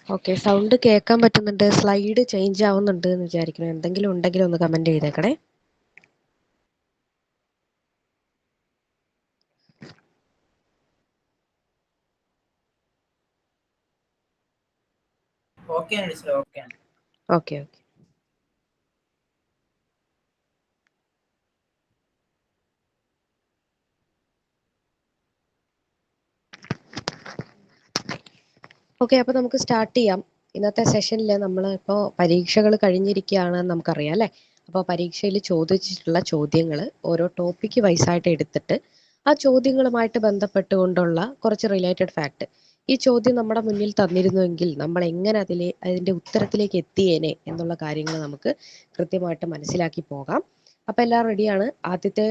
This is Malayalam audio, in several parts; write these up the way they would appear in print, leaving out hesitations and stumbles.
ഓക്കെ, സൗണ്ട് കേൾക്കാൻ പറ്റുന്നുണ്ട്. സ്ലൈഡ് ചേഞ്ച് ആവുന്നുണ്ട് എന്ന് വിചാരിക്കുന്നു. എന്തെങ്കിലും ഉണ്ടെങ്കിൽ ഒന്ന് കമന്റ് ചെയ്തേക്കണേ. Okay okay. ഓക്കെ. ഓക്കെ, അപ്പോൾ നമുക്ക് സ്റ്റാർട്ട് ചെയ്യാം. ഇന്നത്തെ സെഷനിൽ നമ്മൾ ഇപ്പോൾ പരീക്ഷകൾ കഴിഞ്ഞിരിക്കുകയാണെന്ന് നമുക്കറിയാം അല്ലേ. അപ്പോൾ പരീക്ഷയിൽ ചോദിച്ചിട്ടുള്ള ചോദ്യങ്ങൾ ഓരോ ടോപ്പിക്ക് വൈസായിട്ട് എടുത്തിട്ട് ആ ചോദ്യങ്ങളുമായിട്ട് ബന്ധപ്പെട്ടുകൊണ്ടുള്ള കുറച്ച് റിലേറ്റഡ് ഫാക്ട്, ഈ ചോദ്യം നമ്മുടെ മുന്നിൽ തന്നിരുന്നുവെങ്കിൽ നമ്മൾ എങ്ങനെ അതിൻ്റെ ഉത്തരത്തിലേക്ക് എത്തിയേനെ എന്നുള്ള കാര്യങ്ങൾ നമുക്ക് കൃത്യമായിട്ട് മനസ്സിലാക്കി പോകാം. അപ്പോൾ എല്ലാം റെഡിയാണ്. ആദ്യത്തെ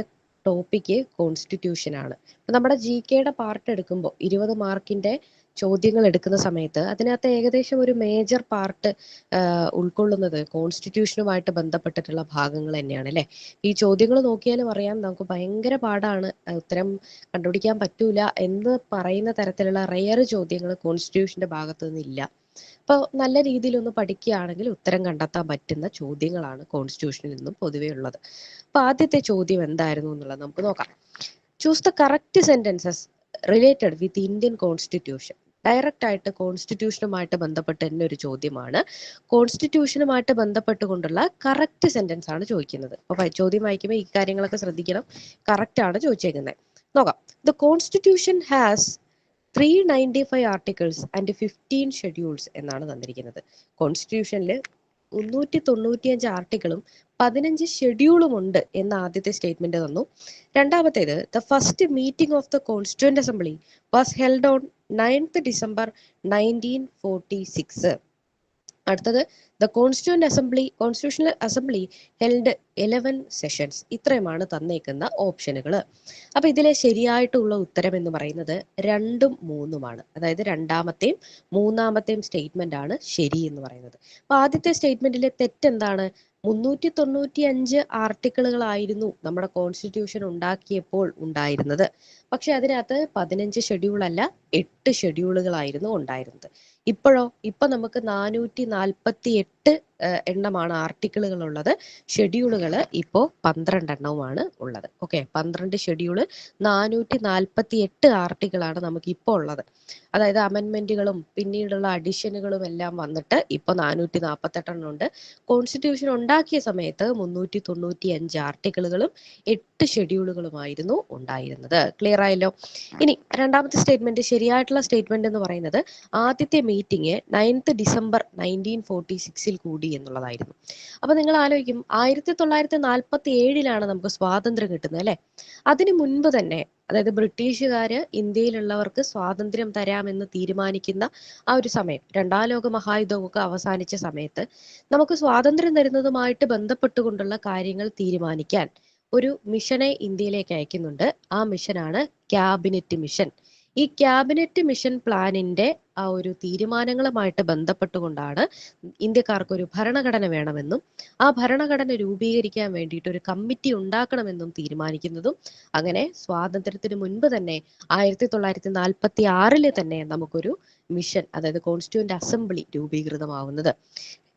ടോപ്പിക്ക് കോൺസ്റ്റിറ്റ്യൂഷൻ ആണ്. അപ്പോൾ നമ്മുടെ GK പാർട്ട് എടുക്കുമ്പോൾ 20 മാർക്കിൻ്റെ ചോദ്യങ്ങൾ എടുക്കുന്ന സമയത്ത് അതിനകത്ത് ഏകദേശം ഒരു മേജർ പാർട്ട് ഉൾക്കൊള്ളുന്നത് കോൺസ്റ്റിറ്റ്യൂഷനുമായിട്ട് ബന്ധപ്പെട്ടിട്ടുള്ള ഭാഗങ്ങൾ തന്നെയാണ് അല്ലേ. ഈ ചോദ്യങ്ങൾ നോക്കിയാലും അറിയാം, നമുക്ക് ഭയങ്കര പാടാണ്, ഉത്തരം കണ്ടുപിടിക്കാൻ പറ്റൂല എന്ന് പറയുന്ന തരത്തിലുള്ള റെയർ ചോദ്യങ്ങൾ കോൺസ്റ്റിറ്റ്യൂഷന്റെ ഭാഗത്തു നിന്നില്ല. അപ്പോൾ നല്ല രീതിയിൽ ഒന്ന് പഠിക്കുകയാണെങ്കിൽ ഉത്തരം കണ്ടെത്താൻ പറ്റുന്ന ചോദ്യങ്ങളാണ് കോൺസ്റ്റിറ്റ്യൂഷനിൽ നിന്നും പൊതുവേ ഉള്ളത്. അപ്പോൾ ആദ്യത്തെ ചോദ്യം എന്തായിരുന്നു എന്നുള്ളത് നമുക്ക് നോക്കാം. Choose the correct sentences related with Indian constitution. Direct ആയിട്ട് കോൺസ്റ്റിറ്റ്യൂഷനുമായിട്ട് ബന്ധപ്പെട്ട് തന്നെ ഒരു ചോദ്യമാണ്. കോൺസ്റ്റിറ്റ്യൂഷനുമായിട്ട് ബന്ധപ്പെട്ടുകൊണ്ടുള്ള കറക്റ്റ് സെന്റൻസ് ആണ് ചോദിക്കുന്നത്. അപ്പൊ ചോദ്യം വായിക്കുമ്പോൾ ഈ കാര്യങ്ങളൊക്കെ ശ്രദ്ധിക്കണം. കറക്റ്റ് ആണ് ചോദിച്ചേക്കുന്നത്. നോക്കാം. The constitution has 395 articles and 15 schedules എന്നാണ് തന്നിരിക്കുന്നത്. കോൺസ്റ്റിറ്റ്യൂഷനിൽ 395 ആർട്ടിക്കിളും 15 ഷെഡ്യൂളും ഉണ്ട് എന്ന ആദ്യത്തെ സ്റ്റേറ്റ്മെന്റ് തന്നു. രണ്ടാമത്തേത്, the first meeting of the constituent assembly was held on 9th December 1946. അടുത്തത്, the constitutional assembly held 11 sessions. ഇത്രയുമാണ് തന്നേക്കുന്ന ഓപ്ഷനുകൾ. അപ്പൊ ഇതിലെ ശരിയായിട്ടുള്ള ഉത്തരം എന്ന് പറയുന്നത് 2ഉം 3ഉമാണ്. അതായത് രണ്ടാമത്തെയും മൂന്നാമത്തെയും സ്റ്റേറ്റ്മെന്റ് ആണ് ശരി എന്ന് പറയുന്നത്. അപ്പൊ ആദ്യത്തെ സ്റ്റേറ്റ്മെന്റിലെ തെറ്റെന്താണ്? 395 ആർട്ടിക്കിളുകളായിരുന്നു നമ്മുടെ കോൺസ്റ്റിറ്റ്യൂഷൻ ഉണ്ടാക്കിയപ്പോൾ ഉണ്ടായിരുന്നത്. പക്ഷെ അതിനകത്ത് 15 ഷെഡ്യൂൾ അല്ല, 8 ഷെഡ്യൂളുകളായിരുന്നു ഉണ്ടായിരുന്നത്. ഇപ്പൊ നമുക്ക് 448 എണ്ണമാണ് ആർട്ടിക്കിളുകൾ ഉള്ളത്. ഷെഡ്യൂളുകൾ ഇപ്പോൾ 12 എണ്ണവുമാണ് ഉള്ളത്. ഓക്കെ, 12 ഷെഡ്യൂള്, 448 ആർട്ടിക്കിളാണ് നമുക്ക് ഇപ്പോൾ ഉള്ളത്. അതായത് അമെൻമെന്റുകളും പിന്നീടുള്ള അഡിഷനുകളും എല്ലാം വന്നിട്ട് ഇപ്പൊ 448 എണ്ണം ഉണ്ട്. കോൺസ്റ്റിറ്റ്യൂഷൻ ഉണ്ടാക്കിയ സമയത്ത് 395 ആർട്ടിക്കിളുകളും 8 ഷെഡ്യൂളുകളുമായിരുന്നു ഉണ്ടായിരുന്നത്. ക്ലിയർ ആയല്ലോ. ഇനി രണ്ടാമത്തെ സ്റ്റേറ്റ്മെന്റ്, ശരിയായിട്ടുള്ള സ്റ്റേറ്റ്മെന്റ് എന്ന് പറയുന്നത് ആദ്യത്തെ മീറ്റിംഗ് 9th December 1946 കൂടി എന്നുള്ളതായിരുന്നു. അപ്പൊ നിങ്ങൾ ആലോചിക്കും, 1947 നമുക്ക് സ്വാതന്ത്ര്യം കിട്ടുന്നത് അല്ലെ. അതിനു മുൻപ് തന്നെ, അതായത് ബ്രിട്ടീഷുകാര് ഇന്ത്യയിലുള്ളവർക്ക് സ്വാതന്ത്ര്യം തരാമെന്ന് തീരുമാനിക്കുന്ന ആ ഒരു സമയം, 2ാം ലോക മഹായുദ്ധമൊക്കെ അവസാനിച്ച സമയത്ത് നമുക്ക് സ്വാതന്ത്ര്യം തരുന്നതുമായിട്ട് ബന്ധപ്പെട്ടുകൊണ്ടുള്ള കാര്യങ്ങൾ തീരുമാനിക്കാൻ ഒരു മിഷനെ ഇന്ത്യയിലേക്ക് അയക്കുന്നുണ്ട്. ആ മിഷനാണ് ക്യാബിനറ്റ് മിഷൻ. ഈ ക്യാബിനറ്റ് മിഷൻ പ്ലാനിന്റെ ആ ഒരു തീരുമാനങ്ങളുമായിട്ട് ബന്ധപ്പെട്ടുകൊണ്ടാണ് ഇന്ത്യക്കാർക്ക് ഒരു ഭരണഘടന വേണമെന്നും ആ ഭരണഘടന രൂപീകരിക്കാൻ വേണ്ടിയിട്ട് ഒരു കമ്മിറ്റി ഉണ്ടാക്കണമെന്നും തീരുമാനിക്കുന്നതും. അങ്ങനെ സ്വാതന്ത്ര്യത്തിന് മുൻപ് തന്നെ 1946 തന്നെ നമുക്കൊരു മിഷൻ, അതായത് കോൺസ്റ്റിറ്റ്യൂന്റ് അസംബ്ലി രൂപീകൃതമാവുന്നത്.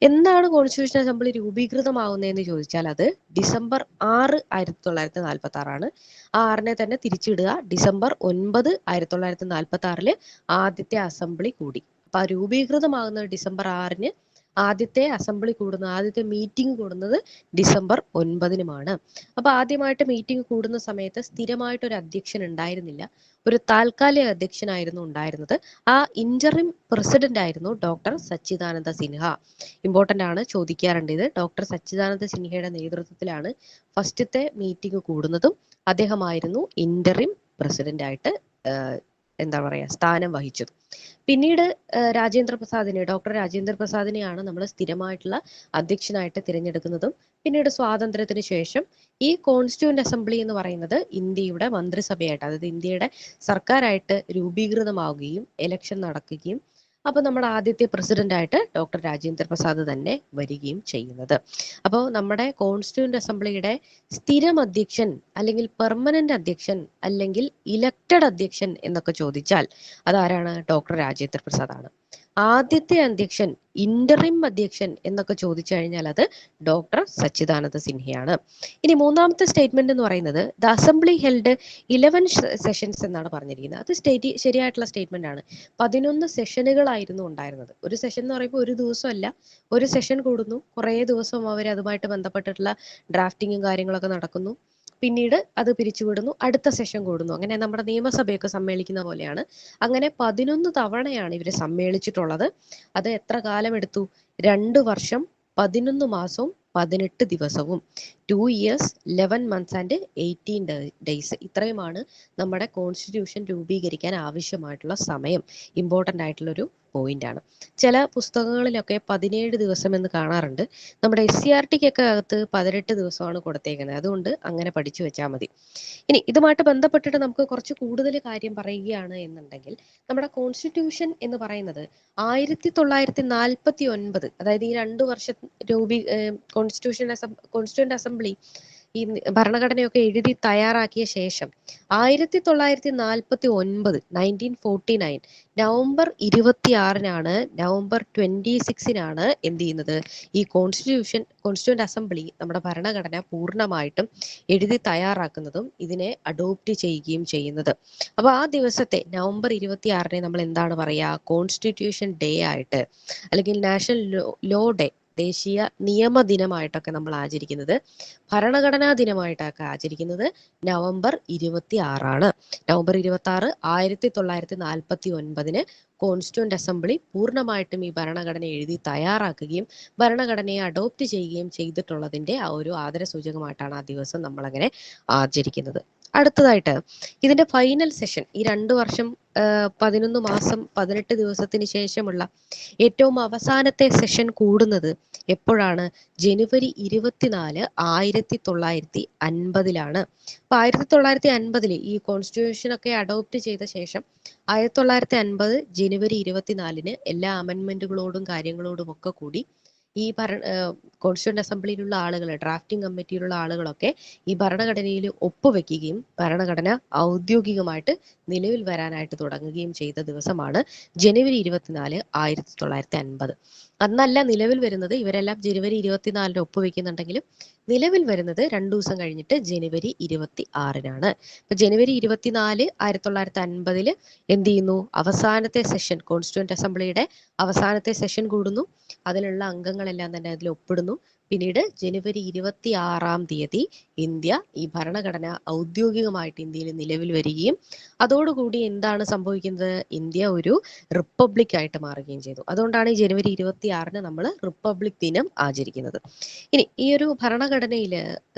എന്നാണ് കോൺസ്റ്റിറ്റ്യൂഷൻ അസംബ്ലി രൂപീകൃതമാവുന്നതെന്ന് ചോദിച്ചാൽ അത് December 6, 1946. ആ 6നെ തന്നെ തിരിച്ചിടുക. December 9, 1946 ആദ്യത്തെ അസംബ്ലി കൂടി. അപ്പൊ ആ രൂപീകൃതമാകുന്നത് December 6 ആദ്യത്തെ അസംബ്ലി കൂടുന്നത്, ആദ്യത്തെ മീറ്റിംഗ് കൂടുന്നത് December 9. അപ്പൊ ആദ്യമായിട്ട് മീറ്റിംഗ് കൂടുന്ന സമയത്ത് സ്ഥിരമായിട്ടൊരു അധ്യക്ഷൻ ഉണ്ടായിരുന്നില്ല. ഒരു താൽക്കാലിക അധ്യക്ഷനായിരുന്നു ഉണ്ടായിരുന്നത്. ആ ഇന്ററിം പ്രസിഡന്റ് ആയിരുന്നു ഡോക്ടർ സച്ചിദാനന്ദ സിൻഹ. ഇമ്പോർട്ടന്റ് ആണ്, ചോദിക്കാറുണ്ട് ഇത്. ഡോക്ടർ സച്ചിദാനന്ദ സിൻഹയുടെ നേതൃത്വത്തിലാണ് ഫസ്റ്റത്തെ മീറ്റിംഗ് കൂടുന്നതും അദ്ദേഹമായിരുന്നു ഇന്ററിം പ്രസിഡന്റ് ആയിട്ട് എന്താ പറയാ സ്ഥാനം വഹിച്ചത്. പിന്നീട് ഡോക്ടർ രാജേന്ദ്ര പ്രസാദിനെയാണ് നമ്മൾ സ്ഥിരമായിട്ടുള്ള അധ്യക്ഷനായിട്ട് തിരഞ്ഞെടുക്കുന്നതും. പിന്നീട് സ്വാതന്ത്ര്യത്തിന് ശേഷം ഈ കോൺസ്റ്റിറ്റ്യൂന്റ് അസംബ്ലി എന്ന് പറയുന്നത് ഇന്ത്യയുടെ മന്ത്രിസഭയായിട്ട്, അതായത് ഇന്ത്യയുടെ സർക്കാരായിട്ട് രൂപീകൃതമാവുകയും ഇലക്ഷൻ നടക്കുകയും അപ്പൊ നമ്മുടെ ആദ്യത്തെ പ്രസിഡന്റ് ആയിട്ട് ഡോക്ടർ രാജേന്ദ്ര പ്രസാദ് തന്നെ വരികയും ചെയ്യുന്നത്. അപ്പോൾ നമ്മുടെ കോൺസ്റ്റിറ്റ്യൂന്റ് അസംബ്ലിയുടെ സ്ഥിരം അധ്യക്ഷൻ അല്ലെങ്കിൽ പെർമനന്റ് അധ്യക്ഷൻ അല്ലെങ്കിൽ ഇലക്റ്റഡ് അധ്യക്ഷൻ എന്നൊക്കെ ചോദിച്ചാൽ അതാരാണ്? ഡോക്ടർ രാജേന്ദ്ര പ്രസാദ് ആണ്. ആദ്യത്തെ അധ്യക്ഷൻ, ഇന്ററിം അധ്യക്ഷൻ എന്നൊക്കെ ചോദിച്ചു കഴിഞ്ഞാൽ അത് ഡോക്ടർ സച്ചിദാനന്ദ സിൻഹയാണ്. ഇനി മൂന്നാമത്തെ സ്റ്റേറ്റ്മെന്റ് എന്ന് പറയുന്നത് ദ അസംബ്ലി ഹെൽഡ് 11 സെഷൻസ് എന്നാണ് പറഞ്ഞിരിക്കുന്നത്. അത് ശരിയായിട്ടുള്ള സ്റ്റേറ്റ്മെന്റ് ആണ്. 11 സെഷനുകളായിരുന്നു ഉണ്ടായിരുന്നത്. ഒരു സെഷൻ എന്ന് പറയുമ്പോൾ ഒരു ദിവസമല്ല, ഒരു സെഷൻ കൂടുന്നു, കുറേ ദിവസം അവർ അതുമായിട്ട് ബന്ധപ്പെട്ടിട്ടുള്ള ഡ്രാഫ്റ്റിങ്ങും കാര്യങ്ങളൊക്കെ നടക്കുന്നു, പിന്നീട് അത് പിരിച്ചുവിടുന്നു, അടുത്ത സെഷൻ കൂടുന്നു. അങ്ങനെ നമ്മുടെ നിയമസഭയൊക്കെ സമ്മേളിക്കുന്ന പോലെയാണ്. അങ്ങനെ 11 തവണയാണ് ഇവർ സമ്മേളിച്ചിട്ടുള്ളത്. അത് എത്ര കാലം എടുത്തു? 2 വർഷം 11 മാസവും 18 ദിവസവും. 2 years 11 months and 18 days. ഇത്രയുമാണ് നമ്മുടെ കോൺസ്റ്റിറ്റ്യൂഷൻ രൂപീകരിക്കാൻ ആവശ്യമായിട്ടുള്ള സമയം. ഇമ്പോർട്ടൻ്റ് ആയിട്ടുള്ളൊരു പോയിന്റ് ആണ്. ചില പുസ്തകങ്ങളിലൊക്കെ 17 ദിവസം എന്ന് കാണാറുണ്ട്. നമ്മുടെ SCERTക്കൊക്കെ അകത്ത് 18 ദിവസമാണ് കൊടുത്തേക്കുന്നത്. അതുകൊണ്ട് അങ്ങനെ പഠിച്ചു വെച്ചാൽ മതി. ഇനി ഇതുമായിട്ട് ബന്ധപ്പെട്ടിട്ട് നമുക്ക് കുറച്ച് കൂടുതൽ കാര്യം പറയുകയാണ് എന്നുണ്ടെങ്കിൽ, നമ്മുടെ കോൺസ്റ്റിറ്റ്യൂഷൻ എന്ന് പറയുന്നത് 1949, അതായത് ഈ 2 വർഷം കോൺസ്റ്റിറ്റ്യൂന്റ് അസംബ്ലി ഈ ഭരണഘടനയൊക്കെ എഴുതി തയ്യാറാക്കിയ ശേഷം 1949 1949 നവംബർ 26-നാണ്, നവംബർ 26-നാണ് എന്ത് ചെയ്യുന്നത്, ഈ കോൺസ്റ്റിറ്റ്യൂന്റ് അസംബ്ലി നമ്മുടെ ഭരണഘടന പൂർണ്ണമായിട്ടും എഴുതി തയ്യാറാക്കുന്നതും ഇതിനെ അഡോപ്റ്റ് ചെയ്യുകയും ചെയ്യുന്നത്. അപ്പൊ ആ ദിവസത്തെ നവംബർ 26-നെ നമ്മൾ എന്താണ് പറയുക? കോൺസ്റ്റിറ്റ്യൂഷൻ ഡേ ആയിട്ട്, അല്ലെങ്കിൽ നാഷണൽ ലോ ഡേ, ദേശീയ നിയമ ദിനമായിട്ടൊക്കെ നമ്മൾ ആചരിക്കുന്നത്, ഭരണഘടനാ ദിനമായിട്ടൊക്കെ ആചരിക്കുന്നത് നവംബർ 26-ആണ്. നവംബർ 26 1949 കോൺസ്റ്റിറ്റ്യൂന്റ് അസംബ്ലി പൂർണ്ണമായിട്ടും ഈ ഭരണഘടന എഴുതി തയ്യാറാക്കുകയും ഭരണഘടനയെ അഡോപ്റ്റ് ചെയ്യുകയും ചെയ്തിട്ടുള്ളതിന്റെ ആ ഒരു ആദരസൂചകമായിട്ടാണ് ആ ദിവസം നമ്മളങ്ങനെ ആചരിക്കുന്നത്. അടുത്തതായിട്ട് ഇതിന്റെ ഫൈനൽ സെഷൻ, ഈ 2 വർഷം 11 മാസം 18 ദിവസത്തിന് ശേഷമുള്ള ഏറ്റവും അവസാനത്തെ സെഷൻ കൂടുന്നത് എപ്പോഴാണ്? ജനുവരി 24 1950-ലാണ്. അപ്പൊ 1950 ഈ കോൺസ്റ്റിറ്റ്യൂഷൻ ഒക്കെ അഡോപ്റ്റ് ചെയ്ത ശേഷം 1950 ജനുവരി 24-ന് എല്ലാ അമെൻമെന്റുകളോടും കാര്യങ്ങളോടും ഒക്കെ കൂടി ഈ കോൺസ്റ്റിറ്റ്യൂന്റ് അസംബ്ലിയിലുള്ള ആളുകൾ, ഡ്രാഫ്റ്റിംഗ് കമ്മിറ്റിയിലുള്ള ആളുകളൊക്കെ ഈ ഭരണഘടനയിൽ ഒപ്പുവെക്കുകയും ഭരണഘടന ഔദ്യോഗികമായിട്ട് നിലവിൽ വരാനായിട്ട് തുടങ്ങുകയും ചെയ്ത ദിവസമാണ് ജനുവരി 24 1950. അന്നല്ല നിലവിൽ വരുന്നത്, ഇവരെല്ലാം ജനുവരി 24-ന് ഒപ്പുവെക്കുന്നുണ്ടെങ്കിലും നിലവിൽ വരുന്നത് 2 ദിവസം കഴിഞ്ഞിട്ട് ജനുവരി 26-നാണ്. അപ്പൊ ജനുവരി 24 1950 എന്ത് ചെയ്യുന്നു? അവസാനത്തെ സെഷൻ, കോൺസ്റ്റിറ്റ്യൂന്റ് അസംബ്ലിയുടെ അവസാനത്തെ സെഷൻ കൂടുന്നു, അതിലുള്ള അംഗങ്ങളെല്ലാം തന്നെ അതിൽ ഒപ്പിടുന്നു. പിന്നീട് ജനുവരി 26 ഇന്ത്യ, ഈ ഭരണഘടന ഔദ്യോഗികമായിട്ട് ഇന്ത്യയിൽ നിലവിൽ വരികയും അതോടുകൂടി എന്താണ് സംഭവിക്കുന്നത്? ഇന്ത്യ ഒരു റിപ്പബ്ലിക് ആയിട്ട് മാറുകയും ചെയ്തു. അതുകൊണ്ടാണ് ഈ ജനുവരി 26-ന് നമ്മൾ റിപ്പബ്ലിക് ദിനം ആചരിക്കുന്നത്. ഇനി ഈ ഒരു ഭരണഘടനയിൽ,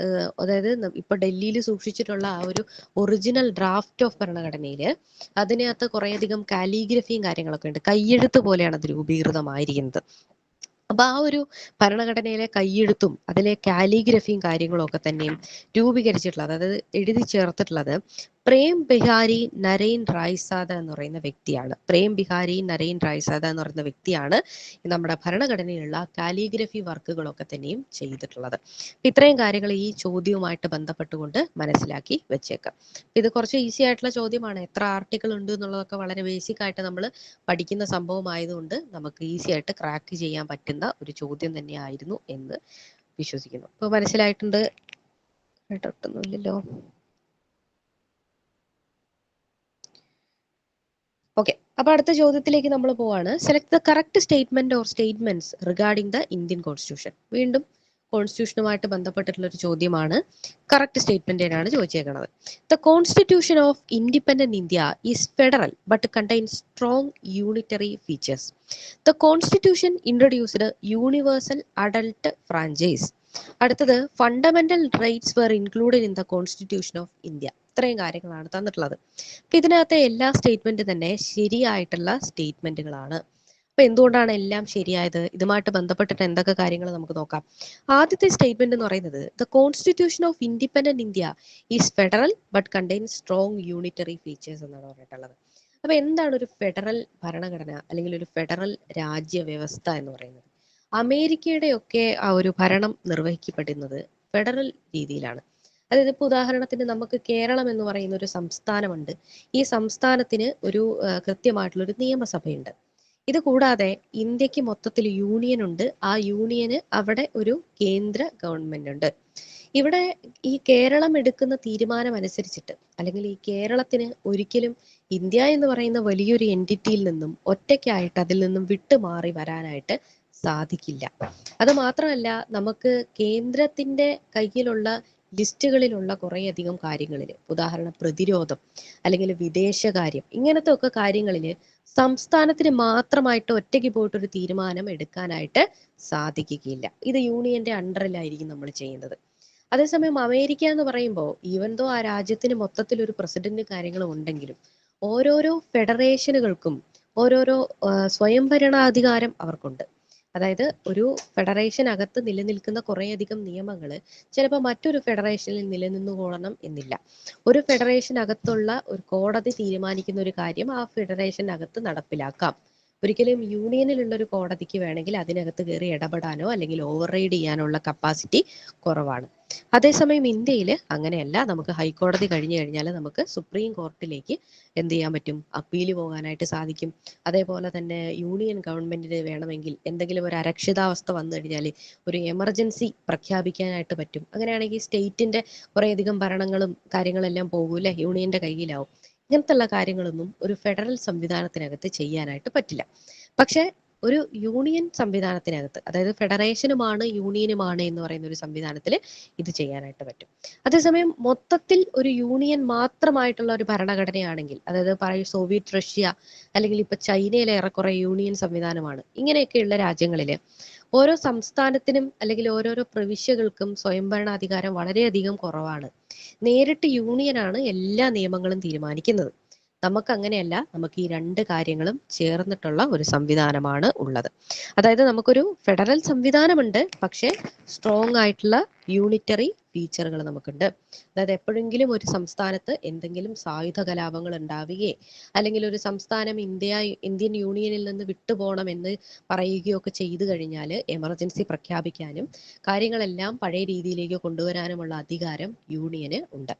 അതായത് ഇപ്പൊ ഡൽഹിയിൽ സൂക്ഷിച്ചിട്ടുള്ള ആ ഒരു ഒറിജിനൽ ഡ്രാഫ്റ്റ് ഓഫ് ഭരണഘടനയിൽ അതിനകത്ത് കുറേയധികം കാലിഗ്രഫിയും കാര്യങ്ങളൊക്കെ ഉണ്ട്. കയ്യെഴുത്ത് പോലെയാണ് അത് രൂപീകൃതമായിരിക്കുന്നത്. അപ്പൊ ആ ഒരു ഭരണഘടനയിലെ കയ്യെഴുത്തും അതിലെ കാലിഗ്രഫിയും കാര്യങ്ങളും ഒക്കെ തന്നെയും രൂപീകരിച്ചിട്ടുള്ളത്, അതായത് എഴുതി ചേർത്തിട്ടുള്ളത് പ്രേം ബിഹാരി നരൈൻ റായ്സാദ എന്ന് പറയുന്ന വ്യക്തിയാണ്. പ്രേം ബിഹാരി നരൈൻ റായ്സാദ എന്ന് പറയുന്ന വ്യക്തിയാണ് നമ്മുടെ ഭരണഘടനയിലുള്ള കാലിഗ്രഫി വർക്കുകളൊക്കെ തന്നെയും ചെയ്തിട്ടുള്ളത്. ഇത്രയും കാര്യങ്ങൾ ഈ ചോദ്യവുമായിട്ട് ബന്ധപ്പെട്ടുകൊണ്ട് മനസ്സിലാക്കി വെച്ചേക്കാം. ഇത് കുറച്ച് ഈസി ആയിട്ടുള്ള ചോദ്യമാണ്. എത്ര ആർട്ടിക്കിൾ ഉണ്ട് എന്നുള്ളതൊക്കെ വളരെ ബേസിക് ആയിട്ട് നമ്മൾ പഠിക്കുന്ന സംഭവമായതുകൊണ്ട് നമുക്ക് ഈസി ആയിട്ട് ക്രാക്ക് ചെയ്യാൻ പറ്റുന്ന ഒരു ചോദ്യം തന്നെയായിരുന്നു എന്ന് വിശ്വസിക്കുന്നു. ഇപ്പൊ മനസ്സിലായിട്ടുണ്ട് കേട്ടൊന്നുമില്ലല്ലോ? ഓക്കെ, അപ്പൊ അടുത്ത ചോദ്യത്തിലേക്ക് നമ്മൾ പോവാണ്. Select the correct statement or statements regarding the Indian constitution. വീണ്ടും കോൺസ്റ്റിറ്റ്യൂഷനുമായിട്ട് ബന്ധപ്പെട്ടിട്ടുള്ള ഒരു ചോദ്യമാണ്. കറക്റ്റ് സ്റ്റേറ്റ്മെന്റിനാണ് ചോദിച്ചേക്കുന്നത്. The constitution of independent India is federal but contains strong unitary features. The constitution introduced universal adult franchise. അടുത്തത് fundamental rights were included in the constitution of India. ഇത്രയും കാര്യങ്ങളാണ് തന്നിട്ടുള്ളത്. അപ്പൊ ഇതിനകത്തെ എല്ലാ സ്റ്റേറ്റ്മെന്റ് തന്നെ ശരിയായിട്ടുള്ള സ്റ്റേറ്റ്മെന്റുകളാണ്. അപ്പൊ എന്തുകൊണ്ടാണ് എല്ലാം ശരിയായത്? ഇതുമായിട്ട് ബന്ധപ്പെട്ടിട്ട് എന്തൊക്കെ കാര്യങ്ങൾ നമുക്ക് നോക്കാം. ആദ്യത്തെ സ്റ്റേറ്റ്മെന്റ് എന്ന് പറയുന്നത് the constitution of independent India is federal but contains strong unitary features എന്നാണ് പറഞ്ഞിട്ടുള്ളത്. അപ്പൊ എന്താണ് ഒരു ഫെഡറൽ ഭരണഘടന അല്ലെങ്കിൽ ഒരു ഫെഡറൽ രാജ്യ വ്യവസ്ഥ എന്ന് പറയുന്നത്? അമേരിക്കയുടെ ഒക്കെ ആ ഒരു ഭരണം നിർവഹിക്കപ്പെടുന്നത് ഫെഡറൽ രീതിയിലാണ്. അതായത് ഇപ്പൊ ഉദാഹരണത്തിന് നമുക്ക് കേരളം എന്ന് പറയുന്ന ഒരു സംസ്ഥാനമുണ്ട്. ഈ സംസ്ഥാനത്തിന് ഒരു കൃത്യമായിട്ടുള്ള ഒരു നിയമസഭയുണ്ട്. ഇത് കൂടാതെ ഇന്ത്യക്ക് മൊത്തത്തിൽ യൂണിയൻ ഉണ്ട്. ആ യൂണിയന് അവിടെ ഒരു കേന്ദ്ര ഗവൺമെന്റ് ഉണ്ട്. ഇവിടെ ഈ കേരളം എടുക്കുന്ന തീരുമാനം അനുസരിച്ചിട്ട്, അല്ലെങ്കിൽ ഈ കേരളത്തിന് ഒരിക്കലും ഇന്ത്യ എന്ന് പറയുന്ന വലിയൊരു എൻറ്റിറ്റിയിൽ നിന്നും ഒറ്റയ്ക്കായിട്ട് അതിൽ നിന്നും വിട്ടുമാറി വരാനായിട്ട് സാധിക്കില്ല. അത് മാത്രമല്ല, നമുക്ക് കേന്ദ്രത്തിന്റെ കയ്യിലുള്ള ലിസ്റ്റുകളിലുള്ള കുറേയധികം കാര്യങ്ങളിൽ, ഉദാഹരണം പ്രതിരോധം അല്ലെങ്കിൽ വിദേശകാര്യം, ഇങ്ങനത്തെ ഒക്കെ കാര്യങ്ങളിൽ സംസ്ഥാനത്തിന് മാത്രമായിട്ട് ഒറ്റയ്ക്ക് പോയിട്ടൊരു തീരുമാനം എടുക്കാനായിട്ട് സാധിക്കുകയില്ല. ഇത് യൂണിയന്റെ അണ്ടറിലായിരിക്കും നമ്മൾ ചെയ്യുന്നത്. അതേസമയം അമേരിക്ക എന്ന് പറയുമ്പോൾ, ഈവൻ ദോ ആ രാജ്യത്തിന് മൊത്തത്തിൽ ഒരു പ്രസിഡന്റ് കാര്യങ്ങളും ഉണ്ടെങ്കിലും ഓരോരോ ഫെഡറേഷനുകൾക്കും ഓരോരോ സ്വയംഭരണാധികാരം അവർക്കുണ്ട്. അതായത് ഒരു ഫെഡറേഷനകത്ത് നിലനിൽക്കുന്ന കുറേയധികം നിയമങ്ങൾ ചിലപ്പോൾ മറ്റൊരു ഫെഡറേഷനിൽ നിലനിന്നുകൊള്ളണം എന്നില്ല. ഒരു ഫെഡറേഷനകത്തുള്ള ഒരു കോടതി തീരുമാനിക്കുന്ന ഒരു കാര്യം ആ ഫെഡറേഷനകത്ത് നടപ്പിലാക്കാം. ഒരിക്കലും യൂണിയനിലുള്ള ഒരു കോടതിക്ക് വേണമെങ്കിൽ അതിനകത്ത് കയറി ഇടപെടാനോ അല്ലെങ്കിൽ ഓവർ റൈഡ് ചെയ്യാനുള്ള കപ്പാസിറ്റി കുറവാണ്. അതേസമയം ഇന്ത്യയിൽ അങ്ങനെയല്ല. നമുക്ക് ഹൈക്കോടതി കഴിഞ്ഞു കഴിഞ്ഞാൽ നമുക്ക് സുപ്രീം കോർട്ടിലേക്ക് എന്ത് ചെയ്യാൻ പറ്റും? അപ്പീൽ പോകാനായിട്ട് സാധിക്കും. അതേപോലെ തന്നെ യൂണിയൻ ഗവൺമെന്റിന് വേണമെങ്കിൽ എന്തെങ്കിലും ഒരു അരക്ഷിതാവസ്ഥ വന്നു കഴിഞ്ഞാൽ ഒരു എമർജൻസി പ്രഖ്യാപിക്കാനായിട്ട് പറ്റും. അങ്ങനെയാണെങ്കിൽ സ്റ്റേറ്റിന്റെ കുറേയധികം ഭരണങ്ങളും കാര്യങ്ങളെല്ലാം പോകൂല്ലേ, യൂണിയന്റെ കയ്യിലാവും. ഇങ്ങനത്തുള്ള കാര്യങ്ങളൊന്നും ഒരു ഫെഡറൽ സംവിധാനത്തിനകത്ത് ചെയ്യാനായിട്ട് പറ്റില്ല. പക്ഷെ ഒരു യൂണിയൻ സംവിധാനത്തിനകത്ത്, അതായത് ഫെഡറേഷനുമാണ് യൂണിയനുമാണ് എന്ന് പറയുന്ന ഒരു സംവിധാനത്തിൽ ഇത് ചെയ്യാനായിട്ട് പറ്റും. അതേസമയം മൊത്തത്തിൽ ഒരു യൂണിയൻ മാത്രമായിട്ടുള്ള ഒരു ഭരണഘടനയാണെങ്കിൽ, അതായത് പറയും സോവിയറ്റ് റഷ്യ അല്ലെങ്കിൽ ഇപ്പൊ ചൈനയിലെ ഏറെക്കുറെ യൂണിയൻ സംവിധാനമാണ്, ഇങ്ങനെയൊക്കെയുള്ള രാജ്യങ്ങളില് ഓരോ സംസ്ഥാനത്തിനും അല്ലെങ്കിൽ ഓരോരോ പ്രവിശ്യകൾക്കും സ്വയംഭരണാധികാരം വളരെയധികം കുറവാണ്. നേരിട്ട് യൂണിയനാണ് എല്ലാ നിയമങ്ങളും തീരുമാനിക്കുന്നത്. നമുക്ക് അങ്ങനെയല്ല. നമുക്ക് ഈ രണ്ട് കാര്യങ്ങളും ചേർന്നിട്ടുള്ള ഒരു സംവിധാനമാണ് ഉള്ളത്. അതായത് നമുക്കൊരു ഫെഡറൽ സംവിധാനമുണ്ട്, പക്ഷേ സ്ട്രോങ് ആയിട്ടുള്ള യൂണിറ്ററി ഫീച്ചറുകൾ നമുക്കുണ്ട്. അതായത് എപ്പോഴെങ്കിലും ഒരു സംസ്ഥാനത്ത് എന്തെങ്കിലും സായുധ കലാപങ്ങൾ ഉണ്ടാവുകയോ അല്ലെങ്കിൽ ഒരു സംസ്ഥാനം ഇന്ത്യൻ യൂണിയനിൽ നിന്ന് വിട്ടുപോകണം എന്ന് പറയുകയോ ഒക്കെ ചെയ്തു കഴിഞ്ഞാൽ എമർജൻസി പ്രഖ്യാപിക്കാനും കാര്യങ്ങളെല്ലാം പഴയ രീതിയിലേക്ക് കൊണ്ടുവരാനുമുള്ള അധികാരം യൂണിയന് ഉണ്ട്.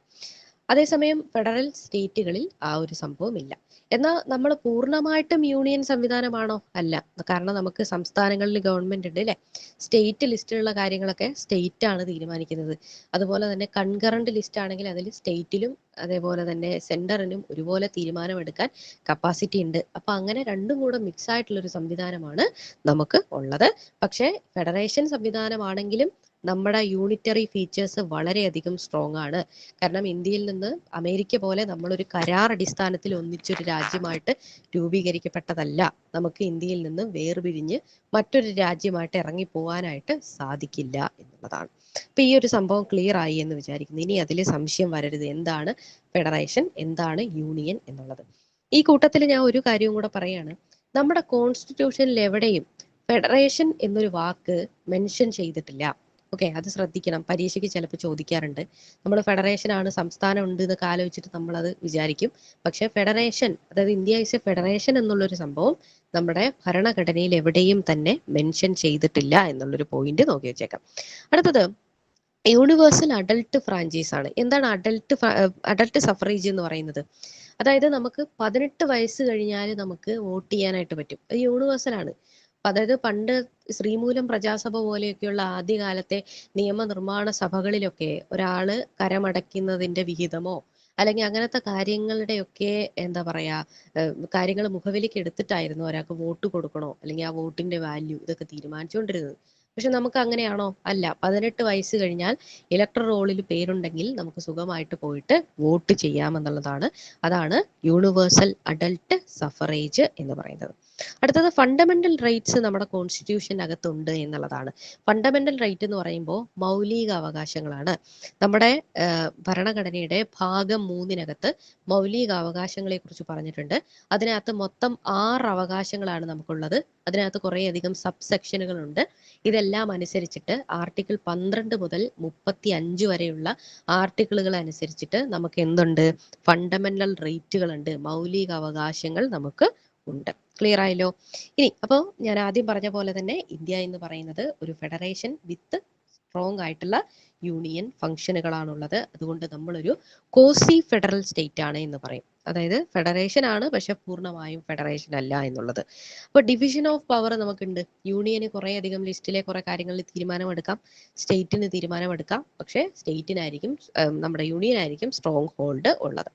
അതേസമയം ഫെഡറൽ സ്റ്റേറ്റുകളിൽ ആ ഒരു സംഭവം ഇല്ല. എന്നാൽ നമ്മൾ പൂർണ്ണമായിട്ടും യൂണിയൻ സംവിധാനമാണോ? അല്ല. കാരണം നമുക്ക് സംസ്ഥാനങ്ങളിൽ ഗവൺമെന്റ് ഉണ്ട് അല്ലെ. സ്റ്റേറ്റ് ലിസ്റ്റിലുള്ള കാര്യങ്ങളൊക്കെ സ്റ്റേറ്റ് ആണ് തീരുമാനിക്കുന്നത്. അതുപോലെ തന്നെ കൺകറന്റ് ലിസ്റ്റ് ആണെങ്കിൽ അതിൽ സ്റ്റേറ്റിലും അതേപോലെ തന്നെ സെന്ററിനും ഒരുപോലെ തീരുമാനമെടുക്കാൻ കപ്പാസിറ്റി ഉണ്ട്. അപ്പൊ അങ്ങനെ രണ്ടും കൂടെ മിക്സ് ആയിട്ടുള്ള ഒരു സംവിധാനമാണ് നമുക്ക് ഉള്ളത്. പക്ഷേ ഫെഡറേഷൻ സംവിധാനമാണെങ്കിലും നമ്മുടെ യൂണിറ്ററി ഫീച്ചേഴ്സ് വളരെയധികം സ്ട്രോങ് ആണ്. കാരണം ഇന്ത്യയിൽ നിന്ന് അമേരിക്ക പോലെ നമ്മളൊരു കരാർ അടിസ്ഥാനത്തിൽ ഒന്നിച്ചൊരു രാജ്യമായിട്ട് രൂപീകരിക്കപ്പെട്ടതല്ല. നമുക്ക് ഇന്ത്യയിൽ നിന്ന് വേർപിരിഞ്ഞ് മറ്റൊരു രാജ്യമായിട്ട് ഇറങ്ങി പോകാനായിട്ട് സാധിക്കില്ല എന്നുള്ളതാണ്. അപ്പൊ ഈ ഒരു സംഭവം ക്ലിയർ ആയി എന്ന് വിചാരിക്കുന്നു. ഇനി അതിൽ സംശയം വരരുത്, എന്താണ് ഫെഡറേഷൻ, എന്താണ് യൂണിയൻ എന്നുള്ളത്. ഈ കൂട്ടത്തിൽ ഞാൻ ഒരു കാര്യവും കൂടെ പറയാണ്. നമ്മുടെ കോൺസ്റ്റിറ്റ്യൂഷനിൽ എവിടെയും ഫെഡറേഷൻ എന്നൊരു വാക്ക് മെൻഷൻ ചെയ്തിട്ടില്ല. ഓക്കെ, അത് ശ്രദ്ധിക്കണം. പരീക്ഷയ്ക്ക് ചിലപ്പോൾ ചോദിക്കാറുണ്ട്. നമ്മൾ ഫെഡറേഷൻ ആണ്, സംസ്ഥാനം ഉണ്ട് എന്നൊക്കെ ആലോചിച്ചിട്ട് നമ്മൾ അത് വിചാരിക്കും. പക്ഷെ ഫെഡറേഷൻ, അതായത് ഇന്ത്യ ഈസ് എ ഫെഡറേഷൻ എന്നുള്ളൊരു സംഭവം നമ്മുടെ ഭരണഘടനയിൽ എവിടെയും തന്നെ മെൻഷൻ ചെയ്തിട്ടില്ല എന്നുള്ളൊരു പോയിന്റ് നോക്കി വെച്ചേക്കാം. അടുത്തത് യൂണിവേഴ്സൽ അഡൽട്ട് ഫ്രാഞ്ചൈസ് ആണ്. എന്താണ് അഡൽട്ട് സഫറേജ് എന്ന് പറയുന്നത്? അതായത് നമുക്ക് 18 വയസ്സ് കഴിഞ്ഞാൽ നമുക്ക് വോട്ട് ചെയ്യാനായിട്ട് പറ്റും. അത് യൂണിവേഴ്സൽ ആണ്. അതായത് പണ്ട് ശ്രീമൂലം പ്രജാസഭ പോലെയൊക്കെയുള്ള ആദ്യകാലത്തെ നിയമനിർമ്മാണ സഭകളിലൊക്കെ ഒരാള് കരമടയ്ക്കുന്നതിന്റെ വിഹിതമോ അല്ലെങ്കിൽ അങ്ങനത്തെ കാര്യങ്ങളുടെയൊക്കെ എന്താ പറയാ കാര്യങ്ങൾ മുഖവിലേക്ക് എടുത്തിട്ടായിരുന്നു ഒരാൾക്ക് വോട്ട് കൊടുക്കണോ അല്ലെങ്കിൽ ആ വോട്ടിന്റെ വാല്യൂ ഇതൊക്കെ തീരുമാനിച്ചുകൊണ്ടിരുന്നത്. പക്ഷെ നമുക്ക് അങ്ങനെയാണോ? അല്ല. 18 വയസ്സ് കഴിഞ്ഞാൽ ഇലക്ടർ റോളിൽ പേരുണ്ടെങ്കിൽ നമുക്ക് സുഖമായിട്ട് പോയിട്ട് വോട്ട് ചെയ്യാമെന്നുള്ളതാണ്. അതാണ് യൂണിവേഴ്സൽ അഡൽട്ട് സഫറേജ് എന്ന് പറയുന്നത്. അടുത്തത് ഫണ്ടമെന്റൽ റൈറ്റ്സ് നമ്മുടെ കോൺസ്റ്റിറ്റ്യൂഷനകത്തുണ്ട് എന്നുള്ളതാണ്. ഫണ്ടമെന്റൽ റൈറ്റ് എന്ന് പറയുമ്പോൾ മൗലിക അവകാശങ്ങളാണ്. നമ്മുടെ ഭരണഘടനയുടെ ഭാഗം 3 മൗലിക അവകാശങ്ങളെ കുറിച്ച് പറഞ്ഞിട്ടുണ്ട്. അതിനകത്ത് മൊത്തം 6 അവകാശങ്ങളാണ് നമുക്കുള്ളത്. അതിനകത്ത് കുറേയധികം സബ് സെക്ഷനുകളുണ്ട്. ഇതെല്ലാം അനുസരിച്ചിട്ട് ആർട്ടിക്കിൾ 12 മുതൽ 35 വരെയുള്ള ആർട്ടിക്കിളുകൾ അനുസരിച്ചിട്ട് നമുക്ക് എന്തുണ്ട്? ഫണ്ടമെന്റൽ റൈറ്റുകളുണ്ട്, മൗലിക അവകാശങ്ങൾ നമുക്ക് ഉണ്ട്. ക്ലിയർ ആയല്ലോ? ഇനി അപ്പോൾ ഞാൻ ആദ്യം പറഞ്ഞ പോലെ തന്നെ ഇന്ത്യ എന്ന് പറയുന്നത് ഒരു ഫെഡറേഷൻ വിത്ത് സ്ട്രോങ് ആയിട്ടുള്ള യൂണിയൻ ഫംഗ്ഷനുകളാണുള്ളത്. അതുകൊണ്ട് നമ്മളൊരു കോസി ഫെഡറൽ സ്റ്റേറ്റ് ആണ് എന്ന് പറയും. അതായത് ഫെഡറേഷൻ ആണ്, പക്ഷെ പൂർണ്ണമായും ഫെഡറേഷൻ അല്ല എന്നുള്ളത്. അപ്പോൾ ഡിവിഷൻ ഓഫ് പവർ നമുക്കുണ്ട്. യൂണിയന് കുറേ അധികം ലിസ്റ്റിലെ കുറെ കാര്യങ്ങളിൽ തീരുമാനമെടുക്കാം, സ്റ്റേറ്റിന് തീരുമാനമെടുക്കാം, പക്ഷേ സ്റ്റേറ്റിനായിരിക്കും നമ്മുടെ യൂണിയനായിരിക്കും സ്ട്രോങ് ഹോൾഡ് ഉള്ളത്.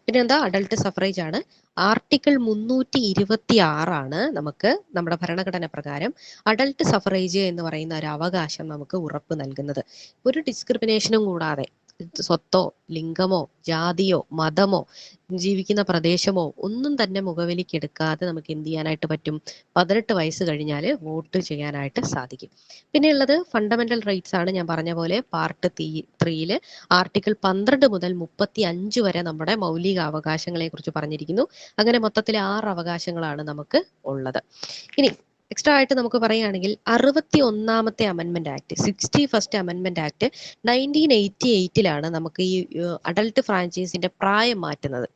പിന്നെ എന്താ, അഡൾട്ട് സഫറേജ് ആണ്. ആർട്ടിക്കിൾ 326 നമുക്ക് നമ്മുടെ ഭരണഘടന പ്രകാരം അഡൾട്ട് സഫറേജ് എന്ന് പറയുന്ന ഒരു അവകാശം നമുക്ക് ഉറപ്പ് നൽകുന്നത്. ഒരു ഡിസ്ക്രിമിനേഷനും കൂടാതെ സ്വത്തോ ലിംഗമോ ജാതിയോ മതമോ ജീവിക്കുന്ന പ്രദേശമോ ഒന്നും തന്നെ മുഖവിലിക്കെടുക്കാതെ നമുക്ക് എന്ത് ചെയ്യാനായിട്ട് പറ്റും, 18 വയസ്സ് കഴിഞ്ഞാൽ വോട്ട് ചെയ്യാനായിട്ട് സാധിക്കും. പിന്നെ ഉള്ളത് ഫണ്ടമെന്റൽ റൈറ്റ്സ് ആണ്. ഞാൻ പറഞ്ഞ പോലെ പാർട്ട് 3 ആർട്ടിക്കിൾ 12 മുതൽ 35 വരെ നമ്മുടെ മൗലിക അവകാശങ്ങളെ കുറിച്ച് പറഞ്ഞിരിക്കുന്നു. അങ്ങനെ മൊത്തത്തിൽ 6 അവകാശങ്ങളാണ് നമുക്ക് ഉള്ളത്. ഇനി എക്സ്ട്രാ ആയിട്ട് നമുക്ക് പറയുകയാണെങ്കിൽ 61ാമത്തെ അമെൻമെന്റ് ആക്ട്, 61st അമെൻമെന്റ് ആക്ട് 1988 നമുക്ക് ഈ അഡൾട്ട് ഫ്രാഞ്ചൈസിന്റെ പ്രായം മാറ്റുന്നത്.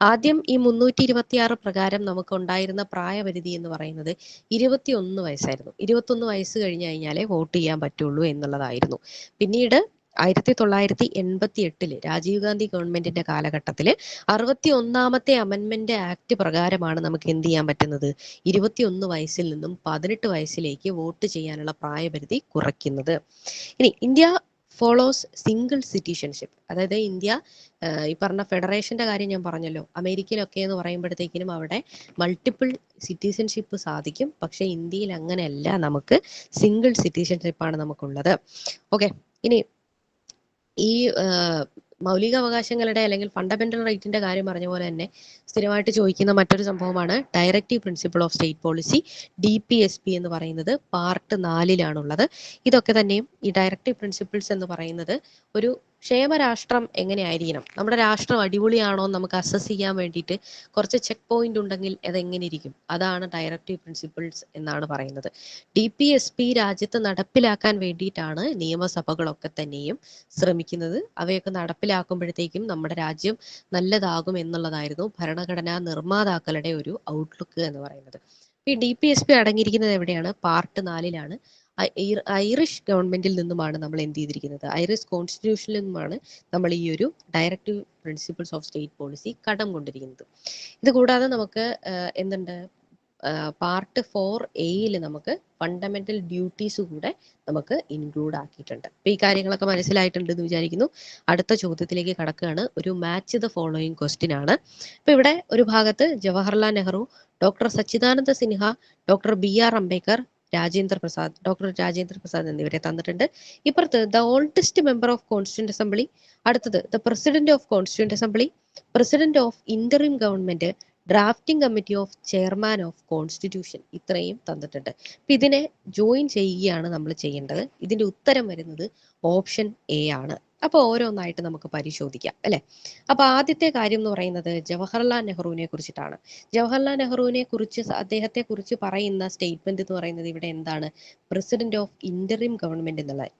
ആദ്യം ഈ 326 പ്രകാരം നമുക്ക് ഉണ്ടായിരുന്ന പ്രായപരിധി എന്ന് പറയുന്നത് 21 വയസ്സായിരുന്നു. 21 വയസ്സ് കഴിഞ്ഞു കഴിഞ്ഞാലേ വോട്ട് ചെയ്യാൻ പറ്റുള്ളൂ എന്നുള്ളതായിരുന്നു. പിന്നീട് 1988 രാജീവ് ഗാന്ധി ഗവൺമെന്റിന്റെ കാലഘട്ടത്തിൽ 61ാമത്തെ അമെൻമെന്റ് ആക്ട് പ്രകാരമാണ് നമുക്ക് എന്ത് ചെയ്യാൻ പറ്റുന്നത്, 21 വയസ്സിൽ നിന്നും 18 വയസ്സിലേക്ക് വോട്ട് ചെയ്യാനുള്ള പ്രായപരിധി കുറയ്ക്കുന്നത്. ഇനി ഇന്ത്യ ഫോളോസ് സിംഗിൾ സിറ്റിസൺഷിപ്പ്, അതായത് ഇന്ത്യ ഈ പറഞ്ഞ ഫെഡറേഷന്റെ കാര്യം ഞാൻ പറഞ്ഞല്ലോ, അമേരിക്കയിലൊക്കെ എന്ന് പറയുമ്പോഴത്തേക്കിനും അവിടെ മൾട്ടിപ്പിൾ സിറ്റിസൺഷിപ്പ് സാധിക്കും. പക്ഷെ ഇന്ത്യയിൽ അങ്ങനെയല്ല, നമുക്ക് സിംഗിൾ സിറ്റിസൺഷിപ്പാണ് നമുക്കുള്ളത്. ഓക്കെ, ഇനി ഈ മൗലിക അവകാശങ്ങളുടെ അല്ലെങ്കിൽ ഫണ്ടമെന്റൽ റൈറ്റിന്റെ കാര്യം പറഞ്ഞ പോലെ തന്നെ സ്ഥിരമായിട്ട് ചോദിക്കുന്ന മറ്റൊരു സംഭവമാണ് directive principle of state policy, DPSP എന്ന് പറയുന്നത് പാർട്ട് 4 ഇതൊക്കെ തന്നെയും ഈ ഡയറക്റ്റീവ് പ്രിൻസിപ്പിൾസ് എന്ന് പറയുന്നത് ഒരു ക്ഷേമരാഷ്ട്രം എങ്ങനെയായിരിക്കണം, നമ്മുടെ രാഷ്ട്രം അടിപൊളിയാണോ നമുക്ക് അസസ് ചെയ്യാൻ വേണ്ടിയിട്ട് കുറച്ച് ചെക്ക് പോയിന്റ് ഉണ്ടെങ്കിൽ അതെങ്ങനെ ഇരിക്കും, അതാണ് ഡയറക്റ്റീവ് പ്രിൻസിപ്പിൾസ് എന്നാണ് പറയുന്നത്. DPSP രാജ്യത്ത് നടപ്പിലാക്കാൻ വേണ്ടിയിട്ടാണ് നിയമസഭകളൊക്കെ തന്നെയും ശ്രമിക്കുന്നത്. അവയൊക്കെ നടപ്പിലാക്കുമ്പോഴത്തേക്കും നമ്മുടെ രാജ്യം നല്ലതാകും എന്നുള്ളതായിരുന്നു ഭരണഘടനാ നിർമ്മാതാക്കളുടെ ഒരു ഔട്ട്ലുക്ക് എന്ന് പറയുന്നത്. ഈ DPSP അടങ്ങിയിരിക്കുന്നത് എവിടെയാണ്, പാർട്ട് 4 ഐറിഷ് ഗവൺമെന്റിൽ നിന്നുമാണ് നമ്മൾ എന്ത് ചെയ്തിരിക്കുന്നത്, ഐറിഷ് കോൺസ്റ്റിറ്റ്യൂഷനിൽ നിന്നുമാണ് നമ്മൾ ഈ ഒരു directive principles of state policy കടം കൊണ്ടിരിക്കുന്നത്. ഇത് കൂടാതെ നമുക്ക് എന്തുണ്ട്, പാർട്ട് 4A നമുക്ക് ഫണ്ടമെന്റൽ ഡ്യൂട്ടീസ് കൂടെ നമുക്ക് ഇൻക്ലൂഡ് ആക്കിയിട്ടുണ്ട്. അപ്പൊ ഈ കാര്യങ്ങളൊക്കെ മനസ്സിലായിട്ടുണ്ട് എന്ന് വിചാരിക്കുന്നു. അടുത്ത ചോദ്യത്തിലേക്ക് കടക്കുകയാണ്. ഒരു മാച്ച് ദ ഫോളോയിങ് ക്വസ്റ്റ്യൻ ആണ്. ഇപ്പൊ ഇവിടെ ഒരു ഭാഗത്ത് Jawaharlal Nehru, doctor Sachchidananda Sinha, doctor BR Ambedkar, doctor Rajendra Prasad എന്നിവരെ തന്നിട്ടുണ്ട്. ഇപ്പുറത്ത് the oldest member of constituent assembly, അടുത്തത് the president of constituent assembly, president of interim government, drafting committee of chairman of constitution, ഇത്രയും തന്നിട്ടുണ്ട്. അപ്പൊ ഇതിനെ ജോയിൻ ചെയ്യുകയാണ് നമ്മൾ ചെയ്യേണ്ടത്. ഇതിന്റെ ഉത്തരം വരുന്നത് ഓപ്ഷൻ A ആണ്. അപ്പൊ ഓരോന്നായിട്ട് നമുക്ക് പരിശോധിക്കാം അല്ലെ. അപ്പൊ ആദ്യത്തെ കാര്യം എന്ന് പറയുന്നത് ജവഹർലാൽ നെഹ്റുവിനെ കുറിച്ചിട്ടാണ്. ജവഹർലാൽ നെഹ്റുവിനെ കുറിച്ച്, അദ്ദേഹത്തെ കുറിച്ച് പറയുന്ന സ്റ്റേറ്റ്മെന്റ് എന്ന് പറയുന്നത് ഇവിടെ എന്താണ്, പ്രസിഡന്റ് ഓഫ് ഇന്ററിം ഗവൺമെന്റ് എന്നുള്ള.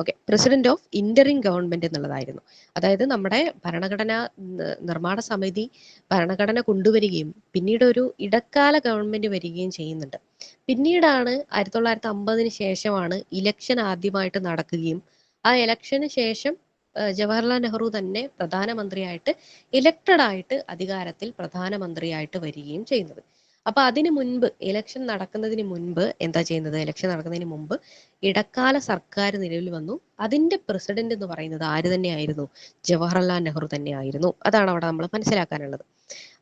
Okay, president of interim government എന്നുള്ളതായിരുന്നു. അതായത് നമ്മുടെ ഭരണഘടനാ നിർമ്മാണ സമിതി ഭരണഘടന കൊണ്ടുവരികയും പിന്നീട് ഒരു ഇടക്കാല ഗവൺമെന്റ് വരികയും ചെയ്യുന്നുണ്ട്. പിന്നീടാണ് 1950 ശേഷമാണ് ഇലക്ഷൻ ആദ്യമായിട്ട് നടക്കുകയും ആ ഇലക്ഷന് ശേഷം ജവഹർലാൽ നെഹ്റു തന്നെ പ്രധാനമന്ത്രിയായിട്ട് ഇലക്റ്റഡ് ആയിട്ട് അധികാരത്തിൽ പ്രധാനമന്ത്രിയായിട്ട് വരികയും ചെയ്യുന്നത്. അപ്പൊ അതിനു മുൻപ്, ഇലക്ഷൻ നടക്കുന്നതിന് മുൻപ് എന്താ ചെയ്യുന്നത്, ഇലക്ഷൻ നടക്കുന്നതിന് മുമ്പ് ഇടക്കാല സർക്കാർ നിലവിൽ വന്നു. അതിന്റെ പ്രസിഡന്റ് എന്ന് പറയുന്നത് ആര് തന്നെയായിരുന്നു, ജവഹർലാൽ നെഹ്റു തന്നെയായിരുന്നു. അതാണ് അവിടെ നമ്മൾ മനസ്സിലാക്കാനുള്ളത്.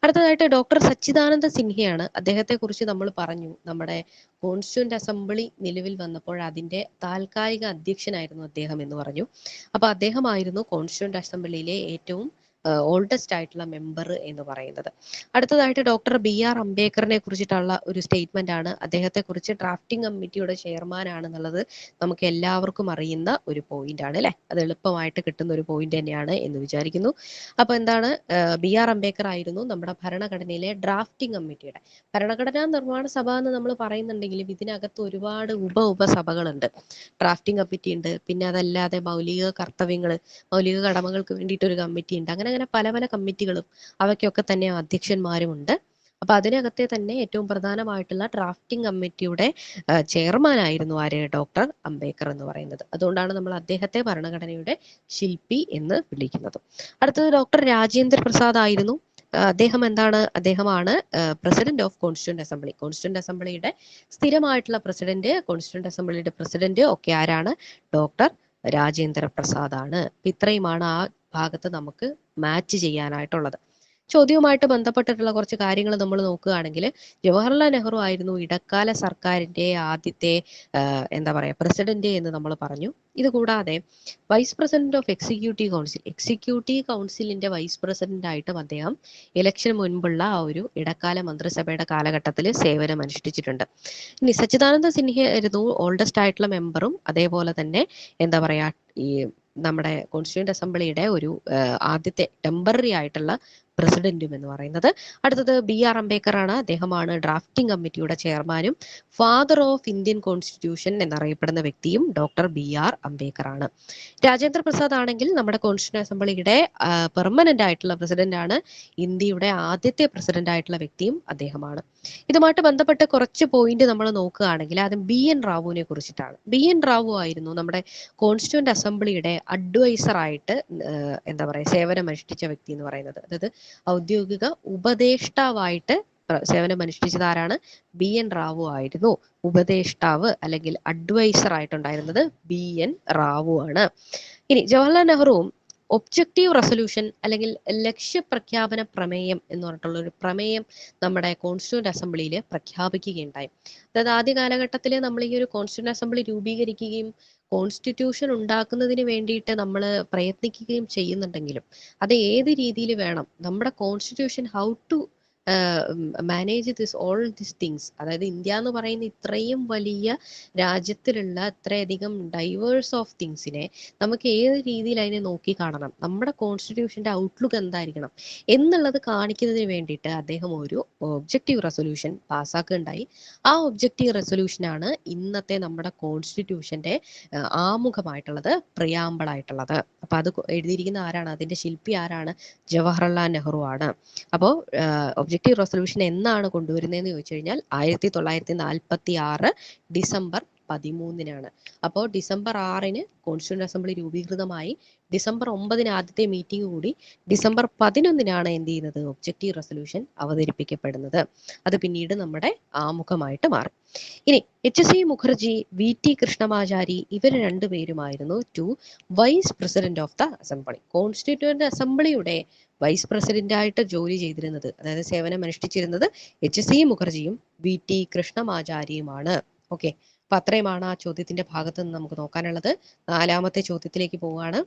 അടുത്തതായിട്ട് ഡോക്ടർ സച്ചിദാനന്ദ സിൻഹയാണ്. അദ്ദേഹത്തെ കുറിച്ച് നമ്മൾ പറഞ്ഞു, നമ്മുടെ കോൺസ്റ്റിറ്റ്യൂന്റ് അസംബ്ലി നിലവിൽ വന്നപ്പോൾ അതിന്റെ താൽക്കാലിക അധ്യക്ഷനായിരുന്നു അദ്ദേഹം എന്ന് പറഞ്ഞു. അപ്പൊ അദ്ദേഹമായിരുന്നു കോൺസ്റ്റിറ്റ്യൂന്റ് അസംബ്ലിയിലെ ഏറ്റവും ഓൾഡസ്റ്റ് ആയിട്ടുള്ള മെമ്പർ എന്ന് പറയുന്നത്. അടുത്തതായിട്ട് ഡോക്ടർ BR അംബേദ്കറിനെ കുറിച്ചിട്ടുള്ള ഒരു സ്റ്റേറ്റ്മെന്റ് ആണ്. അദ്ദേഹത്തെ കുറിച്ച് ഡ്രാഫ്റ്റിംഗ് കമ്മിറ്റിയുടെ ചെയർമാൻ ആണെന്നുള്ളത് നമുക്ക് എല്ലാവർക്കും അറിയുന്ന ഒരു പോയിന്റ് ആണ് അല്ലെ. അത് എളുപ്പമായിട്ട് കിട്ടുന്ന ഒരു പോയിന്റ് തന്നെയാണ് എന്ന് വിചാരിക്കുന്നു. അപ്പൊ എന്താണ്, BR അംബേദ്കർ ആയിരുന്നു നമ്മുടെ ഭരണഘടനയിലെ ഡ്രാഫ്റ്റിംഗ് കമ്മിറ്റിയുടെ. ഭരണഘടനാ നിർമ്മാണ സഭ എന്ന് നമ്മൾ പറയുന്നുണ്ടെങ്കിലും ഇതിനകത്ത് ഒരുപാട് ഉപസഭകളുണ്ട്. ഡ്രാഫ്റ്റിംഗ് കമ്മിറ്റി ഉണ്ട്, പിന്നെ അതല്ലാതെ മൗലിക കർത്തവ്യങ്ങൾ, മൗലിക കടമകൾക്ക് വേണ്ടിയിട്ട് ഒരു കമ്മിറ്റി ഉണ്ട്. അങ്ങനെ അങ്ങനെ പല പല കമ്മിറ്റികളും അവയ്ക്കൊക്കെ തന്നെ അധ്യക്ഷന്മാരും ഉണ്ട്. അപ്പൊ അതിനകത്തെ തന്നെ ഏറ്റവും പ്രധാനമായിട്ടുള്ള ഡ്രാഫ്റ്റിംഗ് കമ്മിറ്റിയുടെ ചെയർമാൻ ആയിരുന്നു ആര്? ഡോക്ടർ അംബേദ്കർ എന്ന് പറയുന്നത്. അതുകൊണ്ടാണ് നമ്മൾ അദ്ദേഹത്തെ ഭരണഘടനയുടെ ശില്പി എന്ന് വിളിക്കുന്നത്. അടുത്തത് ഡോക്ടർ രാജേന്ദ്ര പ്രസാദ് ആയിരുന്നു. അദ്ദേഹമാണ് president of constituent assembly. Constituent അസംബ്ലിയുടെ സ്ഥിരമായിട്ടുള്ള പ്രസിഡന്റ്, കോൺസ്റ്റിറ്റ്യൂന്റ് അസംബ്ലിയുടെ പ്രസിഡന്റ് ഒക്കെ ആരാണ്? ഡോക്ടർ രാജേന്ദ്ര പ്രസാദ് ആണ്. ഇത്രയുമാണ് ആ ഭാഗത്ത് നമുക്ക് മാച്ച് ചെയ്യാനായിട്ടുള്ളത്. ചോദ്യവുമായിട്ട് ബന്ധപ്പെട്ടിട്ടുള്ള കുറച്ച് കാര്യങ്ങൾ നമ്മൾ നോക്കുകയാണെങ്കിൽ, ജവഹർലാൽ നെഹ്റു ആയിരുന്നു ഇടക്കാല സർക്കാരിന്റെ ആദ്യത്തെ എന്താ പറയാ പ്രസിഡന്റ് എന്ന് നമ്മൾ പറഞ്ഞു. ഇത് കൂടാതെ വൈസ് പ്രസിഡന്റ് ഓഫ് എക്സിക്യൂട്ടീവ് കൗൺസിലിന്റെ വൈസ് പ്രസിഡന്റ് ആയിട്ടും അദ്ദേഹം ഇലക്ഷന് മുൻപുള്ള ആ ഒരു ഇടക്കാല മന്ത്രിസഭയുടെ കാലഘട്ടത്തിൽ സേവനം അനുഷ്ഠിച്ചിട്ടുണ്ട്. ഇനി സച്ചിദാനന്ദ സിൻഹ ആയിരുന്നു ഓൾഡസ്റ്റ് ആയിട്ടുള്ള മെമ്പറും അതേപോലെ തന്നെ എന്താ പറയാ ഈ നമ്മുടെ കോൺസ്റ്റിറ്റ്യൂന്റ് അസംബ്ലിയുടെ ഒരു ആദ്യത്തെ ടെമ്പററി ആയിട്ടുള്ള പ്രസിഡന്റും എന്ന് പറയുന്നത്. അടുത്തത് BR അംബേദ്കർ ആണ്. അദ്ദേഹമാണ് ഡ്രാഫ്റ്റിംഗ് കമ്മിറ്റിയുടെ ചെയർമാനും ഫാദർ ഓഫ് ഇന്ത്യൻ കോൺസ്റ്റിറ്റ്യൂഷൻ എന്നറിയപ്പെടുന്ന വ്യക്തിയും ഡോക്ടർ BR അംബേദ്കർ ആണ്. രാജേന്ദ്ര പ്രസാദ് ആണെങ്കിൽ നമ്മുടെ കോൺസ്റ്റിറ്റ്യൂന്റ് അസംബ്ലിയുടെ പെർമനന്റ് ആയിട്ടുള്ള പ്രസിഡന്റ് ആണ്. ഇന്ത്യയുടെ ആദ്യത്തെ പ്രസിഡന്റ് ആയിട്ടുള്ള വ്യക്തിയും അദ്ദേഹമാണ്. ഇതുമായിട്ട് ബന്ധപ്പെട്ട് കുറച്ച് പോയിന്റ് നമ്മൾ നോക്കുകയാണെങ്കിൽ ആദ്യം BN റാവുവിനെ കുറിച്ചിട്ടാണ്. BN റാവു ആയിരുന്നു നമ്മുടെ കോൺസ്റ്റിറ്റ്യൂന്റ് അസംബ്ലിയുടെ അഡ്വൈസർ ആയിട്ട് എന്താ പറയുക സേവനം അനുഷ്ഠിച്ച വ്യക്തി എന്ന് പറയുന്നത്. അതായത് ഔദ്യോഗിക ഉപദേഷ്ടാവായിട്ട് സേവനം അനുഷ്ഠിച്ചത് ആരാണ്? BN റാവു ആയിരുന്നു. ഉപദേഷ്ടാവ് അല്ലെങ്കിൽ അഡ്വൈസർ ആയിട്ടുണ്ടായിരുന്നത് BN റാവു ആണ്. ഇനി ജവഹർലാൽ നെഹ്റുവും ഒബ്ജക്റ്റീവ് റെസൊല്യൂഷൻ അല്ലെങ്കിൽ ലക്ഷ്യപ്രഖ്യാപന പ്രമേയം എന്ന് പറഞ്ഞിട്ടുള്ള ഒരു പ്രമേയം നമ്മുടെ കോൺസ്റ്റിറ്റ്യൂന്റ് അസംബ്ലിയിൽ പ്രഖ്യാപിക്കുകയുണ്ടായി. അതായത് ആദ്യ കാലഘട്ടത്തിൽ നമ്മൾ ഈ ഒരു കോൺസ്റ്റിറ്റ്യൂന്റ് അസംബ്ലി രൂപീകരിക്കുകയും കോൺസ്റ്റിറ്റ്യൂഷൻ ഉണ്ടാക്കുന്നതിന് വേണ്ടിയിട്ട് നമ്മൾ പ്രയത്നിക്കുകയും ചെയ്യുന്നുണ്ടെങ്കിലും അത് ഏത് രീതിയിൽ വേണം, നമ്മുടെ constitution how to manage all this things, അതായത് ഇന്ത്യ എന്ന് പറയുന്ന ഇത്രയും വലിയ രാജ്യത്തിലുള്ള ഇത്രയധികം ഡൈവേഴ്സ് ഓഫ് തിങ്സിനെ നമുക്ക് ഏത് രീതിയിൽ അതിനെ നോക്കി കാണണം, നമ്മുടെ കോൺസ്റ്റിറ്റ്യൂഷന്റെ ഔട്ട്ലുക്ക് എന്തായിരിക്കണം എന്നുള്ളത് കാണിക്കുന്നതിന് വേണ്ടിയിട്ട് അദ്ദേഹം ഒരു ഒബ്ജക്റ്റീവ് റെസൊല്യൂഷൻ പാസ്സാക്കുകയുണ്ടായി. ആ ഒബ്ജക്റ്റീവ് റെസൊല്യൂഷനാണ് ഇന്നത്തെ നമ്മുടെ കോൺസ്റ്റിറ്റ്യൂഷന്റെ ആമുഖമായിട്ടുള്ളത്, പ്രിയാമ്പിൾ ആയിട്ടുള്ളത്. അപ്പൊ അത് എഴുതിയിരിക്കുന്ന ആരാണ്? അതിന്റെ ശില്പി ആരാണ്? ജവഹർലാൽ നെഹ്റു ആണ്. അപ്പോൾ ഒബ്ജക്റ്റീവ് റെസൊല്യൂഷൻ എന്നാണ് കൊണ്ടുവരുന്നതെന്ന് ചോദിച്ചു കഴിഞ്ഞാൽ 1946 ഡിസംബർ 13-നാണ്. അപ്പോൾ ഡിസംബർ 6-ന് കോൺസ്റ്റിറ്റ്യൂന്റ് അസംബ്ലി രൂപീകൃതമായി. ഡിസംബർ 9-ന് ആദ്യത്തെ മീറ്റിംഗ് കൂടി. ഡിസംബർ 11-നാണ് എന്ത് ചെയ്യുന്നത്? ഒബ്ജക്റ്റീവ് റെസൊല്യൂഷൻ അവതരിപ്പിക്കപ്പെടുന്നത്. അത് പിന്നീട് നമ്മുടെ ആമുഖമായിട്ട് മാറി. ഇനി HC മുഖർജി, VT കൃഷ്ണമാചാരി ഇവർ രണ്ടുപേരുമായിരുന്നു vice president of the assembly. Constituent അസംബ്ലിയുടെ വൈസ് പ്രസിഡന്റ് ആയിട്ട് ജോലി ചെയ്തിരുന്നത്, അതായത് സേവനം അനുഷ്ഠിച്ചിരുന്നത് HC മുഖർജിയും VT കൃഷ്ണമാചാരിയുമാണ്. ഓക്കെ, അപ്പൊ അത്രയുമാണ് ആ ചോദ്യത്തിന്റെ ഭാഗത്ത് നിന്ന് നമുക്ക് നോക്കാനുള്ളത്. 4ാമത്തെ ചോദ്യത്തിലേക്ക് പോവുകയാണ്.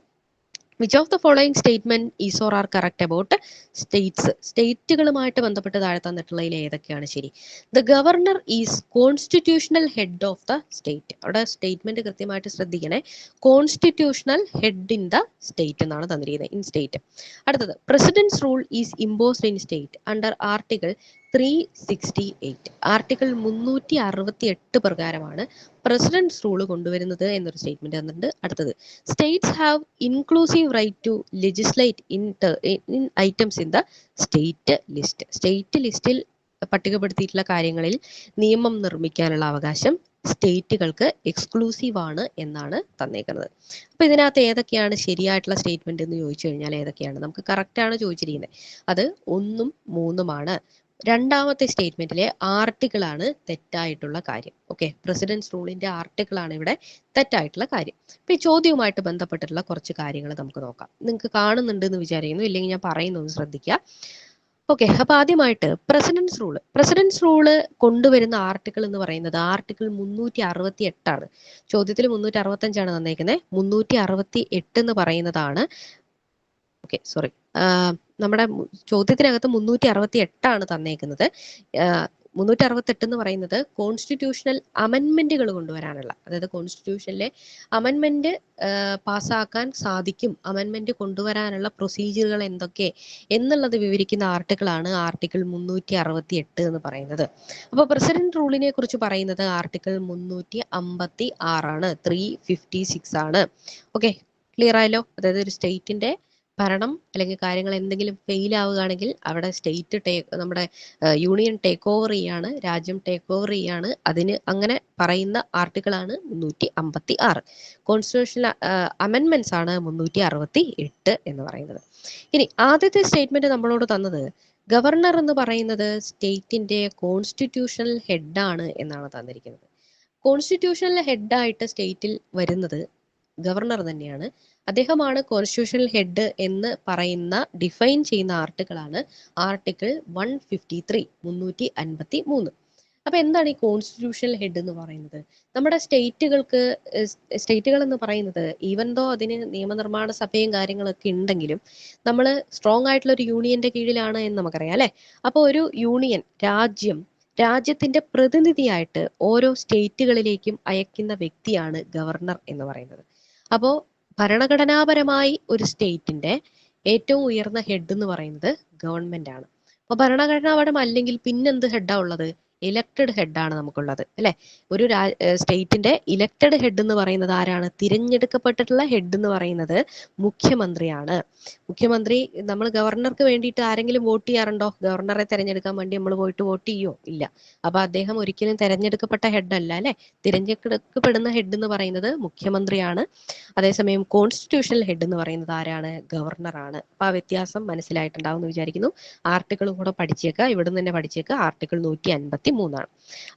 Which of the following statement is or are correct about states? സ്റ്റേറ്റുകളുമായിട്ട് ബന്ധപ്പെട്ട് താഴെ തന്നിട്ടുള്ളതിൽ ഏതൊക്കെയാണ് ശരി? The governor is constitutional head of the state. അവിടെ സ്റ്റേറ്റ്മെന്റ് കൃത്യമായിട്ട് ശ്രദ്ധിക്കണേ. Constitutional head in the state എന്നാണ് തന്നിരിക്കുന്നത്, ഇൻ സ്റ്റേറ്റ്. അടുത്തത് president's rule is imposed in state under article 368. Article 368 പ്രകാരമാണ് പ്രസിഡന്റ്സ് റൂൾ കൊണ്ടുവരുന്നത് എന്നൊരു സ്റ്റേറ്റ്മെന്റ് തന്നിട്ടുണ്ട്. അടുത്തത് states have inclusive right to legislate in items in the state list. State ലിസ്റ്റിൽ പട്ടികപ്പെടുത്തിയിട്ടുള്ള കാര്യങ്ങളിൽ നിയമം നിർമ്മിക്കാനുള്ള അവകാശം സ്റ്റേറ്റുകൾക്ക് എക്സ്ക്ലൂസീവ് ആണ് എന്നാണ് തന്നേക്കുന്നത്. അപ്പൊ ഇതിനകത്ത് ഏതൊക്കെയാണ് ശരിയായിട്ടുള്ള സ്റ്റേറ്റ്മെന്റ് എന്ന് ചോദിച്ചു കഴിഞ്ഞാൽ ഏതൊക്കെയാണ്? നമുക്ക് കറക്റ്റ് ആണ് ചോദിച്ചിരിക്കുന്നത്. അത് 1ഉം 3ഉമാണ്. 2ാമത്തെ സ്റ്റേറ്റ്മെന്റിലെ ആർട്ടിക്കിൾ ആണ് തെറ്റായിട്ടുള്ള കാര്യം. ഓക്കെ, പ്രസിഡന്റ്സ് റൂളിന്റെ ആർട്ടിക്കിൾ ആണ് ഇവിടെ തെറ്റായിട്ടുള്ള കാര്യം. അപ്പൊ ഈ ചോദ്യവുമായിട്ട് ബന്ധപ്പെട്ടിട്ടുള്ള കുറച്ച് കാര്യങ്ങൾ നമുക്ക് നോക്കാം. നിങ്ങൾക്ക് കാണുന്നുണ്ട് എന്ന് വിചാരിക്കുന്നു, ഇല്ലെങ്കിൽ ഞാൻ പറയുന്നത് ശ്രദ്ധിക്കുക. ഓക്കെ, അപ്പൊ ആദ്യമായിട്ട് പ്രസിഡന്റ്സ് റൂള് കൊണ്ടുവരുന്ന ആർട്ടിക്കിൾ എന്ന് പറയുന്നത് ആർട്ടിക്കിൾ 368 ആണ്. ചോദ്യത്തിൽ 365 തന്നേക്കുന്നത്. 368 എന്ന് പറയുന്നതാണ്, ഓക്കെ സോറി, നമ്മുടെ ചോദ്യത്തിനകത്ത് 368 തന്നേക്കുന്നത്. 368 എന്ന് പറയുന്നത് കോൺസ്റ്റിറ്റ്യൂഷണൽ അമെൻമെന്റുകൾ കൊണ്ടുവരാനുള്ള, അതായത് കോൺസ്റ്റിറ്റ്യൂഷനിലെ അമെൻമെന്റ് പാസ്സാക്കാൻ സാധിക്കും, അമെൻമെന്റ് കൊണ്ടുവരാനുള്ള പ്രൊസീജിയറുകൾ എന്തൊക്കെ എന്നുള്ളത് വിവരിക്കുന്ന ആർട്ടിക്കിളാണ് ആർട്ടിക്കിൾ 368 എന്ന് പറയുന്നത്. അപ്പോൾ പ്രസിഡന്റ് റൂളിനെ കുറിച്ച് പറയുന്നത് ആർട്ടിക്കിൾ 356 ആണ്, 356 ആണ്. ഓക്കെ, ക്ലിയർ ആയല്ലോ? അതായത് ഒരു സ്റ്റേറ്റിന്റെ ഭരണം അല്ലെങ്കിൽ കാര്യങ്ങൾ എന്തെങ്കിലും ഫെയിൽ ആവുകയാണെങ്കിൽ അവിടെ സ്റ്റേറ്റ് നമ്മുടെ യൂണിയൻ ടേക്ക് ഓവർ ചെയ്യാണ്, രാജ്യം ടേക്ക് ഓവർ ചെയ്യാണ്. അതിന് അങ്ങനെ പറയുന്ന ആർട്ടിക്കിളാണ് 356. കോൺസ്റ്റിറ്റ്യൂഷണൽ അമെൻമെന്റ്സ് ആണ് 368 എന്ന് പറയുന്നത്. ഇനി ആദ്യത്തെ സ്റ്റേറ്റ്മെന്റ് നമ്മളോട് തന്നത് ഗവർണർ എന്ന് പറയുന്നത് സ്റ്റേറ്റിന്റെ കോൺസ്റ്റിറ്റ്യൂഷണൽ ഹെഡാണ് എന്നാണ് തന്നിരിക്കുന്നത്. കോൺസ്റ്റിറ്റ്യൂഷണൽ ഹെഡായിട്ട് സ്റ്റേറ്റിൽ വരുന്നത് ഗവർണർ തന്നെയാണ്. അദ്ദേഹമാണ് കോൺസ്റ്റിറ്റ്യൂഷണൽ ഹെഡ് എന്ന് പറയുന്ന ഡിഫൈൻ ചെയ്യുന്ന ആർട്ടിക്കിളാണ് ആർട്ടിക്കിൾ 153, 353. അപ്പൊ എന്താണ് ഈ കോൺസ്റ്റിറ്റ്യൂഷണൽ ഹെഡ് എന്ന് പറയുന്നത്? നമ്മുടെ സ്റ്റേറ്റുകൾ എന്ന് പറയുന്നത് ഈവൻ ദോ അതിന് നിയമനിർമ്മാണ സഭയും കാര്യങ്ങളൊക്കെ ഉണ്ടെങ്കിലും നമ്മൾ സ്ട്രോങ് ആയിട്ടുള്ള ഒരു യൂണിയന്റെ കീഴിലാണ് എന്ന് നമുക്കറിയാം അല്ലെ. അപ്പോൾ ഒരു യൂണിയൻ രാജ്യത്തിന്റെ പ്രതിനിധിയായിട്ട് ഓരോ സ്റ്റേറ്റുകളിലേക്കും അയക്കുന്ന വ്യക്തിയാണ് ഗവർണർ എന്ന് പറയുന്നത്. അപ്പോൾ ഭരണഘടനാപരമായി ഒരു സ്റ്റേറ്റിന്റെ ഏറ്റവും ഉയർന്ന ഹെഡ് എന്ന് പറയുന്നത് ഗവൺമെന്റ് ആണ്. അപ്പൊ ഭരണഘടനാപരം അല്ലെങ്കിൽ പിന്നെന്ത് ഹെഡാ ഉള്ളത്? ഇലക്റ്റഡ് ഹെഡാണ് നമുക്കുള്ളത് അല്ലെ. ഒരു സ്റ്റേറ്റിന്റെ ഇലക്റ്റഡ് ഹെഡ് എന്ന് പറയുന്നത് ആരാണ്? തിരഞ്ഞെടുക്കപ്പെട്ടിട്ടുള്ള ഹെഡ് എന്ന് പറയുന്നത് മുഖ്യമന്ത്രിയാണ്. മുഖ്യമന്ത്രി, നമ്മൾ ഗവർണർക്ക് വേണ്ടിയിട്ട് ആരെങ്കിലും വോട്ട് ചെയ്യാറുണ്ടോ? ഗവർണറെ തെരഞ്ഞെടുക്കാൻ വേണ്ടി നമ്മൾ പോയിട്ട് വോട്ട് ചെയ്യോ? ഇല്ല. അപ്പൊ അദ്ദേഹം ഒരിക്കലും തെരഞ്ഞെടുക്കപ്പെട്ട ഹെഡ് അല്ല അല്ലെ. തിരഞ്ഞെടുക്കപ്പെടുന്ന ഹെഡ് എന്ന് പറയുന്നത് മുഖ്യമന്ത്രിയാണ്. അതേസമയം കോൺസ്റ്റിറ്റ്യൂഷണൽ ഹെഡ് എന്ന് പറയുന്നത് ആരാണ്? ഗവർണറാണ്. അപ്പൊ ആ വ്യത്യാസം മനസ്സിലായിട്ടുണ്ടാവും എന്ന് വിചാരിക്കുന്നു. ആർട്ടിക്കിളും കൂടെ പഠിച്ചേക്കുക, ഇവിടുന്ന് തന്നെ പഠിച്ചേക്കുക. ആർട്ടിക്കിൾ 153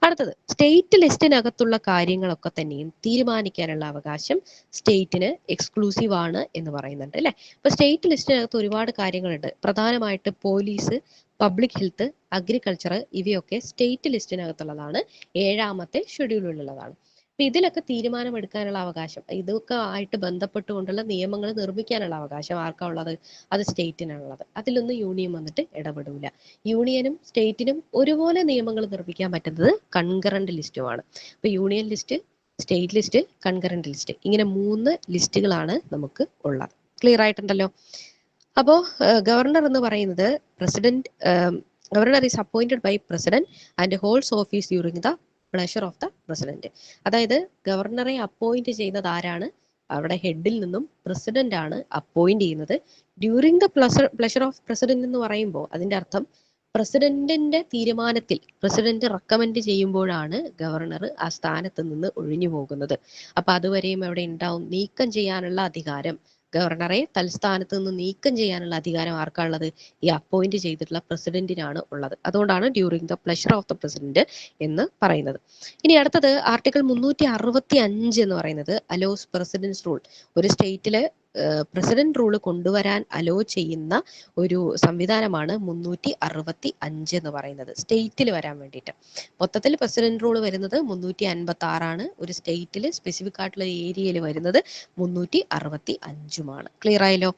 അടുത്തത് സ്റ്റേറ്റ് ലിസ്റ്റിനകത്തുള്ള കാര്യങ്ങളൊക്കെ തന്നെയും തീരുമാനിക്കാനുള്ള അവകാശം സ്റ്റേറ്റിന് എക്സ്ക്ലൂസീവ് ആണ് എന്ന് പറയുന്നുണ്ട് അല്ലെ. ഇപ്പൊ സ്റ്റേറ്റ് ലിസ്റ്റിനകത്ത് ഒരുപാട് കാര്യങ്ങളുണ്ട്. പ്രധാനമായിട്ട് പോലീസ്, പബ്ലിക് ഹെൽത്ത്, അഗ്രികൾച്ചർ ഇവയൊക്കെ സ്റ്റേറ്റ് ലിസ്റ്റിനകത്തുള്ളതാണ്. 7ാമത്തെ ഷെഡ്യൂളിലുള്ളതാണ്. അപ്പൊ ഇതിലൊക്കെ തീരുമാനമെടുക്കാനുള്ള അവകാശം, ഇതൊക്കെ ആയിട്ട് ബന്ധപ്പെട്ടുകൊണ്ടുള്ള നിയമങ്ങൾ നിർമ്മിക്കാനുള്ള അവകാശം ആർക്കാ ഉള്ളത്? അത് സ്റ്റേറ്റിനാണുള്ളത്. അതിലൊന്നും യൂണിയൻ വന്നിട്ട് ഇടപെടില്ല. യൂണിയനും സ്റ്റേറ്റിനും ഒരുപോലെ നിയമങ്ങൾ നിർമ്മിക്കാൻ പറ്റുന്നത് കൺകറന്റ് ലിസ്റ്റുമാണ്. അപ്പൊ union list, state list, concurrent list, ഇങ്ങനെ 3 ലിസ്റ്റുകളാണ് നമുക്ക് ഉള്ളത്. ക്ലിയർ ആയിട്ടുണ്ടല്ലോ. അപ്പോ ഗവർണർ എന്ന് പറയുന്നത് governor is appointed by president and holds office during the pleasure of the president. അതായത് ഗവർണറെ അപ്പോയിന്റ് ചെയ്യുന്നത് ആരാണ്? അവിടെ ഹെഡിൽ നിന്നും പ്രസിഡന്റ് ആണ് അപ്പോയിന്റ് ചെയ്യുന്നത്. During the pleasure of president എന്ന് പറയുമ്പോൾ അതിന്റെ അർത്ഥം പ്രസിഡന്റിന്റെ തീരുമാനത്തിൽ പ്രസിഡന്റ് റെക്കമെൻഡ് ചെയ്യുമ്പോഴാണ് ഗവർണർ ആ സ്ഥാനത്ത് നിന്ന് ഒഴിഞ്ഞു പോകുന്നത്. അപ്പൊ അതുവരെയും അവിടെ ഉണ്ടാവും. നീക്കം ചെയ്യാനുള്ള അധികാരം, ഗവർണറെ തൽസ്ഥാനത്ത് നിന്ന് നീക്കം ചെയ്യാനുള്ള അധികാരം ആർക്കാണുള്ളത്? ഈ അപ്പോയിന്റ് ചെയ്തിട്ടുള്ള പ്രസിഡന്റിനാണ് ഉള്ളത്. അതുകൊണ്ടാണ് during the pleasure of the president എന്ന് പറയുന്നത്. ഇനി അടുത്തത് ആർട്ടിക്കിൾ 365 എന്ന് പറയുന്നത് അലോസ് പ്രസിഡൻസ് റൂൾ. ഒരു സ്റ്റേറ്റില് പ്രസിഡന്റ് റൂള് കൊണ്ടുവരാൻ അലോ ചെയ്യുന്ന ഒരു സംവിധാനമാണ് 365 എന്ന് പറയുന്നത്, സ്റ്റേറ്റിൽ വരാൻ വേണ്ടിയിട്ട്. മൊത്തത്തിൽ പ്രസിഡന്റ് റൂൾ വരുന്നത് 356 ഒരു സ്റ്റേറ്റിൽ സ്പെസിഫിക് ആയിട്ടുള്ള ഏരിയയിൽ വരുന്നത് 365. ക്ലിയർ ആയല്ലോ.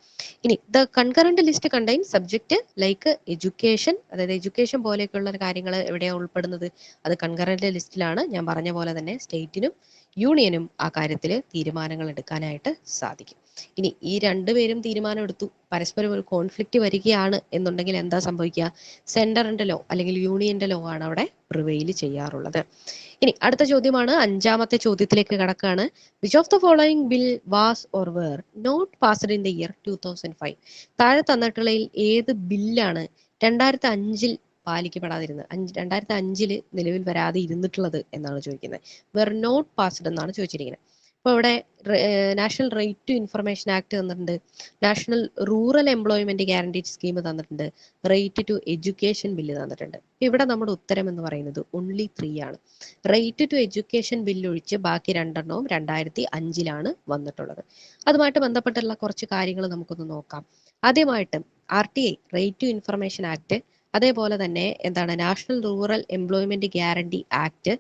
ഇനി the concurrent list contain subject like education, അതായത് എഡ്യൂക്കേഷൻ പോലെയൊക്കെയുള്ള കാര്യങ്ങൾ എവിടെയാണ് ഉൾപ്പെടുന്നത്? അത് കൺകറന്റ് ലിസ്റ്റിലാണ്. ഞാൻ പറഞ്ഞ പോലെ തന്നെ സ്റ്റേറ്റിനും യൂണിയനും ആ കാര്യത്തിൽ തീരുമാനങ്ങൾ എടുക്കാനായിട്ട് സാധിക്കും. ഇനി ഈ രണ്ടുപേരും തീരുമാനം എടുത്തു, പരസ്പരം ഒരു കോൺഫ്ലിക്റ്റ് വരികയാണ് എന്നുണ്ടെങ്കിൽ എന്താ സംഭവിക്കുക? സെന്ററിന്റെ ലോ അല്ലെങ്കിൽ യൂണിയന്റെ ലോ ആണ് അവിടെ പ്രിവെയിൽ ചെയ്യാറുള്ളത്. ഇനി അടുത്ത ചോദ്യമാണ്, 5ാമത്തെ ചോദ്യത്തിലേക്ക് കടക്കുകയാണ്. Which of the following bill was or were not passed in the year 2005? താഴെ തന്നിട്ടുള്ളതിൽ ഏത് ബില്ലാണ് 2005 പാലിക്കപ്പെടാതിരുന്നത്, 2005 നിലവിൽ വരാതെ ഇരുന്നിട്ടുള്ളത് എന്നാണ് ചോദിക്കുന്നത്. വെർ നോട്ട് പാസ്ഡ് എന്നാണ് ചോദിച്ചിരിക്കുന്നത്. അപ്പൊ ഇവിടെ national right to information act തന്നിട്ടുണ്ട്, national rural employment guarantee scheme തന്നിട്ടുണ്ട്, റൈറ്റ് ടു എഡ്യൂക്കേഷൻ ബില്ല് തന്നിട്ടുണ്ട്. ഇവിടെ നമ്മുടെ ഉത്തരം എന്ന് പറയുന്നത് ഓൺലി 3 ആണ്. റൈറ്റ് ടു എഡ്യൂക്കേഷൻ ബില്ല് ഒഴിച്ച് ബാക്കി 2 2005 വന്നിട്ടുള്ളത്. അതുമായിട്ട് ബന്ധപ്പെട്ടുള്ള കുറച്ച് കാര്യങ്ങൾ നമുക്കൊന്ന് നോക്കാം. ആദ്യമായിട്ട് RTI, right to information act, അതേപോലെ തന്നെ എന്താണ് national rural employment guarantee act,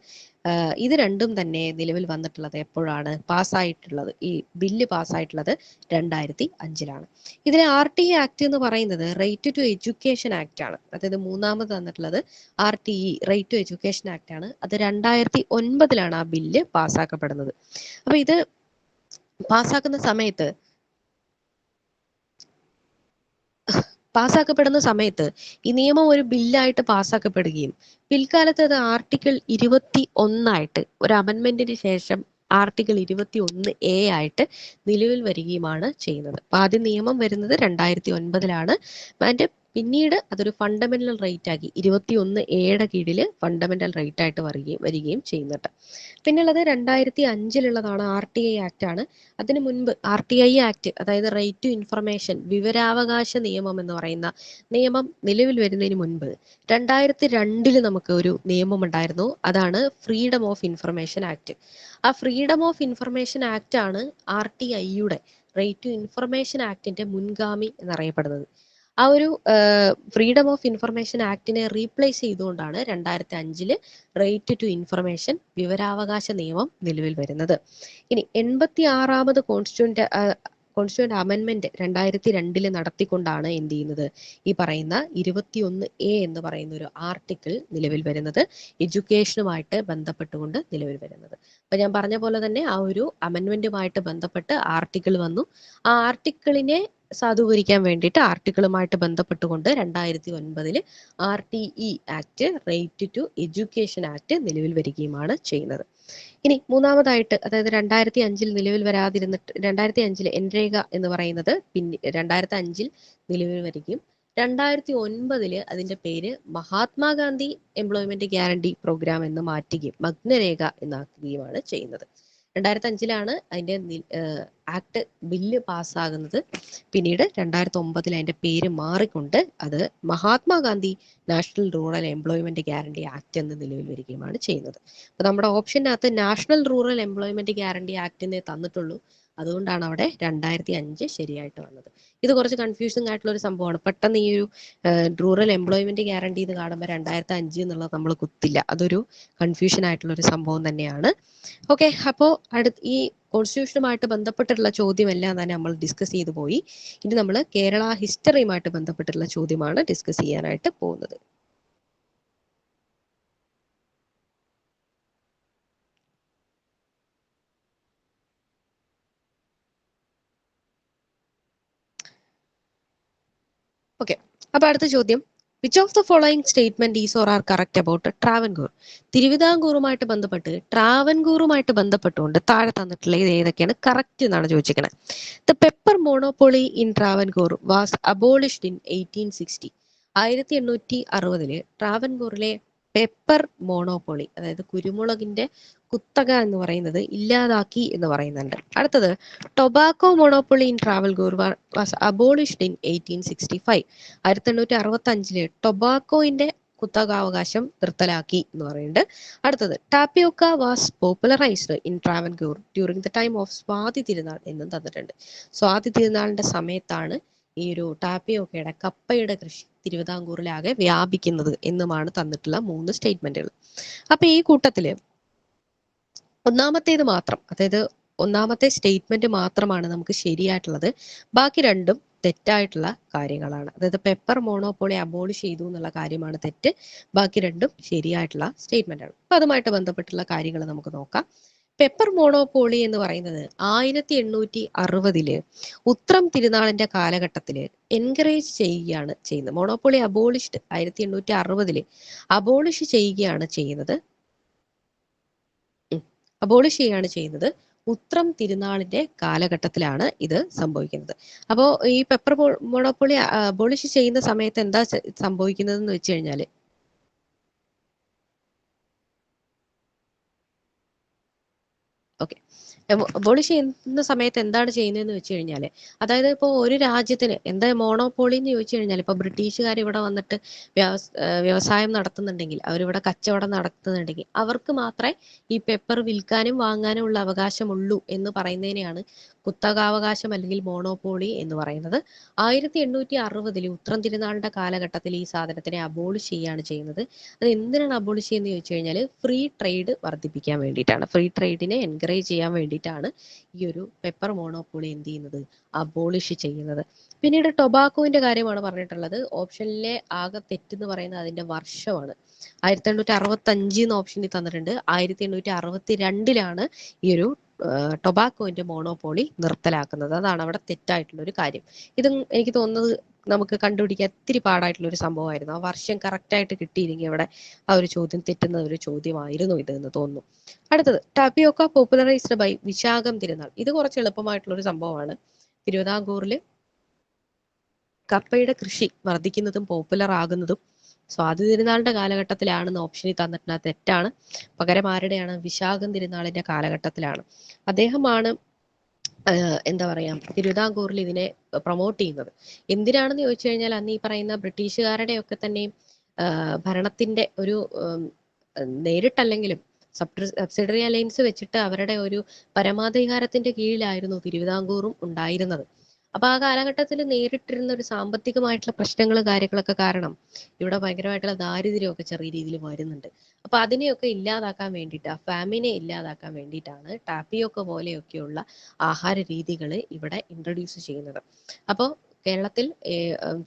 ഇത് രണ്ടും തന്നെ നിലവിൽ വന്നിട്ടുള്ളത് എപ്പോഴാണ്? പാസ്സായിട്ടുള്ളത്, ഈ ബില്ല് പാസ്സായിട്ടുള്ളത് 2005. ഇതിലെ RTI ആക്ട് എന്ന് പറയുന്നത് റൈറ്റ് ടു എഡ്യൂക്കേഷൻ ആക്ട് ആണ്. അതായത് 3ാമത് തന്നിട്ടുള്ളത് RTE, right to education act ആണ്. അത് 2009 ആ ബില്ല് പാസ്സാക്കപ്പെടുന്നത്. അപ്പൊ ഇത് പാസ്സാക്കുന്ന സമയത്ത് ഈ നിയമം ഒരു ബില്ലായിട്ട് പാസ്സാക്കപ്പെടുകയും പിൽക്കാലത്ത് അത് ആർട്ടിക്കിൾ 21 ഒരു അമെന്റ്മെന്റിന് ശേഷം ആർട്ടിക്കിൾ 21A ആയിട്ട് നിലവിൽ വരികയുമാണ് ചെയ്യുന്നത്. അപ്പൊ ആദ്യം നിയമം വരുന്നത് 2009 ആൻഡ് പിന്നീട് അതൊരു ഫണ്ടമെന്റൽ റൈറ്റ് ആക്കി 21A കീഴിൽ ഫണ്ടമെന്റൽ റൈറ്റ് ആയിട്ട് വരികയും ചെയ്യുന്നുണ്ട്. പിന്നുള്ളത് 2005 RTI ആക്ട് ആണ്. അതിനു മുൻപ് RTI ആക്ട്, അതായത് റൈറ്റ് ടു ഇൻഫർമേഷൻ, വിവരാവകാശ നിയമം എന്ന് പറയുന്ന നിയമം നിലവിൽ വരുന്നതിന് മുൻപ് 2002 നമുക്ക് ഒരു നിയമം ഉണ്ടായിരുന്നു. അതാണ് ഫ്രീഡം ഓഫ് ഇൻഫർമേഷൻ ആക്ട്. ആ ഫ്രീഡം ഓഫ് ഇൻഫർമേഷൻ ആക്ട് ആണ് RTIയുടെ റൈറ്റ് ടു ഇൻഫർമേഷൻ ആക്ടിന്റെ മുൻഗാമി എന്നറിയപ്പെടുന്നത്. ആ ഒരു ഫ്രീഡം ഓഫ് ഇൻഫർമേഷൻ ആക്ടിനെ റീപ്ലേസ് ചെയ്തുകൊണ്ടാണ് 2005 റൈറ്റ് ടു ഇൻഫർമേഷൻ, വിവരാവകാശ നിയമം നിലവിൽ വരുന്നത്. ഇനി 86ാമത് കോൺസ്റ്റിറ്റ്യൂന്റ് അമെൻമെന്റ് 2002 നടത്തിക്കൊണ്ടാണ് എന്ത് ചെയ്യുന്നത്, ഈ പറയുന്ന 21A എന്ന് പറയുന്ന ഒരു ആർട്ടിക്കിൾ നിലവിൽ വരുന്നത്, എഡ്യൂക്കേഷനുമായിട്ട് ബന്ധപ്പെട്ടുകൊണ്ട് നിലവിൽ വരുന്നത്. അപ്പൊ ഞാൻ പറഞ്ഞ പോലെ തന്നെ ആ ഒരു അമെൻമെന്റുമായിട്ട് ബന്ധപ്പെട്ട് ആർട്ടിക്കിൾ വന്നു. ആ ആർട്ടിക്കിളിനെ സാധൂകരിക്കാൻ വേണ്ടിയിട്ട് ആർട്ടിക്കിളുമായിട്ട് ബന്ധപ്പെട്ടുകൊണ്ട് 2009 RTE act, right to education act നിലവിൽ വരികയുമാണ് ചെയ്യുന്നത്. ഇനി മൂന്നാമതായിട്ട്, അതായത് 2005 നിലവിൽ വരാതിരുന്നിട്ട് 2005 എൻരേഗ എന്ന് പറയുന്നത് പിന്നെ 2005 നിലവിൽ വരികയും 2009 അതിന്റെ പേര് മഹാത്മാഗാന്ധി എംപ്ലോയ്മെന്റ് ഗ്യാരണ്ടി പ്രോഗ്രാം എന്ന് മാറ്റുകയും മഗ്നരേഖ എന്നാക്കുകയുമാണ് ചെയ്യുന്നത്. 2005 അതിന്റെ ആക്ട് ബില്ല് പാസ്സാകുന്നത്. പിന്നീട് 2009 അതിന്റെ പേര് മാറിക്കൊണ്ട് അത് Mahatma Gandhi national rural employment guarantee act എന്ന് നിലവിൽ വരികയുമാണ് ചെയ്യുന്നത്. അപ്പൊ നമ്മുടെ ഓപ്ഷനകത്ത് നാഷണൽ റൂറൽ എംപ്ലോയ്മെന്റ് ഗ്യാരണ്ടി ആക്ടിനെ തന്നിട്ടുള്ളൂ. അതുകൊണ്ടാണ് അവിടെ 2005 ശരിയായിട്ട് വന്നത്. ഇത് കുറച്ച് കൺഫ്യൂസിങ് ആയിട്ടുള്ള ഒരു സംഭവമാണ്. പെട്ടെന്ന് ഈ ഒരു റൂറൽ എംപ്ലോയ്മെന്റ് ഗ്യാരണ്ടി എന്ന് കാണുമ്പോൾ 2005 എന്നുള്ളത് നമ്മൾ കുത്തില്ല. അതൊരു കൺഫ്യൂഷൻ ആയിട്ടുള്ള ഒരു സംഭവം തന്നെയാണ്. ഓക്കെ, അപ്പോൾ ഈ കോൺസ്റ്റിറ്റ്യൂഷനുമായിട്ട് ബന്ധപ്പെട്ടിട്ടുള്ള ചോദ്യമെല്ലാം തന്നെ നമ്മൾ ഡിസ്കസ് ചെയ്തു പോയി. ഇനി നമ്മൾ കേരള ഹിസ്റ്ററിയുമായിട്ട് ബന്ധപ്പെട്ടിട്ടുള്ള ചോദ്യമാണ് ഡിസ്കസ് ചെയ്യാനായിട്ട് പോകുന്നത്. ഓക്കെ, അപ്പൊ അടുത്ത ചോദ്യം, which of the following statement is or are correct about Travancore? തിരുവിതാംകൂറുമായിട്ട് ബന്ധപ്പെട്ടുകൊണ്ട് താഴെ തന്നിട്ടുള്ള ഇത് ഏതൊക്കെയാണ് കറക്റ്റ് എന്നാണ് ചോദിച്ചിരിക്കുന്നത്. The pepper monopoly in Travancore was abolished in 1860. 1860 ട്രാവൻകൂറിലെ പെപ്പർ മോണോപ്പൊളി, അതായത് കുരുമുളകിന്റെ കുത്തക എന്ന് പറയുന്നത് ഇല്ലാതാക്കി എന്ന് പറയുന്നുണ്ട്. അടുത്തത്, tobacco monopoly in Travancore was abolished in 1865. 1865 ടൊബാക്കോയിന്റെ കുത്തകാവകാശം നിർത്തലാക്കി എന്ന് പറയുന്നുണ്ട്. അടുത്തത്, tapioca was popularised in Travancore during the time of Swathi Thirunal എന്നും തന്നിട്ടുണ്ട്. സ്വാതി തിരുനാളിന്റെ സമയത്താണ് ഈ ഒരു ടാപ്പിയോക്കയുടെ, കപ്പയുടെ കൃഷി തിരുവിതാംകൂറിലാകെ വ്യാപിക്കുന്നത് എന്നുമാണ് തന്നിട്ടുള്ള 3 സ്റ്റേറ്റ്മെന്റുകൾ. അപ്പൊ ഈ കൂട്ടത്തില് ഒന്നാമത്തേത് മാത്രം, അതായത് ഒന്നാമത്തെ സ്റ്റേറ്റ്മെന്റ് മാത്രമാണ് നമുക്ക് ശരിയായിട്ടുള്ളത്. ബാക്കി രണ്ടും തെറ്റായിട്ടുള്ള കാര്യങ്ങളാണ്. അതായത് പെപ്പർ മോണോപ്പൊളി അബോളിഷ് ചെയ്തു എന്നുള്ള കാര്യമാണ് തെറ്റ്. ബാക്കി രണ്ടും ശരിയായിട്ടുള്ള സ്റ്റേറ്റ്മെന്റ് ആണ്. അപ്പൊ അതുമായിട്ട് ബന്ധപ്പെട്ടുള്ള കാര്യങ്ങൾ നമുക്ക് നോക്കാം. പെപ്പർ മോണോപോളി എന്ന് പറയുന്നത് 1860 ഉത്രം തിരുനാളിന്റെ കാലഘട്ടത്തിൽ എൻകറേജ് ചെയ്യുകയാണ് ചെയ്യുന്നത്. മോണോപോളി അബോളിഷ്ഡ് 1860 അബോളിഷ് ചെയ്യുകയാണ് ചെയ്യുന്നത്. ഉത്രം തിരുനാളിന്റെ കാലഘട്ടത്തിലാണ് ഇത് സംഭവിക്കുന്നത്. അപ്പോൾ ഈ പെപ്പർ മോണോപ്പൊളി അബോളിഷ് ചെയ്യുന്ന സമയത്ത് എന്താ സംഭവിക്കുന്നതെന്ന് വെച്ച് കഴിഞ്ഞാൽ, ഓക്കെ, അബോളിഷ് ചെയ്യുന്ന സമയത്ത് എന്താണ് ചെയ്യുന്നതെന്ന് വെച്ച് കഴിഞ്ഞാൽ, അതായത് ഇപ്പോൾ ഒരു രാജ്യത്തിന് എന്താ മോണോപോളി എന്ന് ചോദിച്ചു കഴിഞ്ഞാൽ, ഇപ്പൊ ബ്രിട്ടീഷുകാർ ഇവിടെ വന്നിട്ട് വ്യവസായം നടത്തുന്നുണ്ടെങ്കിൽ, അവരിവിടെ കച്ചവടം നടത്തുന്നുണ്ടെങ്കിൽ അവർക്ക് മാത്രമേ ഈ പെപ്പർ വിൽക്കാനും വാങ്ങാനും ഉള്ള അവകാശമുള്ളൂ എന്ന് പറയുന്നതിനെയാണ് കുത്തകാവകാശം അല്ലെങ്കിൽ മോണോപോളി എന്ന് പറയുന്നത്. 1860 ഉത്രം തിരുനാളിന്റെ കാലഘട്ടത്തിൽ ഈ സാധനത്തിനെ അബോളിഷ് ചെയ്യുകയാണ് ചെയ്യുന്നത്. അത് എന്തിനാണ് അബോളിഷ് ചെയ്യുന്നത് ചോദിച്ചു കഴിഞ്ഞാൽ, ഫ്രീ ട്രേഡ് വർദ്ധിപ്പിക്കാൻ വേണ്ടിയിട്ടാണ്, ഫ്രീ ട്രേഡിനെ എൻകറേജ് ചെയ്യാൻ വേണ്ടിയിട്ടാണ് ഈ ഒരു പെപ്പർ മോണോപ്പൊളി എന്ത് ചെയ്യുന്നത്, അബോളിഷ് ചെയ്യുന്നത്. പിന്നീട് ടൊബാക്കോന്റെ കാര്യമാണ് പറഞ്ഞിട്ടുള്ളത്. ഓപ്ഷനിലെ ആകെ തെറ്റെന്ന് പറയുന്നത് അതിന്റെ വർഷമാണ്. 1865 എന്ന് ഓപ്ഷനിൽ തന്നിട്ടുണ്ട്. 1862 ഈ ഒരു ടൊബാക്കോന്റെ മോണോപോളി നിർത്തലാക്കുന്നത്. അതാണ് അവിടെ തെറ്റായിട്ടുള്ള ഒരു കാര്യം. ഇതും എനിക്ക് തോന്നുന്നത് നമുക്ക് കണ്ടുപിടിക്കാൻ ഇത്തിരി പാടായിട്ടുള്ള ഒരു സംഭവമായിരുന്നു. ആ വർഷം കറക്റ്റായിട്ട് കിട്ടിയില്ലെങ്കിൽ അവിടെ ആ ഒരു ചോദ്യം തെറ്റുന്ന ഒരു ചോദ്യമായിരുന്നു ഇത് എന്ന് തോന്നുന്നു. അടുത്തത്, ടാപ്പിയോക്ക പോപ്പുലറൈസ്ഡ് ബൈ വിശാഖം തിരുനാൾ. ഇത് കുറച്ച് എളുപ്പമായിട്ടുള്ള ഒരു സംഭവമാണ്. തിരുവിതാംകൂറിൽ കപ്പയുടെ കൃഷി വർദ്ധിക്കുന്നതും പോപ്പുലർ ആകുന്നതും സ്വാതി തിരുനാളിന്റെ കാലഘട്ടത്തിലാണെന്ന് ഓപ്ഷനിൽ തന്നിട്ടുണ്ട്. തെറ്റാണ്. പകരം ആരുടെയാണ്? വിശാഖം തിരുനാളിന്റെ കാലഘട്ടത്തിലാണ്. അദ്ദേഹമാണ് എന്താ പറയാ, തിരുവിതാംകൂറിൽ ഇതിനെ പ്രൊമോട്ട് ചെയ്യുന്നത്. എന്തിനാണെന്ന് ചോദിച്ചു കഴിഞ്ഞാൽ അന്ന് ഈ പറയുന്ന ബ്രിട്ടീഷുകാരുടെ ഒക്കെ തന്നെ ഭരണത്തിന്റെ ഒരു നേരിട്ടല്ലെങ്കിലും സബ്സിഡറി അലയൻസ് വെച്ചിട്ട് അവരുടെ ഒരു പരമാധികാരത്തിന്റെ കീഴിലായിരുന്നു തിരുവിതാംകൂറും ഉണ്ടായിരുന്നത്. അപ്പൊ ആ കാലഘട്ടത്തിൽ നേരിട്ടിരുന്ന ഒരു സാമ്പത്തികമായിട്ടുള്ള പ്രശ്നങ്ങൾ കാര്യങ്ങളൊക്കെ കാരണം ഇവിടെ ഭയങ്കരമായിട്ടുള്ള ദാരിദ്ര്യമൊക്കെ ചെറിയ രീതിയിൽ വരുന്നുണ്ട്. അപ്പൊ അതിനെയൊക്കെ ഇല്ലാതാക്കാൻ വേണ്ടിയിട്ട്, ആ ഫാമിനെ ഇല്ലാതാക്കാൻ വേണ്ടിയിട്ടാണ് ടാപ്പിയോക്ക പോലെയൊക്കെയുള്ള ആഹാര രീതികൾ ഇവിടെ ഇൻട്രൊഡ്യൂസ് ചെയ്യുന്നത്. അപ്പോൾ കേരളത്തിൽ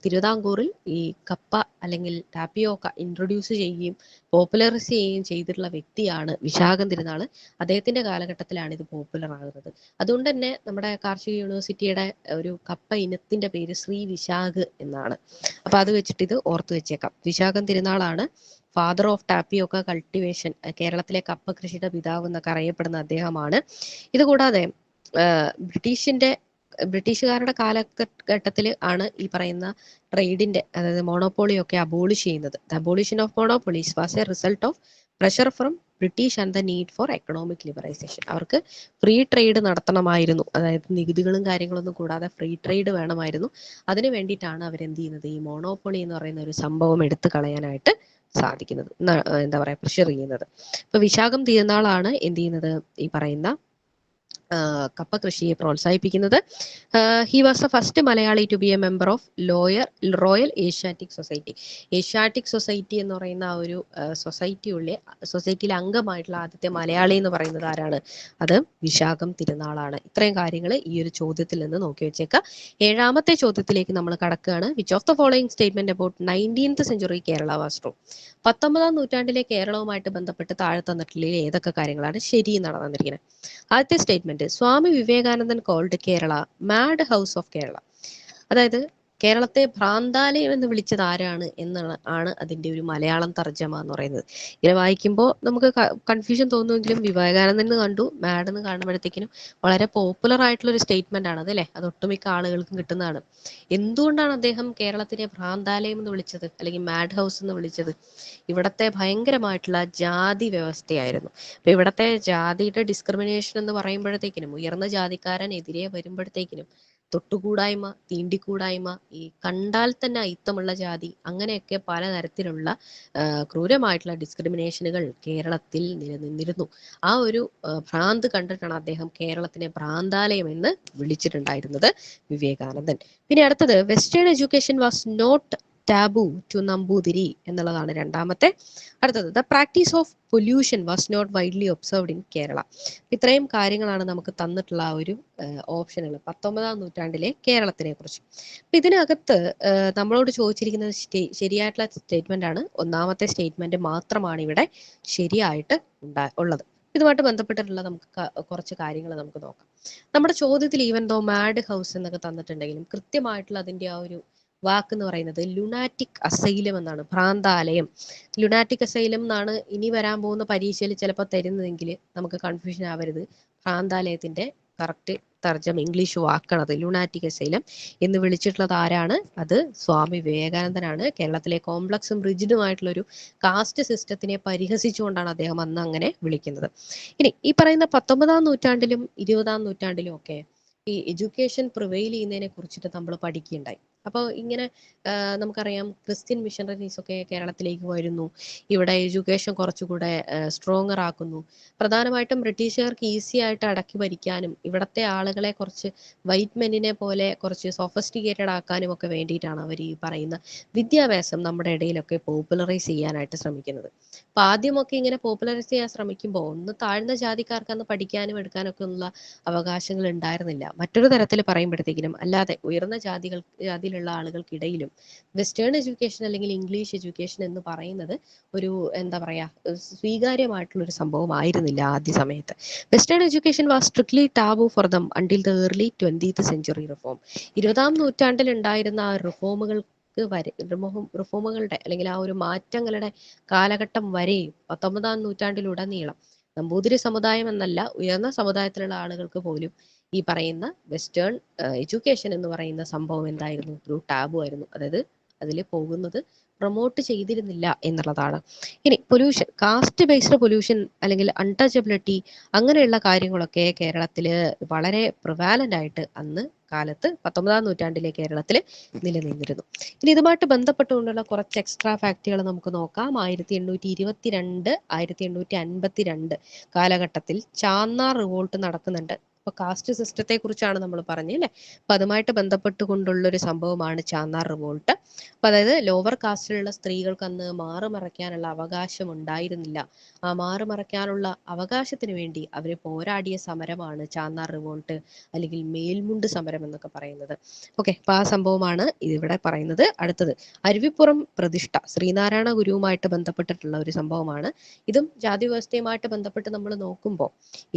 തിരുവിതാംകൂറിൽ ഈ കപ്പ അല്ലെങ്കിൽ ടാപ്പിയോക്ക ഇൻട്രൊഡ്യൂസ് ചെയ്യുകയും പോപ്പുലറൈസ് ചെയ്യുകയും ചെയ്തിട്ടുള്ള വ്യക്തിയാണ് വിശാഖം തിരുനാൾ. അദ്ദേഹത്തിന്റെ കാലഘട്ടത്തിലാണ് ഇത് പോപ്പുലർ ആകുന്നത്. അതുകൊണ്ട് തന്നെ നമ്മുടെ കാർഷിക യൂണിവേഴ്സിറ്റിയുടെ ഒരു കപ്പ ഇനത്തിന്റെ പേര് ശ്രീ വിശാഖ് എന്നാണ്. അപ്പൊ അത് വെച്ചിട്ട് ഇത് ഓർത്തു വെച്ചേക്കാം. വിശാഖം തിരുനാളാണ് ഫാദർ ഓഫ് ടാപ്പിയോക്ക കൾട്ടിവേഷൻ, കേരളത്തിലെ കപ്പ കൃഷിയുടെ പിതാവ് എന്നൊക്കെ അറിയപ്പെടുന്ന അദ്ദേഹമാണ്. ഇതുകൂടാതെ ബ്രിട്ടീഷുകാരുടെ കാലഘട്ടത്തിൽ ആണ് ഈ പറയുന്ന ട്രേഡിന്റെ, അതായത് മോണോപോളി ഒക്കെ അബോളിഷ് ചെയ്യുന്നത്. The abolition of monopolies was a result of pressure from British and the need for economic liberalisation. അവർക്ക് ഫ്രീ ട്രേഡ് നടത്തണമായിരുന്നു. അതായത് നികുതികളും കാര്യങ്ങളൊന്നും കൂടാതെ ഫ്രീ ട്രേഡ് വേണമായിരുന്നു. അതിനു വേണ്ടിയിട്ടാണ് അവരെന്ത് ചെയ്യുന്നത്, ഈ മോണോപോളി എന്ന് പറയുന്ന ഒരു സംഭവം എടുത്തു കളയാനായിട്ട് സാധിക്കുന്നത്, എന്താ പറയാ, പ്രഷർ ചെയ്യുന്നത്. ഇപ്പൊ വിശാഖം തിരുനാളാണ് എന്ത് ചെയ്യുന്നത്, ഈ പറയുന്ന കപ്പ കൃഷിയെ പ്രോത്സാഹിപ്പിക്കുന്നത്. He was the first Malayali to be a member of Royal Asiatic Society. Asiatic Society എന്ന് പറയുന്ന ആ ഒരു സൊസൈറ്റിയിലെ അംഗമായിട്ടുള്ള ആദ്യത്തെ മലയാളി എന്ന് പറയുന്നത് ആരാണ്? അത് വിശാഖം തിരുനാളാണ്. ഇത്രയും കാര്യങ്ങൾ ഈ ഒരു ചോദ്യത്തിൽ നിന്ന് നോക്കി വെച്ചേക്കാം. 7ാമത്തെ ചോദ്യത്തിലേക്ക് നമ്മൾ കടക്കുകയാണ്. Which of the following statement about 19th century Kerala was true? 19ാം നൂറ്റാണ്ടിലെ കേരളവുമായിട്ട് ബന്ധപ്പെട്ട് താഴെ തന്നിട്ടുള്ള ഏതൊക്കെ കാര്യങ്ങളാണ് ശരി എന്നാണ് തന്നിരിക്കുന്നത്? ആദ്യത്തെ statement, Swami Vivekanandan called Kerala mad house of Kerala. അതായത് കേരളത്തെ ഭ്രാന്താലയം എന്ന് വിളിച്ചത് ആരാണ് എന്നാണ് അതിന്റെ ഒരു മലയാളം തർജ്ജമ എന്ന് പറയുന്നത്. ഇങ്ങനെ വായിക്കുമ്പോൾ നമുക്ക് കൺഫ്യൂഷൻ തോന്നുമെങ്കിലും വിവേകാനന്ദൻ എന്ന് കണ്ടു, മാഡ് എന്ന് കാണുമ്പോഴത്തേക്കിനും വളരെ പോപ്പുലർ ആയിട്ടുള്ള ഒരു സ്റ്റേറ്റ്മെന്റ് ആണ് അത്, അല്ലെ? അത് ഒട്ടുമിക്ക ആളുകൾക്കും കിട്ടുന്നതാണ്. എന്തുകൊണ്ടാണ് അദ്ദേഹം കേരളത്തിനെ ഭ്രാന്താലയം എന്ന് വിളിച്ചത്, അല്ലെങ്കിൽ മാഡ് ഹൗസ് എന്ന് വിളിച്ചത്? ഇവിടത്തെ ഭയങ്കരമായിട്ടുള്ള ജാതി വ്യവസ്ഥയായിരുന്നു. അപ്പൊ ഇവിടത്തെ ജാതിയുടെ ഡിസ്ക്രിമിനേഷൻ എന്ന് പറയുമ്പോഴത്തേക്കിനും, ഉയർന്ന ജാതിക്കാരനെതിരെ വരുമ്പോഴത്തേക്കിനും തൊട്ടുകൂടായ്മ, തീണ്ടിക്കൂടായ്മ, ഈ കണ്ടാൽ തന്നെ അയിത്തമുള്ള ജാതി, അങ്ങനെയൊക്കെ പലതരത്തിലുള്ള ക്രൂരമായിട്ടുള്ള ഡിസ്ക്രിമിനേഷനുകൾ കേരളത്തിൽ നിലനിന്നിരുന്നു. ആ ഒരു ഭ്രാന്ത് കണ്ടിട്ടാണ് അദ്ദേഹം കേരളത്തിനെ ഭ്രാന്താലയം എന്ന് വിളിച്ചിട്ടുണ്ടായിരുന്നത് വിവേകാനന്ദൻ. പിന്നെ അടുത്തത്, western education was not taboo to Namboothiri എന്നുള്ളതാണ് 2ാമത്തെ. അടുത്തത്, the practice of pollution was not widely observed in Kerala. ഇത്രയും കാര്യങ്ങളാണ് നമുക്ക് തന്നിട്ടുള്ള ആ ഒരു ഓപ്ഷനുകൾ 19ാം നൂറ്റാണ്ടിലെ കേരളത്തിനെ കുറിച്ച്. അപ്പൊ ഇതിനകത്ത് നമ്മളോട് ചോദിച്ചിരിക്കുന്നത് ശരിയായിട്ടുള്ള സ്റ്റേറ്റ്മെന്റ് ആണ്. 1ാമത്തെ സ്റ്റേറ്റ്മെന്റ് മാത്രമാണ് ഇവിടെ ശരിയായിട്ട് ഉള്ളത്. ഇതുമായിട്ട് ബന്ധപ്പെട്ടിട്ടുള്ള നമുക്ക് കുറച്ച് കാര്യങ്ങൾ നമുക്ക് നോക്കാം. നമ്മുടെ ചോദ്യത്തിൽ ഈവൻ ദോ മാഡ് ഹൗസ് എന്നൊക്കെ തന്നിട്ടുണ്ടെങ്കിലും കൃത്യമായിട്ടുള്ള അതിന്റെ ആ ഒരു വാക്ക് എന്ന് പറയുന്നത് ലുനാറ്റിക് അസൈലം എന്നാണ്. ഭ്രാന്താലയം, ലുനാറ്റിക് അസൈലം എന്നാണ് ഇനി വരാൻ പോകുന്ന പരീക്ഷയിൽ ചിലപ്പോൾ തരുന്നതെങ്കിൽ നമുക്ക് കൺഫ്യൂഷൻ ആവരുത്. ഭ്രാന്താലയത്തിന്റെ കറക്റ്റ് തർജ്ജമ ഇംഗ്ലീഷ് വാക്കാണത്. ലുനാറ്റിക് അസൈലം എന്ന് വിളിച്ചിട്ടുള്ളത് ആരാണ്? അത് സ്വാമി വിവേകാനന്ദനാണ്. കേരളത്തിലെ കോംപ്ലക്സും റിജിഡുമായിട്ടുള്ള ഒരു കാസ്റ്റ് സിസ്റ്റത്തിനെ പരിഹസിച്ചുകൊണ്ടാണ് അദ്ദേഹം അന്ന് അങ്ങനെ വിളിക്കുന്നത്. ഇനി ഈ പറയുന്ന 19ാം നൂറ്റാണ്ടിലും 20ാം നൂറ്റാണ്ടിലും ഒക്കെ ഈ എഡ്യൂക്കേഷൻ പ്രിവെയിൽ ചെയ്യുന്നതിനെ കുറിച്ചിട്ട് നമ്മൾ പഠിക്കുകയുണ്ടായി. അപ്പോൾ ഇങ്ങനെ നമുക്കറിയാം, ക്രിസ്ത്യൻ മിഷണറീസ് ഒക്കെ കേരളത്തിലേക്ക് വരുന്നു. ഇവിടെ എഡ്യൂക്കേഷൻ കുറച്ചുകൂടെ സ്ട്രോങ്ങർ ആക്കുന്നു. പ്രധാനമായിട്ടും ബ്രിട്ടീഷുകാർക്ക് ഈസി ആയിട്ട് അടക്കി ഭരിക്കാനും ഇവിടത്തെ ആളുകളെ കുറച്ച് വൈറ്റ് മെന്നിനെ പോലെ കുറച്ച് സോഫിസ്റ്റിക്കേറ്റഡ് ആക്കാനും ഒക്കെ വേണ്ടിയിട്ടാണ് അവർ ഈ പറയുന്ന വിദ്യാഭ്യാസം നമ്മുടെ ഇടയിലൊക്കെ പോപ്പുലറൈസ് ചെയ്യാനായിട്ട് ശ്രമിക്കുന്നത്. അപ്പൊ ആദ്യമൊക്കെ ഇങ്ങനെ പോപ്പുലറൈസ് ചെയ്യാൻ ശ്രമിക്കുമ്പോൾ ഒന്ന് താഴ്ന്ന ജാതിക്കാർക്ക് അന്ന് പഠിക്കാനും എടുക്കാനൊക്കെ ഉള്ള അവകാശങ്ങൾ ഉണ്ടായിരുന്നില്ല. മറ്റൊരു തരത്തിൽ പറയുമ്പോഴത്തേക്കിനും അല്ലാതെ ഉയർന്ന ജാതിയിൽപ്പെട്ട ജാതിയിലുള്ള ആളുകൾക്കിടയിലും വെസ്റ്റേൺ എഡ്യൂക്കേഷൻ അല്ലെങ്കിൽ ഇംഗ്ലീഷ് എഡ്യൂക്കേഷൻ എന്ന് പറയുന്നത് ഒരു എന്താ പറയാ സ്വീകാര്യമായിട്ടുള്ള ഒരു സംഭവം ആയിരുന്നില്ല ആദ്യ സമയത്ത്. Western education was strictly taboo for them until the early 20th century reform. 20ാം നൂറ്റാണ്ടിൽ ഉണ്ടായിരുന്ന ആ റിഫോമുകളുടെ അല്ലെങ്കിൽ ആ ഒരു മാറ്റങ്ങളുടെ കാലഘട്ടം വരെയും 19ാം നൂറ്റാണ്ടിലുടനീളം നമ്പൂതിരി സമുദായം എന്നല്ല, ഉയർന്ന സമുദായത്തിലുള്ള ആളുകൾക്ക് പോലും ഈ പറയുന്ന വെസ്റ്റേൺ എഡ്യൂക്കേഷൻ എന്ന് പറയുന്ന സംഭവം എന്തായിരുന്നു, ഒരു ടാബു ആയിരുന്നു. അതായത് അതിൽ പോകുന്നത് പ്രൊമോട്ട് ചെയ്തിരുന്നില്ല എന്നുള്ളതാണ്. ഇനി പൊല്യൂഷൻ, കാസ്റ്റ് ബേസ്ഡ് പൊല്യൂഷൻ അല്ലെങ്കിൽ അൺടച്ചബിലിറ്റി അങ്ങനെയുള്ള കാര്യങ്ങളൊക്കെ കേരളത്തില് വളരെ പ്രിവാലന്റ് ആയിട്ട് അന്ന് കാലത്ത് 19ാം നൂറ്റാണ്ടിലെ കേരളത്തിൽ നിലനിന്നിരുന്നു. ഇനി ഇതുമായിട്ട് ബന്ധപ്പെട്ടുകൊണ്ടുള്ള കുറച്ച് എക്സ്ട്രാ ഫാക്റ്റുകൾ നമുക്ക് നോക്കാം. 1822 1852 കാലഘട്ടത്തിൽ ചാന്നാർ റിവോൾട്ട് നടക്കുന്നുണ്ട്. ഇപ്പൊ കാസ്റ്റ് സിസ്റ്റത്തെ കുറിച്ചാണ് നമ്മൾ പറഞ്ഞത് അല്ലെ. അപ്പൊ അതുമായിട്ട് ബന്ധപ്പെട്ടുകൊണ്ടുള്ള ഒരു സംഭവമാണ് ചാന്നാർ റിവോൾട്ട്. അപ്പൊ അതായത് ലോവർ കാസ്റ്റിലുള്ള സ്ത്രീകൾക്ക് അന്ന് മാറുമറയ്ക്കാനുള്ള അവകാശം ഉണ്ടായിരുന്നില്ല. ആ മാറുമറയ്ക്കാനുള്ള അവകാശത്തിന് വേണ്ടി അവര് പോരാടിയ സമരമാണ് ചാന്നാർ റിവോൾട്ട് അല്ലെങ്കിൽ മേൽമുണ്ട് സമരം എന്നൊക്കെ പറയുന്നത്. ഓക്കെ, അപ്പൊ ആ സംഭവമാണ് ഇവിടെ പറയുന്നത്. അടുത്തത് അരുവിപ്പുറം പ്രതിഷ്ഠ, ശ്രീനാരായണ ഗുരുവുമായിട്ട് ബന്ധപ്പെട്ടിട്ടുള്ള ഒരു സംഭവമാണ്. ഇതും ജാതി വ്യവസ്ഥയുമായിട്ട് ബന്ധപ്പെട്ട് നമ്മൾ നോക്കുമ്പോൾ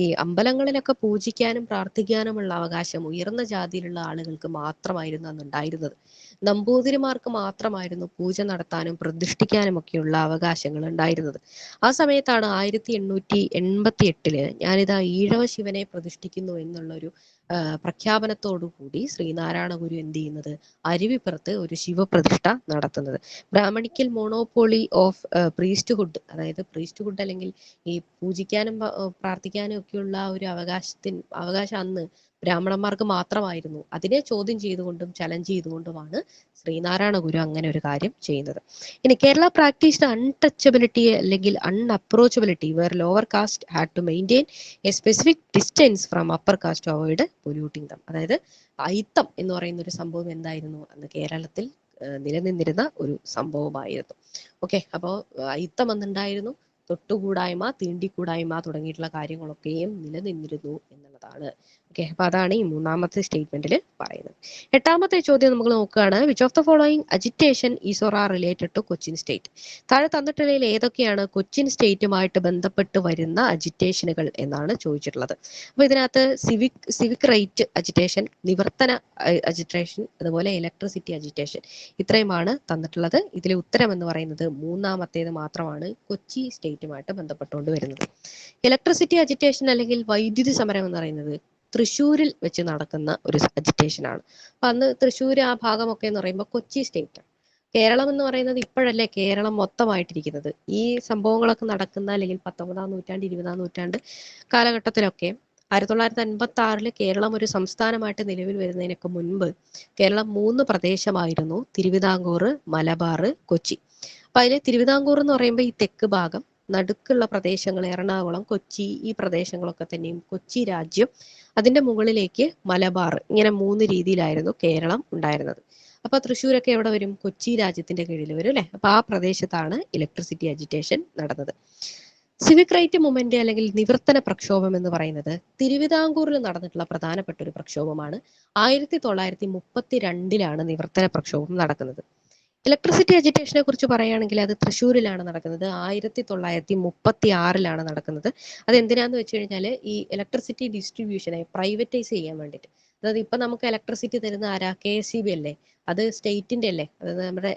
ഈ അമ്പലങ്ങളിലൊക്കെ പൂജിക്കാനും പ്രാർത്ഥിക്കാനുമുള്ള അവകാശം ഉയർന്ന ജാതിയിലുള്ള ആളുകൾക്ക് മാത്രമായിരുന്നു അന്ന് ഉണ്ടായിരുന്നത്. നമ്പൂതിരിമാർക്ക് മാത്രമായിരുന്നു പൂജ നടത്താനും പ്രതിഷ്ഠിക്കാനും ഒക്കെയുള്ള അവകാശങ്ങൾ ഉണ്ടായിരുന്നത്. ആ സമയത്താണ് 1888 ഞാനിതാ ഈഴവ ശിവനെ പ്രതിഷ്ഠിക്കുന്നു എന്നുള്ളൊരു പ്രഖ്യാപനത്തോടു കൂടി ശ്രീനാരായണ ഗുരു എന്ത് ചെയ്യുന്നത്, അരുവിപ്പുറത്ത് ഒരു ശിവപ്രതിഷ്ഠ നടത്തുന്നത്. ബ്രാഹ്മണിക്കൽ മോണോപോളി ഓഫ് പ്രീസ്റ്റ്ഹുഡ്, അതായത് പ്രീസ്റ്റ്ഹുഡ് അല്ലെങ്കിൽ ഈ പൂജിക്കാനും പ്രാർത്ഥിക്കാനും ഒക്കെയുള്ള ഒരു അവകാശം അന്ന് ബ്രാഹ്മണന്മാർക്ക് മാത്രമായിരുന്നു. അതിനെ ചോദ്യം ചെയ്തുകൊണ്ടും ചലഞ്ച് ചെയ്തുകൊണ്ടുമാണ് ശ്രീനാരായണ ഗുരു അങ്ങനെ ഒരു കാര്യം ചെയ്യുന്നത്. ഇനി കേരള പ്രാക്ടീസ്ഡ് അൺടച്ചബിലിറ്റി അല്ലെങ്കിൽ unapproachability where lower caste had to maintain a specific distance from upper caste to avoid polluting them. അതായത് അയിത്തം എന്ന് പറയുന്ന ഒരു സംഭവം എന്തായിരുന്നു അന്ന് കേരളത്തിൽ നിലനിന്നിരുന്ന ഒരു സംഭവമായിരുന്നു. ഓക്കെ, അപ്പോൾ അയിത്തം എന്നുണ്ടായിരുന്നു, തൊട്ടുകൂടായ്മ, തീണ്ടിക്കൂടായ്മ തുടങ്ങിയിട്ടുള്ള കാര്യങ്ങളൊക്കെയും നിലനിന്നിരുന്നു എന്നുള്ളതാണ്. ഓക്കെ, അപ്പൊ അതാണ് ഈ 3ാമത്തെ സ്റ്റേറ്റ്മെന്റിൽ പറയുന്നത്. 8ാമത്തെ ചോദ്യം നമുക്ക് നോക്കുകയാണ്. Which of the following agitation is or are related to Cochin state? താഴെ തന്നിട്ടുള്ളതിൽ ഏതൊക്കെയാണ് കൊച്ചിൻ സ്റ്റേറ്റുമായിട്ട് ബന്ധപ്പെട്ട് വരുന്ന അജിറ്റേഷനുകൾ എന്നാണ് ചോദിച്ചിട്ടുള്ളത്. അപ്പൊ ഇതിനകത്ത് സിവിക് റൈറ്റ് അജിറ്റേഷൻ, നിവർത്തന അജിറ്റേഷൻ, അതുപോലെ ഇലക്ട്രിസിറ്റി അജിറ്റേഷൻ, ഇത്രയുമാണ് തന്നിട്ടുള്ളത്. ഇതിലെ ഉത്തരം എന്ന് പറയുന്നത് 3ാമത്തേത് മാത്രമാണ്, കൊച്ചി സ്റ്റേറ്റുമായിട്ട് ബന്ധപ്പെട്ടുകൊണ്ട് വരുന്നത്. ഇലക്ട്രിസിറ്റി അജിറ്റേഷൻ അല്ലെങ്കിൽ വൈദ്യുതി സമരം എന്ന് പറയുന്നത് തൃശ്ശൂരിൽ വെച്ച് നടക്കുന്ന ഒരു അജിറ്റേഷൻ ആണ്. അപ്പൊ അന്ന് തൃശ്ശൂർ ആ ഭാഗമൊക്കെ എന്ന് പറയുമ്പോൾ കൊച്ചി സ്റ്റേറ്റ്. കേരളം എന്ന് പറയുന്നത് ഇപ്പോഴല്ലേ കേരളം മൊത്തമായിട്ടിരിക്കുന്നത്. ഈ സംഭവങ്ങളൊക്കെ നടക്കുന്ന അല്ലെങ്കിൽ 19ാം നൂറ്റാണ്ട് 20ാം നൂറ്റാണ്ട് കാലഘട്ടത്തിലൊക്കെ 1956 കേരളം ഒരു സംസ്ഥാനമായിട്ട് നിലവിൽ വരുന്നതിനൊക്കെ മുൻപ് കേരളം 3 പ്രദേശമായിരുന്നു: തിരുവിതാംകൂർ, മലബാർ, കൊച്ചി. അപ്പൊ അതിലെ തിരുവിതാംകൂർ എന്ന് പറയുമ്പോൾ ഈ തെക്ക് ഭാഗം, നടുക്കുള്ള പ്രദേശങ്ങൾ എറണാകുളം, കൊച്ചി, ഈ പ്രദേശങ്ങളൊക്കെ തന്നെയും കൊച്ചി രാജ്യം, അതിന്റെ മുകളിലേക്ക് മലബാർ, ഇങ്ങനെ 3 രീതിയിലായിരുന്നു കേരളം ഉണ്ടായിരുന്നത്. അപ്പൊ തൃശ്ശൂരൊക്കെ എവിടെ വരും? കൊച്ചി രാജ്യത്തിന്റെ കീഴിൽ വരും അല്ലെ. അപ്പൊ ആ പ്രദേശത്താണ് ഇലക്ട്രിസിറ്റി അജിറ്റേഷൻ നടന്നത്. സിവിക് റൈറ്റ് മൂവ്മെന്റ് അല്ലെങ്കിൽ നിവർത്തന പ്രക്ഷോഭം എന്ന് പറയുന്നത് തിരുവിതാംകൂറിൽ നടന്നിട്ടുള്ള പ്രധാനപ്പെട്ട ഒരു പ്രക്ഷോഭമാണ്. 1932 നിവർത്തന പ്രക്ഷോഭം നടക്കുന്നത്. ഇലക്ട്രിസിറ്റി അജിറ്റേഷനെ കുറിച്ച് പറയുകയാണെങ്കിൽ അത് തൃശ്ശൂരിലാണ് നടക്കുന്നത്. 1936 നടക്കുന്നത്. അത് എന്തിനാന്ന് വെച്ച് കഴിഞ്ഞാൽ ഈ ഇലക്ട്രിസിറ്റി ഡിസ്ട്രിബ്യൂഷനെ പ്രൈവറ്റൈസ് ചെയ്യാൻ വേണ്ടിയിട്ട്. അതായത് ഇപ്പൊ നമുക്ക് ഇലക്ട്രിസിറ്റി തരുന്ന ആരാ? KSEB അല്ലേ? അത് സ്റ്റേറ്റിന്റെ അല്ലേ? അതായത് നമ്മുടെ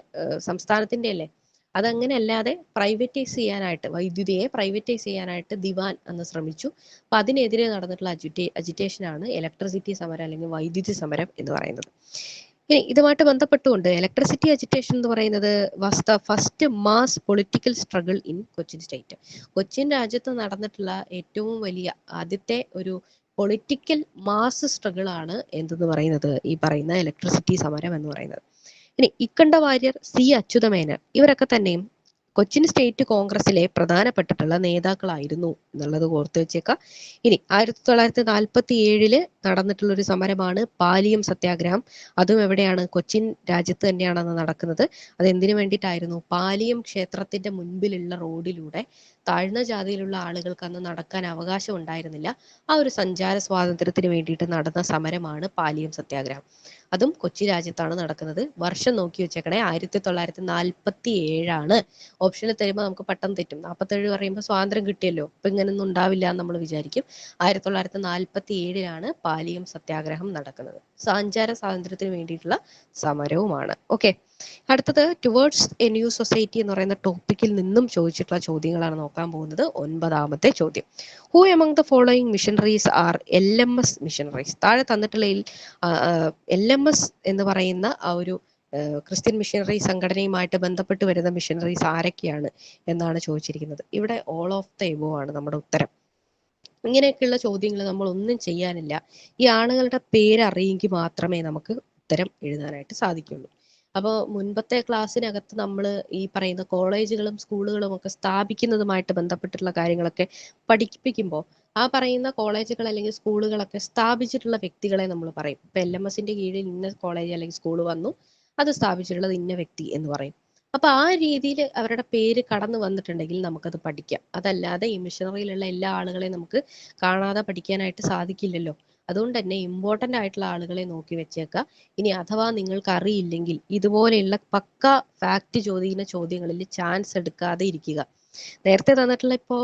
സംസ്ഥാനത്തിന്റെ അല്ലേ? അതങ്ങനെ അല്ലാതെ പ്രൈവറ്റൈസ് ചെയ്യാനായിട്ട്, വൈദ്യുതിയെ പ്രൈവറ്റൈസ് ചെയ്യാനായിട്ട് ദിവാൻ അന്ന് ശ്രമിച്ചു. അപ്പൊ അതിനെതിരെ നടന്നിട്ടുള്ള അജിറ്റേഷനാണ് ഇലക്ട്രിസിറ്റി സമരം അല്ലെങ്കിൽ വൈദ്യുതി സമരം എന്ന് പറയുന്നത്. ഇതുമായിട്ട് ബന്ധപ്പെട്ടുകൊണ്ട് ഇലക്ട്രിസിറ്റി അജിറ്റേഷൻ എന്ന് പറയുന്നത് was the first mass political struggle in Cochin state. Cochin രാജ്യത്ത് നടന്നിട്ടുള്ള ഏറ്റവും വലിയ ആദ്യത്തെ ഒരു പൊളിറ്റിക്കൽ മാസ് സ്ട്രഗിൾ ആണ് എന്തെന്ന് പറയുന്നത് ഈ പറയുന്ന ഇലക്ട്രിസിറ്റി സമരം എന്ന് പറയുന്നത്. ഇനി ഇക്കണ്ട വാര്യർ, C അച്യുതമേനോൻ, ഇവരൊക്കെ തന്നെയും കൊച്ചിൻ സ്റ്റേറ്റ് കോൺഗ്രസിലെ പ്രധാനപ്പെട്ടിട്ടുള്ള നേതാക്കളായിരുന്നു എന്നുള്ളത് ഓർത്ത് വെച്ചേക്കാം. ഇനി 1947 നടന്നിട്ടുള്ള ഒരു സമരമാണ് പാലിയം സത്യാഗ്രഹം. അതും എവിടെയാണ്? കൊച്ചിൻ രാജ്യത്ത് തന്നെയാണ് നടക്കുന്നത്. അത് എന്തിനു വേണ്ടിയിട്ടായിരുന്നു? പാലിയം ക്ഷേത്രത്തിന്റെ മുൻപിലുള്ള റോഡിലൂടെ താഴ്ന്ന ജാതിയിലുള്ള ആളുകൾക്ക് അന്ന് നടക്കാൻ അവകാശം ഉണ്ടായിരുന്നില്ല. ആ ഒരു സഞ്ചാര സ്വാതന്ത്ര്യത്തിന് വേണ്ടിയിട്ട് നടന്ന സമരമാണ് പാലിയം സത്യാഗ്രഹം. അതും കൊച്ചി രാജ്യത്താണ് നടക്കുന്നത്. വർഷം നോക്കി വെച്ചേക്കണേ, 1947. ഓപ്ഷനിൽ തരുമ്പോൾ നമുക്ക് പെട്ടെന്ന് തെറ്റും. 47 പറയുമ്പോൾ സ്വാതന്ത്ര്യം കിട്ടിയല്ലോ, ഇപ്പൊ ഇങ്ങനൊന്നും ഉണ്ടാവില്ല എന്ന് നമ്മൾ വിചാരിക്കും. 1947 പാലിയം സത്യാഗ്രഹം നടക്കുന്നത്. സഞ്ചാര സ്വാതന്ത്ര്യത്തിന് വേണ്ടിയിട്ടുള്ള സമരവുമാണ്. ഓക്കെ, അടുത്തത് ടുവേർഡ്സ് എ ന്യൂ സൊസൈറ്റി എന്ന് പറയുന്ന ടോപ്പിക്കിൽ നിന്നും ചോദിച്ചിട്ടുള്ള ചോദ്യങ്ങളാണ് നോക്കാൻ പോകുന്നത്. 9ാമത്തെ ചോദ്യം, who among the following missionaries are LMS missionaries? താഴെ തന്നിട്ടുള്ള LMS എന്ന് പറയുന്ന ആ ഒരു ക്രിസ്ത്യൻ മിഷനറി സംഘടനയുമായിട്ട് ബന്ധപ്പെട്ട് വരുന്ന മിഷനറീസ് ആരൊക്കെയാണ് എന്നാണ് ചോദിച്ചിരിക്കുന്നത്. ഇവിടെ ഓൾ ഓഫ് ദ എബോ ആണ് നമ്മുടെ ഉത്തരം. ഇങ്ങനെയൊക്കെയുള്ള ചോദ്യങ്ങൾ നമ്മൾ ഒന്നും ചെയ്യാനില്ല. ഈ ആളുകളുടെ പേര് അറിയെങ്കിൽ മാത്രമേ നമുക്ക് ഉത്തരം എഴുതാനായിട്ട് സാധിക്കുള്ളൂ. അപ്പോൾ മുൻപത്തെ ക്ലാസ്സിനകത്ത് നമ്മൾ ഈ പറയുന്ന കോളേജുകളും സ്കൂളുകളും ഒക്കെ സ്ഥാപിക്കുന്നതുമായിട്ട് ബന്ധപ്പെട്ടിട്ടുള്ള കാര്യങ്ങളൊക്കെ പഠിപ്പിക്കുമ്പോൾ ആ പറയുന്ന കോളേജുകൾ അല്ലെങ്കിൽ സ്കൂളുകളൊക്കെ സ്ഥാപിച്ചിട്ടുള്ള വ്യക്തികളെ നമ്മൾ പറയും. ഇപ്പൊ LMSന്റെ കീഴിൽ ഇന്ന കോളേജ് അല്ലെങ്കിൽ സ്കൂൾ വന്നു, അത് സ്ഥാപിച്ചിട്ടുള്ളത് ഇന്ന വ്യക്തി എന്ന് പറയും. അപ്പൊ ആ രീതിയിൽ അവരുടെ പേര് കടന്നു വന്നിട്ടുണ്ടെങ്കിൽ നമുക്കത് പഠിക്കാം. അതല്ലാതെ ഈ മിഷനറിയിലുള്ള എല്ലാ ആളുകളെയും നമുക്ക് കാണാതെ പഠിക്കാനായിട്ട് സാധിക്കില്ലല്ലോ. അതുകൊണ്ട് തന്നെ ഇമ്പോർട്ടന്റ് ആയിട്ടുള്ള ആളുകളെ നോക്കി വെച്ചേക്കുക. ഇനി അഥവാ നിങ്ങൾക്ക് അറിയില്ലെങ്കിൽ ഇതുപോലെയുള്ള പക്ക ഫാക്ട് ചോദിക്കുന്ന ചോദ്യങ്ങളിൽ ചാൻസ് എടുക്കാതെ ഇരിക്കുക. നേരത്തെ തന്നിട്ടുള്ള ഇപ്പോൾ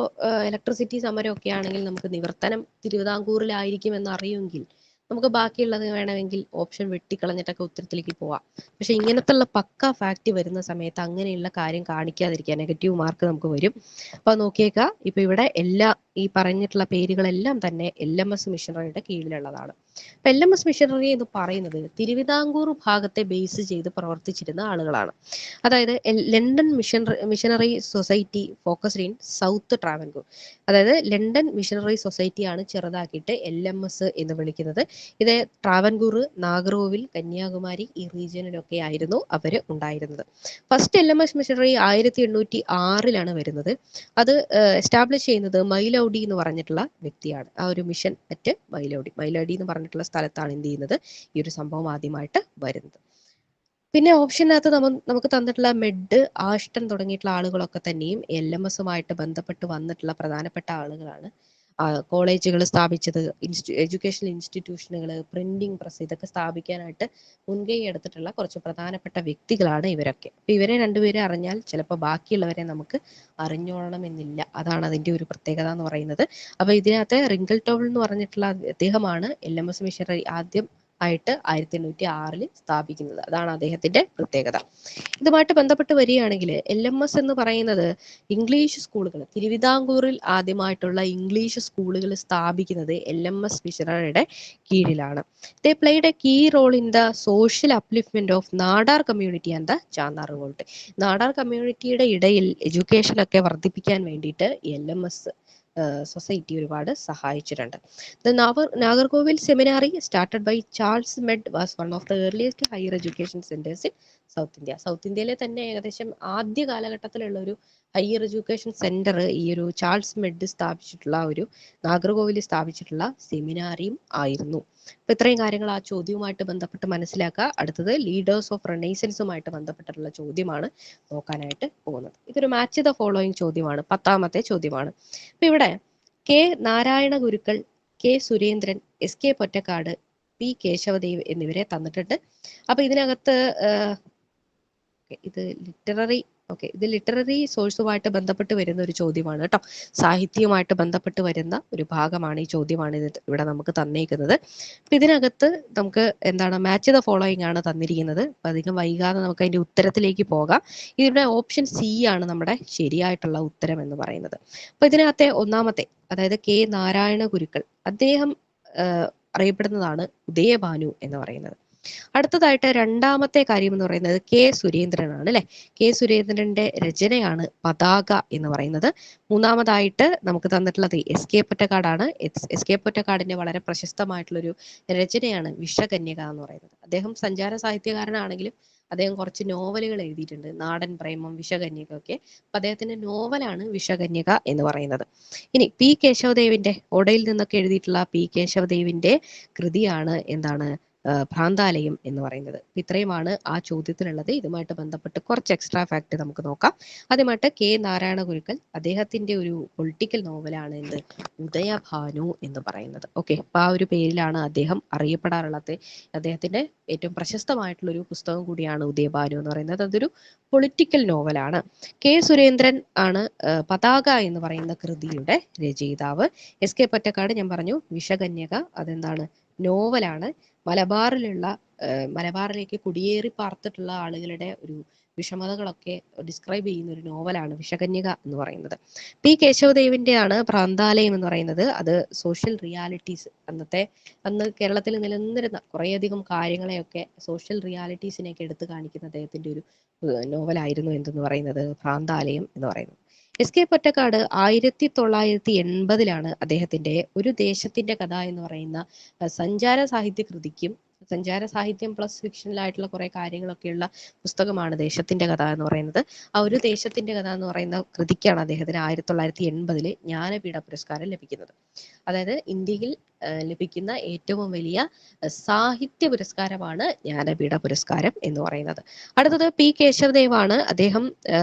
ഇലക്ട്രിസിറ്റി സമരമൊക്കെ ആണെങ്കിൽ നമുക്ക് നിവർത്തനം തിരുവിതാംകൂറിലായിരിക്കും എന്ന് അറിയുമെങ്കിൽ നമുക്ക് ബാക്കിയുള്ളത് വേണമെങ്കിൽ ഓപ്ഷൻ വെട്ടിക്കളഞ്ഞിട്ടൊക്കെ ഉത്തരത്തിലേക്ക് പോവാം. പക്ഷെ ഇങ്ങനത്തുള്ള പക്ക ഫാക്ട് വരുന്ന സമയത്ത് അങ്ങനെയുള്ള കാര്യം കാണിക്കാതിരിക്കുക, നെഗറ്റീവ് മാർക്ക് നമുക്ക് വരും. അപ്പൊ നോക്കിയേക്കുക, ഇപ്പൊ ഇവിടെ എല്ലാ ഈ പറഞ്ഞിട്ടുള്ള പേരുകളെല്ലാം തന്നെ LMS മിഷനറിയുടെ കീഴിലുള്ളതാണ്. അപ്പൊ LMS മിഷനറി എന്ന് പറയുന്നത് തിരുവിതാംകൂർ ഭാഗത്തെ ബേസ് ചെയ്ത് പ്രവർത്തിച്ചിരുന്ന ആളുകളാണ്. അതായത് London Missionary Society focused in south Travancore. അതായത് ലണ്ടൻ മിഷനറി സൊസൈറ്റിയാണ് ചെറുതാക്കിയിട്ട് LMS എന്ന് വിളിക്കുന്നത്. ഇത് ട്രാവൻകൂർ, നാഗർകോവിൽ, കന്യാകുമാരി ഈ റീജിയനിലൊക്കെ ആയിരുന്നു അവര് ഉണ്ടായിരുന്നത്. ഫസ്റ്റ് LMS മിഷനറി 1806 വരുന്നത്. അത് എസ്റ്റാബ്ലിഷ് ചെയ്യുന്നത് മൈലൗഡി എന്ന് പറഞ്ഞിട്ടുള്ള വ്യക്തിയാണ്. ആ ഒരു മിഷൻ അറ്റ് മൈലൗഡി എന്ന് പറഞ്ഞിട്ടുള്ള സ്ഥലത്താണ് എന്ത് ചെയ്യുന്നത്, ഈ ഒരു സംഭവം ആദ്യമായിട്ട് വരുന്നത്. പിന്നെ ഓപ്ഷനകത്ത് നമുക്ക് തന്നിട്ടുള്ള മെഡ്, ആഷ്ടൺ തുടങ്ങിയിട്ടുള്ള ആളുകളൊക്കെ തന്നെയും LMSുമായിട്ട് ബന്ധപ്പെട്ട് വന്നിട്ടുള്ള പ്രധാനപ്പെട്ട ആളുകളാണ്. കോളേജുകൾ സ്ഥാപിച്ചത്, എഡ്യൂക്കേഷണൽ ഇൻസ്റ്റിറ്റ്യൂഷനുകൾ, പ്രിന്റിംഗ് പ്രസ്, ഇതൊക്കെ സ്ഥാപിക്കാനായിട്ട് മുൻകൈ എടുത്തിട്ടുള്ള കുറച്ച് പ്രധാനപ്പെട്ട വ്യക്തികളാണ് ഇവരൊക്കെ. അപ്പൊ ഇവരെ രണ്ടുപേരെ അറിഞ്ഞാൽ ചിലപ്പോൾ ബാക്കിയുള്ളവരെ നമുക്ക് അറിഞ്ഞോളണമെന്നില്ല. അതാണ് അതിന്റെ ഒരു പ്രത്യേകത എന്ന് പറയുന്നത്. അപ്പൊ ഇതിനകത്ത് റിങ്കിൾടോൺ എന്ന് പറഞ്ഞിട്ടുള്ള അദ്ദേഹമാണ് LMS മിഷനറി ആദ്യം ആയിട്ട് 1806 സ്ഥാപിക്കുന്നത്. അതാണ് അദ്ദേഹത്തിന്റെ പ്രത്യേകത. ഇതുമായിട്ട് ബന്ധപ്പെട്ട് വരികയാണെങ്കിൽ LMS എന്ന് പറയുന്നത് ഇംഗ്ലീഷ് സ്കൂളുകൾ, തിരുവിതാംകൂറിൽ ആദ്യമായിട്ടുള്ള ഇംഗ്ലീഷ് സ്കൂളുകൾ സ്ഥാപിക്കുന്നത് LMS മിഷനറിയുടെ കീഴിലാണ്. They played a key role in the social upliftment of Nadar community and the Channar revolt. നാടാർ കമ്മ്യൂണിറ്റിയുടെ ഇടയിൽ എഡ്യൂക്കേഷനൊക്കെ വർദ്ധിപ്പിക്കാൻ വേണ്ടിയിട്ട് LMS സൊസൈറ്റി ഒരുപാട് സഹായിച്ചിട്ടുണ്ട്. The Nagercoil seminary started by Charles Mead was one of the earliest higher education centres in south India. സൗത്ത് ഇന്ത്യയിലെ തന്നെ ഏകദേശം ആദ്യ കാലഘട്ടത്തിലുള്ള ഒരു ഹയർ എഡ്യൂക്കേഷൻ സെന്റർ ഈ ഒരു ചാൾസ് മെഡ് സ്ഥാപിച്ചിട്ടുള്ള ഒരു നാഗർകോവിലിൽ സ്ഥാപിച്ചിട്ടുള്ള സെമിനാരിയും ആയിരുന്നു. അപ്പൊ ഇത്രയും കാര്യങ്ങൾ ആ ചോദ്യവുമായിട്ട് ബന്ധപ്പെട്ട് മനസ്സിലാക്കുക. അടുത്തത് ലീഡേഴ്സ് ഓഫ് റെനൈസൻസുമായിട്ട് ബന്ധപ്പെട്ടിട്ടുള്ള ചോദ്യമാണ് നോക്കാനായിട്ട് പോകുന്നത്. ഇതൊരു മാച്ച് ദ ഫോളോയിങ് ചോദ്യമാണ്, 10ാമത്തെ ചോദ്യമാണ്. അപ്പൊ ഇവിടെ K Narayana Gurukkal, K Surendran, SK Pottekkatt, P Kesavadev എന്നിവരെ തന്നിട്ടുണ്ട്. അപ്പൊ ഇതിനകത്ത് ഇത് ലിറ്റററി സോഴ്സുമായിട്ട് ബന്ധപ്പെട്ട് വരുന്ന ഒരു ചോദ്യമാണ് കേട്ടോ. സാഹിത്യവുമായിട്ട് ബന്ധപ്പെട്ട് വരുന്ന ഒരു ഭാഗമാണ് ഈ ചോദ്യമാണ് ഇവിടെ നമുക്ക് തന്നേക്കുന്നത്. അപ്പൊ ഇതിനകത്ത് നമുക്ക് എന്താണ് മാച്ച് ദ ഫോളോയിങ് ആണ് തന്നിരിക്കുന്നത്. അപ്പൊ അധികം വൈകാതെ നമുക്ക് അതിന്റെ ഉത്തരത്തിലേക്ക് പോകാം. ഇതിവിടെ ഓപ്ഷൻ C ആണ് നമ്മുടെ ശരിയായിട്ടുള്ള ഉത്തരം എന്ന് പറയുന്നത്. അപ്പൊ ഇതിനകത്തെ ഒന്നാമത്തെ, അതായത് കെ നാരായണ ഗുരുക്കൾ, അദ്ദേഹം അറിയപ്പെടുന്നതാണ് ഉദയഭാനു എന്ന് പറയുന്നത്. അടുത്തതായിട്ട് രണ്ടാമത്തെ കാര്യം എന്ന് പറയുന്നത് കെ സുരേന്ദ്രനാണ് അല്ലെ. കെ സുരേന്ദ്രന്റെ രചനയാണ് പതാക എന്ന് പറയുന്നത്. മൂന്നാമതായിട്ട് നമുക്ക് തന്നിട്ടുള്ളത് SK പൊറ്റക്കാടാണ്. SK പൊറ്റക്കാടിന്റെ വളരെ പ്രശസ്തമായിട്ടുള്ളൊരു രചനയാണ് വിഷകന്യക എന്ന് പറയുന്നത്. അദ്ദേഹം സഞ്ചാര സാഹിത്യകാരനാണെങ്കിലും അദ്ദേഹം കുറച്ച് നോവലുകൾ എഴുതിയിട്ടുണ്ട്, നാടൻ പ്രേമം, വിഷകന്യക ഒക്കെ. അപ്പൊ അദ്ദേഹത്തിന്റെ നോവലാണ് വിഷകന്യക എന്ന് പറയുന്നത്. ഇനി പി കേശവദേവിന്റെ ഓടയിൽ നിന്നൊക്കെ എഴുതിയിട്ടുള്ള പി കേശവദേവിന്റെ കൃതിയാണ് എന്താണ് ഭ്രാന്താലയം എന്ന് പറയുന്നത്. ഇത്രയുമാണ് ആ ചോദ്യത്തിലുള്ളത്. ഇതുമായിട്ട് ബന്ധപ്പെട്ട് കുറച്ച് എക്സ്ട്രാ ഫാക്ട് നമുക്ക് നോക്കാം. ആദ്യമായിട്ട് കെ നാരായണ ഗുരുക്കൾ, അദ്ദേഹത്തിന്റെ ഒരു പൊളിറ്റിക്കൽ നോവലാണ് എന്ത് ഉദയഭാനു എന്ന് പറയുന്നത്. ഓക്കെ, അപ്പൊ ആ ഒരു പേരിലാണ് അദ്ദേഹം അറിയപ്പെടാറുള്ളത്. അദ്ദേഹത്തിന്റെ ഏറ്റവും പ്രശസ്തമായിട്ടുള്ള ഒരു പുസ്തകം കൂടിയാണ് ഉദയഭാനു എന്ന് പറയുന്നത്. അതൊരു പൊളിറ്റിക്കൽ നോവലാണ്. കെ സുരേന്ദ്രൻ ആണ് പതാക എന്ന് പറയുന്ന കൃതിയുടെ രചയിതാവ്. എസ് കെ പൊറ്റക്കാട് ഞാൻ പറഞ്ഞു വിഷകന്യക, അതെന്താണ്, നോവലാണ്. മലബാറിലേക്ക് കുടിയേറി പാർത്തിട്ടുള്ള ആളുകളുടെ ഒരു വിഷമതകളൊക്കെ ഡിസ്ക്രൈബ് ചെയ്യുന്ന ഒരു നോവലാണ് വിഷകന്യക എന്ന് പറയുന്നത്. പി കേശവദേവിന്റെ ആണ് ഭ്രാന്താലയം എന്ന് പറയുന്നത്. അത് സോഷ്യൽ റിയാലിറ്റീസ്, അന്ന് കേരളത്തിൽ നിലനിന്നിരുന്ന കുറേയധികം കാര്യങ്ങളെയൊക്കെ, സോഷ്യൽ റിയാലിറ്റീസിനെയൊക്കെ എടുത്തു കാണിക്കുന്ന അദ്ദേഹത്തിന്റെ ഒരു നോവലായിരുന്നു എന്തെന്ന് പറയുന്നത് ഭ്രാന്താലയം എന്ന് പറയുന്നത്. എസ് കെ പൊറ്റക്കാട് 1980 അദ്ദേഹത്തിന്റെ ഒരു ദേശത്തിന്റെ കഥ എന്ന് പറയുന്ന സഞ്ചാര സാഹിത്യ കൃതിക്കും, സഞ്ചാര സാഹിത്യം പ്ലസ് ഫിക്ഷണലായിട്ടുള്ള കുറെ കാര്യങ്ങളൊക്കെയുള്ള പുസ്തകമാണ് ദേശത്തിന്റെ കഥ എന്ന് പറയുന്നത്. ആ ഒരു ദേശത്തിന്റെ കഥ എന്ന് പറയുന്ന കൃതിക്കാണ് അദ്ദേഹത്തിന് 1980 ജ്ഞാനപീഠ പുരസ്കാരം ലഭിക്കുന്നത്. അതായത് ഇന്ത്യയിൽ ലഭിക്കുന്ന ഏറ്റവും വലിയ സാഹിത്യ പുരസ്കാരമാണ് ജ്ഞാനപീഠ പുരസ്കാരം എന്ന് പറയുന്നത്. അടുത്തത് പി കേശവദേവാണ്. അദ്ദേഹം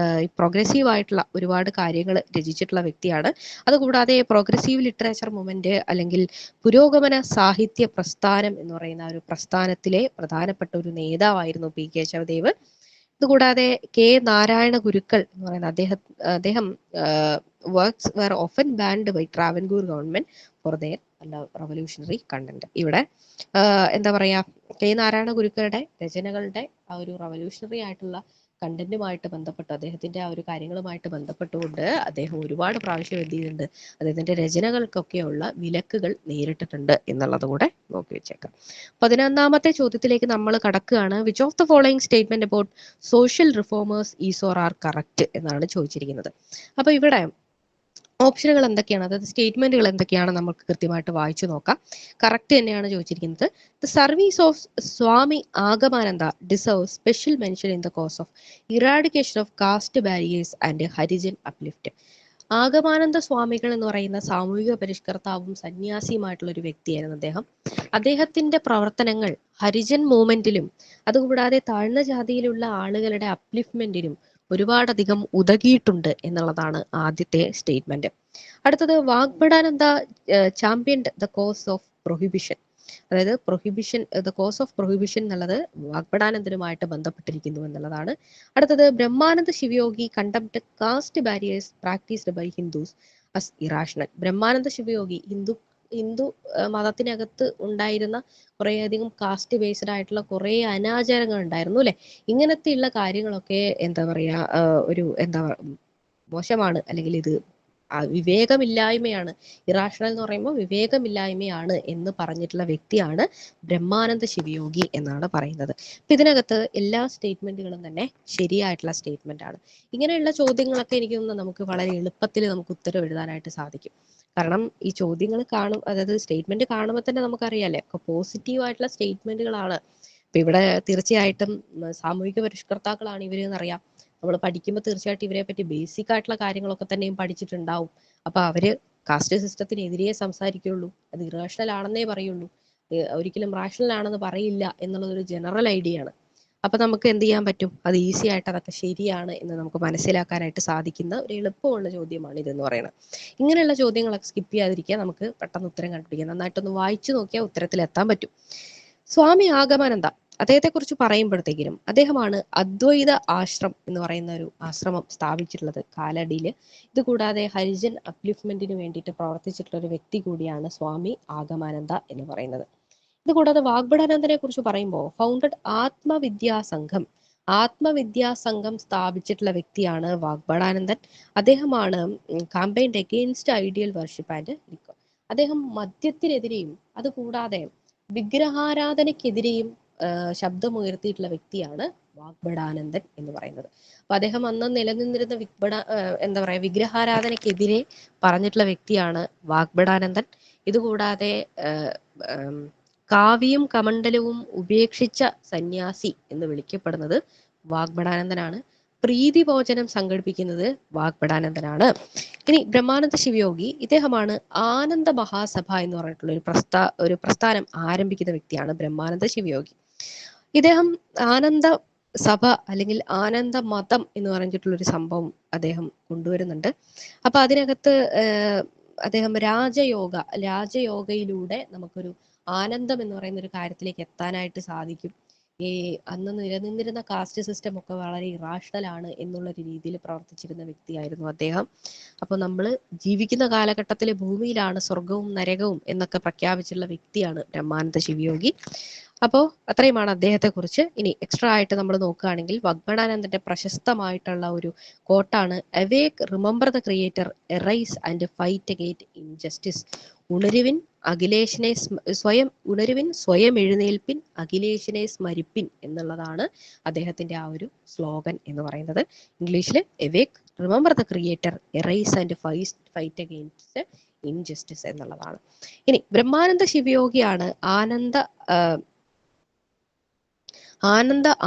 പ്രോഗ്രസീവ് ആയിട്ടുള്ള ഒരുപാട് കാര്യങ്ങൾ രചിച്ചിട്ടുള്ള വ്യക്തിയാണ്. അതുകൂടാതെ പ്രോഗ്രസീവ് ലിറ്ററേച്ചർ മൂവ്മെന്റ് അല്ലെങ്കിൽ പുരോഗമന സാഹിത്യ പ്രസ്ഥാനം എന്ന് പറയുന്ന ഒരു പ്രസ്ഥാനത്തിലെ പ്രധാനപ്പെട്ട ഒരു നേതാവായിരുന്നു പി കേശവദേവ്. ഇതുകൂടാതെ കെ നാരായണ ഗുരുക്കൾ എന്ന് പറയുന്ന അദ്ദേഹം works were often banned by Travancore government for their revolutionary content. ഇവിടെ എന്താ പറയാ, കെ നാരായണ ഗുരുക്കളുടെ രചനകളുടെ ആ ഒരു റവല്യൂഷണറി ആയിട്ടുള്ള കണ്ടന്റുമായിട്ട് ബന്ധപ്പെട്ട്, അദ്ദേഹത്തിന്റെ ആ ഒരു കാര്യങ്ങളുമായിട്ട് ബന്ധപ്പെട്ടുകൊണ്ട് അദ്ദേഹം ഒരുപാട് പ്രാവശ്യം എന്ത് ചെയ്യുന്നുണ്ട്, അദ്ദേഹത്തിന്റെ രചനകൾക്കൊക്കെയുള്ള വിലക്കുകൾ നേരിട്ടിട്ടുണ്ട് എന്നുള്ളത് കൂടെ നോക്കി വെച്ചേക്കാം. 11ാമത്തെ ചോദ്യത്തിലേക്ക് നമ്മൾ കടക്കുകയാണ്. Which of the following statement about social reformers is or are correct എന്നാണ് ചോദിച്ചിരിക്കുന്നത്. അപ്പൊ ഇവിടെ ഓപ്ഷനുകൾ എന്തൊക്കെയാണ്, അതായത് സ്റ്റേറ്റ്മെന്റുകൾ എന്തൊക്കെയാണ് നമുക്ക് കൃത്യമായിട്ട് വായിച്ചു നോക്കാം. കറക്റ്റ് തന്നെയാണ് ചോദിച്ചിരിക്കുന്നത്. The service of Swami Agamananda deserve special mention in the cause of eradication of caste barriers and Harijan uplift. Agamananda സ്വാമികൾ എന്ന് പറയുന്ന സാമൂഹിക പരിഷ്കർത്താവും സന്യാസിയുമായിട്ടുള്ള ഒരു വ്യക്തിയായിരുന്നു അദ്ദേഹം. അദ്ദേഹത്തിന്റെ പ്രവർത്തനങ്ങൾ ഹരിജൻ മൂവ്മെന്റിലും അതുകൂടാതെ താഴ്ന്ന ജാതിയിലുള്ള ആളുകളുടെ അപ്ലിഫ്റ്റ്മെന്റിനും ഒരുപാടധികം ഉതകിയിട്ടുണ്ട് എന്നുള്ളതാണ് ആദ്യത്തെ സ്റ്റേറ്റ്മെന്റ്. അടുത്തത് Vagbhatananda championed the cause of prohibition. അതായത് ദ കോസ് ഓഫ് പ്രൊഹിബിഷൻ എന്നുള്ളത് വാഗ്ഭടാനന്ദനുമായിട്ട് ബന്ധപ്പെട്ടിരിക്കുന്നു എന്നുള്ളതാണ്. അടുത്തത് Brahmananda Sivayogi contempt caste barriers practised by Hindus as irrational. Brahmananda Sivayogi Hindu മതത്തിനകത്ത് ഉണ്ടായിരുന്ന കുറേയധികം കാസ്റ്റ് ബേസ്ഡ് ആയിട്ടുള്ള കുറേ അനാചാരങ്ങൾ ഉണ്ടായിരുന്നു അല്ലെ. ഇങ്ങനത്തെയുള്ള കാര്യങ്ങളൊക്കെ എന്താ പറയാ, ഒരു മോശമാണ്, അല്ലെങ്കിൽ ഇത് വിവേകമില്ലായ്മയാണ്. ഇറാഷണൽ എന്ന് പറയുമ്പോൾ വിവേകമില്ലായ്മയാണ് എന്ന് പറഞ്ഞിട്ടുള്ള വ്യക്തിയാണ് ബ്രഹ്മാനന്ദ ശിവയോഗി എന്നാണ് പറയുന്നത്. അപ്പൊ ഇതിനകത്ത് എല്ലാ സ്റ്റേറ്റ്മെന്റുകളും തന്നെ ശരിയായിട്ടുള്ള സ്റ്റേറ്റ്മെന്റ് ആണ്. ഇങ്ങനെയുള്ള ചോദ്യങ്ങളൊക്കെ എനിക്ക് തോന്നുന്നു നമുക്ക് വളരെ എളുപ്പത്തിൽ നമുക്ക് ഉത്തരം എഴുതാനായിട്ട് സാധിക്കും. കാരണം ഈ ചോദ്യങ്ങൾ അതായത് സ്റ്റേറ്റ്മെന്റ് കാണുമ്പോൾ തന്നെ നമുക്കറിയാലേ ഒക്കെ പോസിറ്റീവ് ആയിട്ടുള്ള സ്റ്റേറ്റ്മെന്റുകളാണ്. ഇപ്പൊ ഇവിടെ തീർച്ചയായിട്ടും സാമൂഹിക പരിഷ്കർത്താക്കളാണ് ഇവര് എന്നറിയാം. നമ്മൾ പഠിക്കുമ്പോൾ തീർച്ചയായിട്ടും ഇവരെ പറ്റി ബേസിക് ആയിട്ടുള്ള കാര്യങ്ങളൊക്കെ തന്നെയും പഠിച്ചിട്ടുണ്ടാവും. അപ്പൊ അവര് കാസ്റ്റ് സിസ്റ്റത്തിനെതിരെ സംസാരിക്കുള്ളൂ, അത് ഇറേഷണൽ ആണെന്നേ പറയുള്ളൂ, ഒരിക്കലും റാഷണൽ ആണെന്ന് പറയില്ല എന്നുള്ളതൊരു ജനറൽ ഐഡിയ ആണ്. അപ്പൊ നമുക്ക് എന്ത് ചെയ്യാൻ പറ്റും, അത് ഈസി ആയിട്ട് അതൊക്കെ ശരിയാണ് എന്ന് നമുക്ക് മനസ്സിലാക്കാനായിട്ട് സാധിക്കുന്ന ഒരു എളുപ്പമുള്ള ചോദ്യമാണ് ഇതെന്ന് പറയുന്നത്. ഇങ്ങനെയുള്ള ചോദ്യങ്ങളൊക്കെ സ്കിപ്പ് ചെയ്യാതിരിക്കുക, നമുക്ക് പെട്ടെന്ന് ഉത്തരം കണ്ടുപിടിക്കാം. നന്നായിട്ടൊന്ന് വായിച്ചു നോക്കിയാൽ ഉത്തരത്തിൽ എത്താൻ പറ്റും. സ്വാമി ആഗമാനന്ദ, അദ്ദേഹത്തെ കുറിച്ച് പറയുമ്പോഴത്തേക്കിനും അദ്ദേഹമാണ് അദ്വൈത ആശ്രം എന്ന് പറയുന്ന ഒരു ആശ്രമം സ്ഥാപിച്ചിട്ടുള്ളത് കാലടിയില്. ഇത് കൂടാതെ ഹരിജൻ അപ്ലിഫ്റ്റ്മെന്റിന് വേണ്ടിയിട്ട് പ്രവർത്തിച്ചിട്ടുള്ള ഒരു വ്യക്തി കൂടിയാണ് സ്വാമി ആഗമാനന്ദ എന്ന് പറയുന്നത്. ഇത് കൂടാതെ വാഗ്ഭടാനന്ദനെ കുറിച്ച് പറയുമ്പോൾ ഫൗണ്ടഡ് ആത്മവിദ്യാസംഘം സ്ഥാപിച്ചിട്ടുള്ള വ്യക്തിയാണ് വാഗ്ഭടാനന്ദൻ. അദ്ദേഹമാണ് campaigned against idol worship and liquor. അദ്ദേഹം മദ്യത്തിനെതിരെയും അതുകൂടാതെ വിഗ്രഹാരാധനയ്ക്കെതിരെയും ശബ്ദമുയർത്തിയിട്ടുള്ള വ്യക്തിയാണ് വാഗ്ഭടാനന്ദൻ എന്ന് പറയുന്നത്. അപ്പൊ അദ്ദേഹം അന്ന് നിലനിന്നിരുന്ന എന്താ പറയാ, വിഗ്രഹാരാധനയ്ക്കെതിരെ പറഞ്ഞിട്ടുള്ള വ്യക്തിയാണ് വാഗ്ഭടാനന്ദൻ. ഇതുകൂടാതെ കാവ്യയും കമണ്ഡലവും ഉപേക്ഷിച്ച സന്യാസി എന്ന് വിളിക്കപ്പെടുന്നത് വാഗ്ഭടാനന്ദനാണ്. പ്രീതിഭോജനം സംഘടിപ്പിക്കുന്നത് വാഗ്ഭടാനന്ദനാണ്. ഇനി ബ്രഹ്മാനന്ദ ശിവയോഗി, ഇദ്ദേഹമാണ് ആനന്ദ മഹാസഭ എന്ന് പറഞ്ഞിട്ടുള്ള ഒരു പ്രസ്ഥാനം ആരംഭിക്കുന്ന വ്യക്തിയാണ് ബ്രഹ്മാനന്ദ ശിവയോഗി. ഇദ്ദേഹം ആനന്ദ സഭ അല്ലെങ്കിൽ ആനന്ദ മതം എന്ന് പറഞ്ഞിട്ടുള്ള ഒരു സംഭവം അദ്ദേഹം കൊണ്ടുവരുന്നുണ്ട്. അപ്പൊ അതിനകത്ത് അദ്ദേഹം രാജയോഗയിലൂടെ നമുക്കൊരു ആനന്ദം എന്ന് പറയുന്ന ഒരു കാര്യത്തിലേക്ക് എത്താനായിട്ട് സാധിക്കും. ഈ അന്ന് നിലനിന്നിരുന്ന കാസ്റ്റ് സിസ്റ്റം ഒക്കെ വളരെ ഇറാഷണൽ ആണ് എന്നുള്ള ഒരു രീതിയിൽ പ്രവർത്തിച്ചിരുന്ന വ്യക്തിയായിരുന്നു അദ്ദേഹം. അപ്പൊ നമ്മൾ ജീവിക്കുന്ന കാലഘട്ടത്തിൽ ഭൂമിയിലാണ് സ്വർഗവും നരകവും എന്നൊക്കെ പ്രഖ്യാപിച്ചിട്ടുള്ള വ്യക്തിയാണ് ബ്രഹ്മാനന്ദ ശിവയോഗി. അപ്പോൾ അത്രയുമാണ് അദ്ദേഹത്തെ കുറിച്ച്. ഇനി എക്സ്ട്രാ ആയിട്ട് നമ്മൾ നോക്കുകയാണെങ്കിൽ വാഗ്ഭടാനന്ദന്റെ പ്രശസ്തമായിട്ടുള്ള ഒരു കോട്ടാണ് awake, remember the creator, arise and fight against injustice. ഉണരുവിൻ സ്വയം എഴുന്നേൽപ്പിൻ, അഖിലേഷിനെ സ്മരിപ്പിൻ എന്നുള്ളതാണ് അദ്ദേഹത്തിന്റെ ആ ഒരു സ്ലോഗൻ എന്ന് പറയുന്നത്. ഇംഗ്ലീഷിൽ awake, remember the creator, arise and fight against injustice എന്നുള്ളതാണ്. ഇനി ബ്രഹ്മാനന്ദ ശിവയോഗിയാണ് ആനന്ദ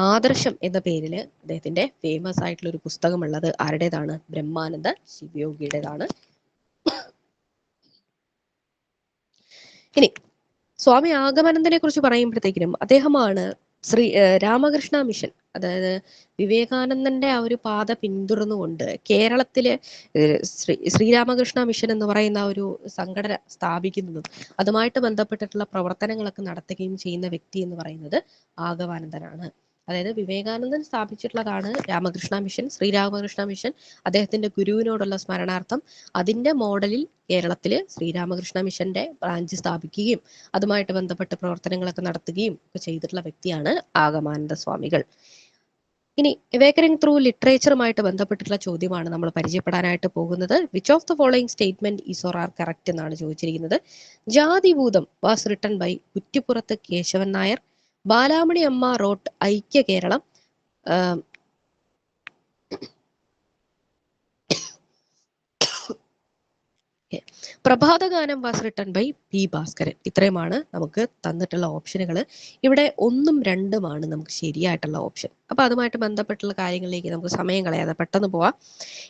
ആദർശം എന്ന പേരിൽ അദ്ദേഹത്തിന്റെ ഫേമസ് ആയിട്ടുള്ള ഒരു പുസ്തകമുള്ളത് ആരുടേതാണ്? ബ്രഹ്മാനന്ദ ശിവയോഗിയുടേതാണ്. ഇനി സ്വാമി ആഗമാനന്ദനെ കുറിച്ച് പറയുമ്പോഴത്തേക്കിനും അദ്ദേഹമാണ് രാമകൃഷ്ണ മിഷൻ, അതായത് വിവേകാനന്ദന്റെ ആ ഒരു പാത പിന്തുടർന്നുകൊണ്ട് കേരളത്തിലെ ശ്രീരാമകൃഷ്ണ മിഷൻ എന്ന് പറയുന്ന ഒരു സംഘടന സ്ഥാപിക്കുന്നതും അതുമായിട്ട് ബന്ധപ്പെട്ടിട്ടുള്ള പ്രവർത്തനങ്ങളൊക്കെ നടത്തുകയും ചെയ്യുന്ന വ്യക്തി എന്ന് പറയുന്നത് ആഗമാനന്ദനാണ്. അതായത് വിവേകാനന്ദൻ സ്ഥാപിച്ചിട്ടുള്ളതാണ് രാമകൃഷ്ണ മിഷൻ, ശ്രീരാമകൃഷ്ണ മിഷൻ. അദ്ദേഹത്തിന്റെ ഗുരുവിനോടുള്ള സ്മരണാർത്ഥം അതിന്റെ മോഡലിൽ കേരളത്തില് ശ്രീരാമകൃഷ്ണ മിഷന്റെ ബ്രാഞ്ച് സ്ഥാപിക്കുകയും അതുമായിട്ട് ബന്ധപ്പെട്ട പ്രവർത്തനങ്ങളൊക്കെ നടത്തുകയും ഒക്കെ ചെയ്തിട്ടുള്ള വ്യക്തിയാണ് ആഗമാനന്ദ സ്വാമികൾ. ഇനി അവേക്കനിങ് ത്രൂ ലിറ്ററേച്ചറുമായിട്ട് ബന്ധപ്പെട്ടിട്ടുള്ള ചോദ്യമാണ് നമ്മൾ പരിചയപ്പെടാനായിട്ട് പോകുന്നത്. Which of the following statement is or are correct എന്നാണ് ചോദിച്ചിരിക്കുന്നത്. Jathibhootham was written by Kuttippurathu Kesavan Nair. Balamani Amma wrote Aikya Keralam. Prabhathaganam was written by P Bhaskaran. ഇത്രയുമാണ് നമുക്ക് തന്നിട്ടുള്ള ഓപ്ഷനുകൾ. ഇവിടെ 1ഉം 2ഉമാണ് നമുക്ക് ശരിയായിട്ടുള്ള ഓപ്ഷൻ. അപ്പൊ അതുമായിട്ട് ബന്ധപ്പെട്ടുള്ള കാര്യങ്ങളിലേക്ക് നമുക്ക് സമയം കളയാതെ പെട്ടെന്ന് പോവാം.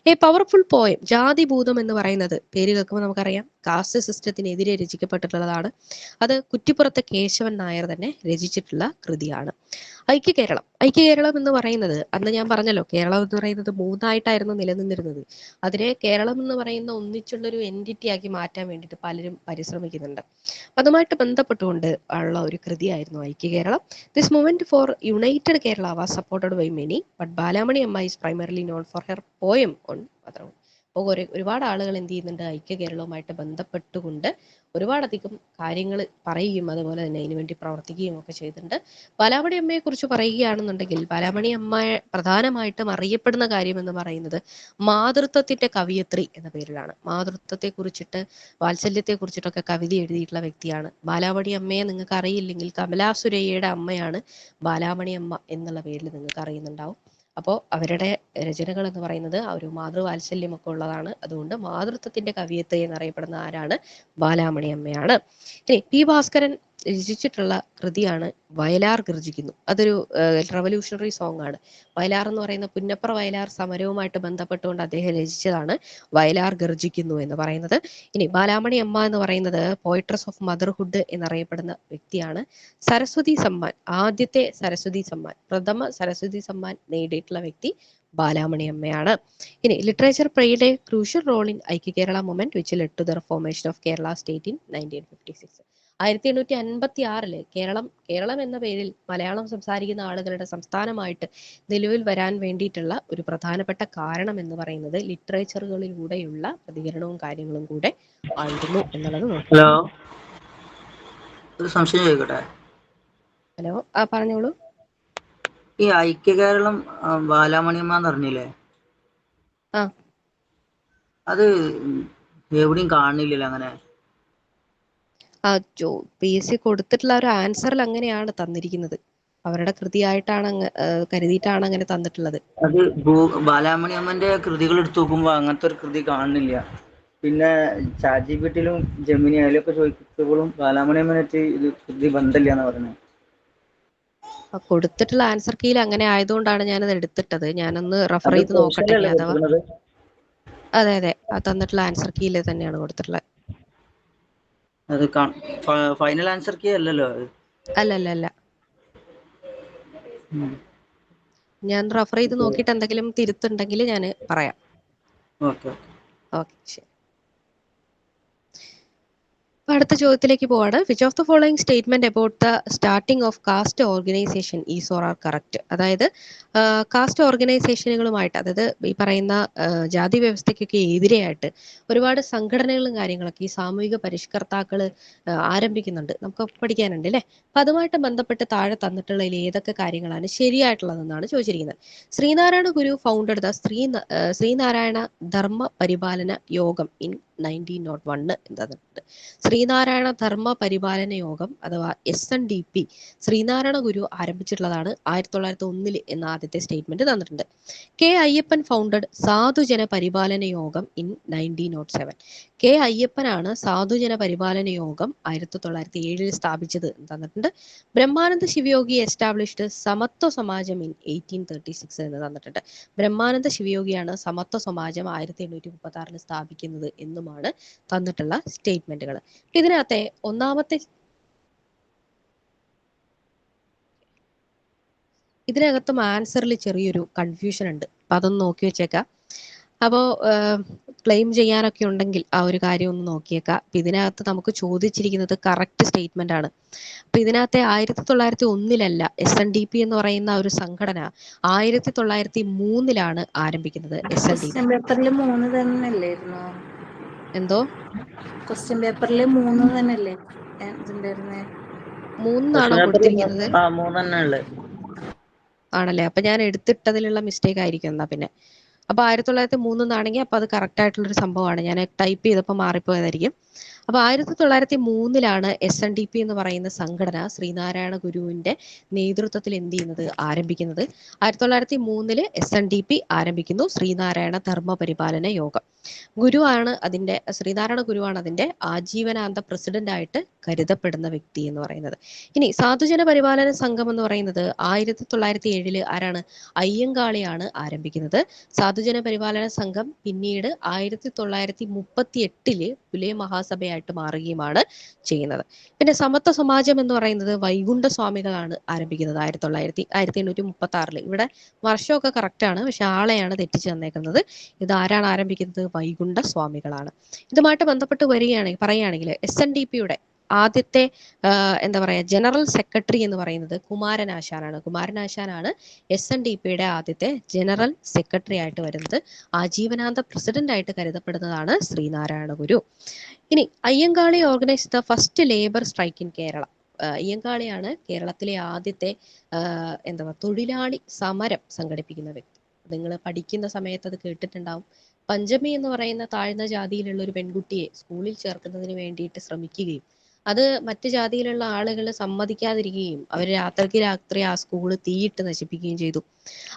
എ പവർഫുൾ പോയം, ജാതിഭൂതം എന്ന് പറയുന്നത് പേര് കേൾക്കുമ്പോൾ നമുക്കറിയാം കാസ്റ്റ് സിസ്റ്റത്തിനെതിരെ രചിക്കപ്പെട്ടിട്ടുള്ളതാണ്. അത് കുറ്റിപ്പുറത്തെ കേശവൻ നായർ തന്നെ രചിച്ചിട്ടുള്ള കൃതിയാണ്. ഐക്യകേരളം എന്ന് പറയുന്നത്, അന്ന് ഞാൻ പറഞ്ഞല്ലോ കേരളം എന്ന് പറയുന്നത് 3ആയിട്ടായിരുന്നു നിലനിന്നിരുന്നത്. അതിനെ കേരളം എന്ന് പറയുന്ന ഒന്നിച്ചുള്ളൊരു എൻറ്റിറ്റി ആക്കി മാറ്റാൻ വേണ്ടിയിട്ട് പലരും പരിശ്രമിക്കുന്നുണ്ട്. അതുമായിട്ട് ബന്ധപ്പെട്ടുകൊണ്ട് ഉള്ള ഒരു കൃതിയായിരുന്നു Aikyakeralam. This movement for united Kerala was supported by many, but Balamani Amma is primarily known for her poem on motherhood. അപ്പോൾ ഒരുപാട് ആളുകൾ എന്ത് ചെയ്യുന്നുണ്ട്, ഐക്യകേരളവുമായിട്ട് ബന്ധപ്പെട്ടുകൊണ്ട് ഒരുപാടധികം കാര്യങ്ങൾ പറയുകയും അതുപോലെ തന്നെ അതിനുവേണ്ടി പ്രവർത്തിക്കുകയും ഒക്കെ ചെയ്തിട്ടുണ്ട്. ബാലാമണി അമ്മയെ കുറിച്ച് പറയുകയാണെന്നുണ്ടെങ്കിൽ ബാലാമണി അമ്മ പ്രധാനമായിട്ടും അറിയപ്പെടുന്ന കാര്യം എന്ന് പറയുന്നത് മാതൃത്വത്തിന്റെ കവിയത്രി എന്ന പേരിലാണ്. മാതൃത്വത്തെ കുറിച്ചിട്ട്, വാത്സല്യത്തെ കുറിച്ചിട്ടൊക്കെ കവിത എഴുതിയിട്ടുള്ള വ്യക്തിയാണ്. ബാലാമണി അമ്മയെ നിങ്ങൾക്ക് അറിയില്ലെങ്കിൽ കമലാ സുരയ്യയുടെ അമ്മയാണ് ബാലാമണി അമ്മ എന്നുള്ള പേരിൽ നിങ്ങൾക്ക് അറിയുന്നുണ്ടാവും. അപ്പോൾ അവരുടെ രചനകൾ എന്ന് പറയുന്നത് ആ ഒരു മാതൃവാത്സല്യമൊക്കെ ഉള്ളതാണ്. അതുകൊണ്ട് മാതൃത്വത്തിന്റെ കവിയത്രി എന്നറിയപ്പെടുന്ന ആരാണ്? ബാലാമണി അമ്മയാണ്. ഇനി പി ഭാസ്കരൻ രചിച്ചിട്ടുള്ള കൃതിയാണ് വയലാർ ഗർജിക്കുന്നു. അതൊരു റവല്യൂഷണറി സോങ് ആണ്. വയലാർ എന്ന് പറയുന്ന പുന്നപ്ര വയലാർ സമരവുമായിട്ട് ബന്ധപ്പെട്ടുകൊണ്ട് അദ്ദേഹം രചിച്ചതാണ് വയലാർ ഗർജിക്കുന്നു എന്ന് പറയുന്നത്. ഇനി ബാലാമണി അമ്മ എന്ന് പറയുന്നത് പോയിട്രസ് ഓഫ് മദർഹുഡ് എന്നറിയപ്പെടുന്ന വ്യക്തിയാണ്. സരസ്വതി സമ്മാൻ, ആദ്യത്തെ സരസ്വതി സമ്മാൻ, പ്രഥമ സരസ്വതി സമ്മാൻ നേടിയിട്ടുള്ള വ്യക്തി ബാലാമണി അമ്മയാണ്. ഇനി literature played a crucial role in Aikyakerala movement which led to the formation of Kerala state in 1956. 1856 Keralam എന്ന പേരിൽ മലയാളം സംസാരിക്കുന്ന ആളുകളുടെ സംസ്ഥാനമായിട്ട് നിലവിൽ വരാൻ വേണ്ടിയിട്ടുള്ള ഒരു പ്രധാനപ്പെട്ട കാരണം എന്ന് പറയുന്നത് ലിറ്ററേച്ചറുകളിലൂടെയുള്ള പ്രതികരണവും കാര്യങ്ങളും കൂടെ ആയിരുന്നു എന്നുള്ളത് നോക്കുക. ഹലോ, പറഞ്ഞോളൂ. ഈ ഐക്യകേരളം ബാലാമണിയമ്മ എന്ന് പറഞ്ഞില്ലേ, അത് എവിടെയും കാണുന്നില്ലല്ലോ അങ്ങനെ. PSC കൊടുത്തിട്ടുള്ള ഒരു ആൻസറിൽ അങ്ങനെയാണ് തന്നിരിക്കുന്നത്. അവരുടെ കൃതിയായിട്ടാണ് കരുതിയിട്ടാണ് അങ്ങനെ തന്നിട്ടുള്ളത്. അത് ബാലാമണി അമ്മന്റെ കൃതികൾ എടുത്തു നോക്കുമ്പോ അങ്ങനത്തെ ഒരു കൃതി കാണുന്നില്ല. പിന്നെ ചാറ്റ്ജിപിടിയിലും ജെമിനി അതിലൊക്കെ ചോദിക്കുമ്പോഴും ബാലാമണി അമ്മനായിട്ട് ഇത് കൃതി ബന്ധമില്ല എന്ന് പറയുന്നത്. കൊടുത്തിട്ടുള്ള ആൻസർ കീയിൽ അങ്ങനെ ആയതുകൊണ്ടാണ് ഞാനത് എടുത്തിട്ടത്. ഞാനൊന്ന് റെഫർ അത് ചെയ്ത് നോക്കട്ടെ ഇനി പോർഷനിലല്ലേ അഥവാ. കൊടുക്കുന്നത്? അതെ അതെ, ആ തന്നിട്ടുള്ള ആൻസർ കീയിൽ തന്നെയാണ് കൊടുത്തിട്ടുള്ളത്. അത് ഫൈനൽ ആൻസർ കീ അല്ലല്ലോ അത്. അല്ല. ഞാൻ റെഫർ ചെയ്ത് നോക്കിയിട്ട് എന്തെങ്കിലും തിരുത്തുണ്ടെങ്കിൽ ഞാൻ പറയാം. ഓക്കെ. ഓക്കെ, ശരി. അടുത്ത ചോദ്യത്തിലേക്ക് പോവാണ്. Which of the following statement about the starting of caste organisation is or are correct? അതായത് കാസ്റ്റ് ഓർഗനൈസേഷനുകളുമായിട്ട്, അതായത് ഈ പറയുന്ന ജാതി വ്യവസ്ഥയ്ക്കൊക്കെ എതിരെയായിട്ട് ഒരുപാട് സംഘടനകളും കാര്യങ്ങളൊക്കെ ഈ സാമൂഹിക പരിഷ്കർത്താക്കൾ ആരംഭിക്കുന്നുണ്ട്. നമുക്ക് പഠിക്കാനുണ്ട് അല്ലേ? അപ്പൊ അതുമായിട്ട് ബന്ധപ്പെട്ട് താഴെ തന്നിട്ടുള്ളതിൽ ഏതൊക്കെ കാര്യങ്ങളാണ് ശരിയായിട്ടുള്ളതെന്നാണ് ചോദിച്ചിരിക്കുന്നത്. ശ്രീനാരായണ ഗുരു ഫൗണ്ടഡ് ദ ശ്രീനാരായണ ധർമ്മ പരിപാലന യോഗം ഇൻ 1901 എന്താണ്? ശ്രീനാരായണ ധർമ്മ പരിപാലന യോഗം അഥവാ SNDP ശ്രീനാരായണ ഗുരു ആരംഭിച്ചിട്ടുള്ളതാണ് 1901 എന്ന ആദ്യത്തെ സ്റ്റേറ്റ്മെന്റ് തന്നിട്ടുണ്ട്. കെ അയ്യപ്പൻ ഫൗണ്ടഡ് സാധുജന പരിപാലന യോഗം ഇൻ 1907. കെ അയ്യപ്പനാണ് സാധുജന പരിപാലന യോഗം 1907 സ്ഥാപിച്ചത് തന്നിട്ടുണ്ട്. ബ്രഹ്മാനന്ദ ശിവയോഗി എസ്റ്റാബ്ലിഷ്ഡ് സമത്വ സമാജം ഇൻ 1836 എന്ന് തന്നിട്ടുണ്ട്. ബ്രഹ്മാനന്ദ ശിവയോഗിയാണ് സമത്വ സമാജം 1836 സ്ഥാപിക്കുന്നത് എന്നുമാണ് തന്നിട്ടുള്ള സ്റ്റേറ്റ്മെന്റുകൾ. ഇതിനകത്തെ ഇതിനകത്തും ആൻസറിൽ ചെറിയൊരു കൺഫ്യൂഷൻ ഉണ്ട്. അപ്പൊ അതൊന്ന് നോക്കി വെച്ചേക്കാം. അപ്പോൾ ക്ലെയിം ചെയ്യാനൊക്കെ ഉണ്ടെങ്കിൽ ആ ഒരു കാര്യം ഒന്ന് നോക്കിയേക്കാം. അപ്പൊ ഇതിനകത്ത് നമുക്ക് ചോദിച്ചിരിക്കുന്നത് കറക്റ്റ് സ്റ്റേറ്റ്മെന്റ് ആണ്. അപ്പൊ ഇതിനകത്തെ 1901 SNDP എന്ന് പറയുന്ന ഒരു സംഘടന 1903 ആരംഭിക്കുന്നത്. SNDP പേപ്പറിൽ 3 തന്നെയല്ലായിരുന്നോ? എന്തോ ക്വസ്റ്റ്യൻ പേപ്പറിൽ 3 തന്നെയല്ലേ ഉണ്ടായിരുന്നേ? 3 കൊടുത്തിരിക്കുന്നത്? 3 ആണല്ലേ? അപ്പൊ ഞാൻ എടുത്തിട്ടതിലുള്ള മിസ്റ്റേക്ക് ആയിരിക്കും എന്നാ പിന്നെ. അപ്പൊ 1903 അപ്പൊ അത് കറക്റ്റ് ആയിട്ടുള്ളൊരു സംഭവമാണ്. ഞാൻ ടൈപ്പ് ചെയ്തപ്പോൾ മാറിപ്പോയതായിരിക്കും. അപ്പൊ 1903 SNDP എന്ന് പറയുന്ന സംഘടന ശ്രീനാരായണ ഗുരുവിന്റെ നേതൃത്വത്തിൽ എന്ത് ചെയ്യുന്നത്, ആരംഭിക്കുന്നത്. 1903 SNDP ആരംഭിക്കുന്നു. ശ്രീനാരായണ ധർമ്മ പരിപാലന യോഗം. ശ്രീനാരായണ ഗുരുവാണ് അതിന്റെ ആജീവനാന്ത പ്രസിഡന്റ് ആയിട്ട് കരുതപ്പെടുന്ന വ്യക്തി എന്ന് പറയുന്നത്. ഇനി സാധുജന പരിപാലന സംഘം എന്ന് പറയുന്നത് 1907 ആരാണ്? അയ്യങ്കാളിയാണ് ആരംഭിക്കുന്നത്. സാധുജന പരിപാലന സംഘം പിന്നീട് 1938 പുലയ മഹാസഭയായിട്ട് മാറുകയുമാണ് ചെയ്യുന്നത്. പിന്നെ സമത്വ സമാജം എന്ന് പറയുന്നത് വൈകുണ്ഠ സ്വാമികളാണ് ആരംഭിക്കുന്നത് 1836. ഇവിടെ വർഷമൊക്കെ കറക്റ്റ് ആണ്, പക്ഷെ ആളെയാണ് തെറ്റിച്ച് തന്നേക്കുന്നത്. ഇത് ആരാണ് ആരംഭിക്കുന്നത്? വൈകുണ്ഠ സ്വാമികളാണ്. ഇതുമായിട്ട് ബന്ധപ്പെട്ട് പറയുകയാണെങ്കിൽ SNDPയുടെ ആദ്യത്തെ എന്താ പറയാ ജനറൽ സെക്രട്ടറി എന്ന് പറയുന്നത് കുമാരനാശാനാണ്. കുമാരനാശാനാണ് SNDPയുടെ ആദ്യത്തെ ജനറൽ സെക്രട്ടറി ആയിട്ട് വരുന്നത്. ആജീവനാന്ത പ്രസിഡന്റ് ആയിട്ട് കരുതപ്പെടുന്നതാണ് ശ്രീനാരായണ ഗുരു. ഇനി Ayyankali organise the first labour strike in Kerala. അയ്യങ്കാളിയാണ് കേരളത്തിലെ ആദ്യത്തെ തൊഴിലാളി സമരം സംഘടിപ്പിക്കുന്ന വ്യക്തി. നിങ്ങൾ പഠിക്കുന്ന സമയത്ത് അത് കേട്ടിട്ടുണ്ടാവും. പഞ്ചമി എന്ന് പറയുന്ന താഴ്ന്ന ജാതിയിലുള്ള ഒരു പെൺകുട്ടിയെ സ്കൂളിൽ ചേർക്കുന്നതിന് വേണ്ടിയിട്ട് ശ്രമിക്കുകയും അത് മറ്റു ജാതിയിലുള്ള ആളുകൾ സമ്മതിക്കാതിരിക്കുകയും അവർ രാത്രിക്ക് രാത്രി ആ സ്കൂള് തീയിട്ട് നശിപ്പിക്കുകയും ചെയ്തു.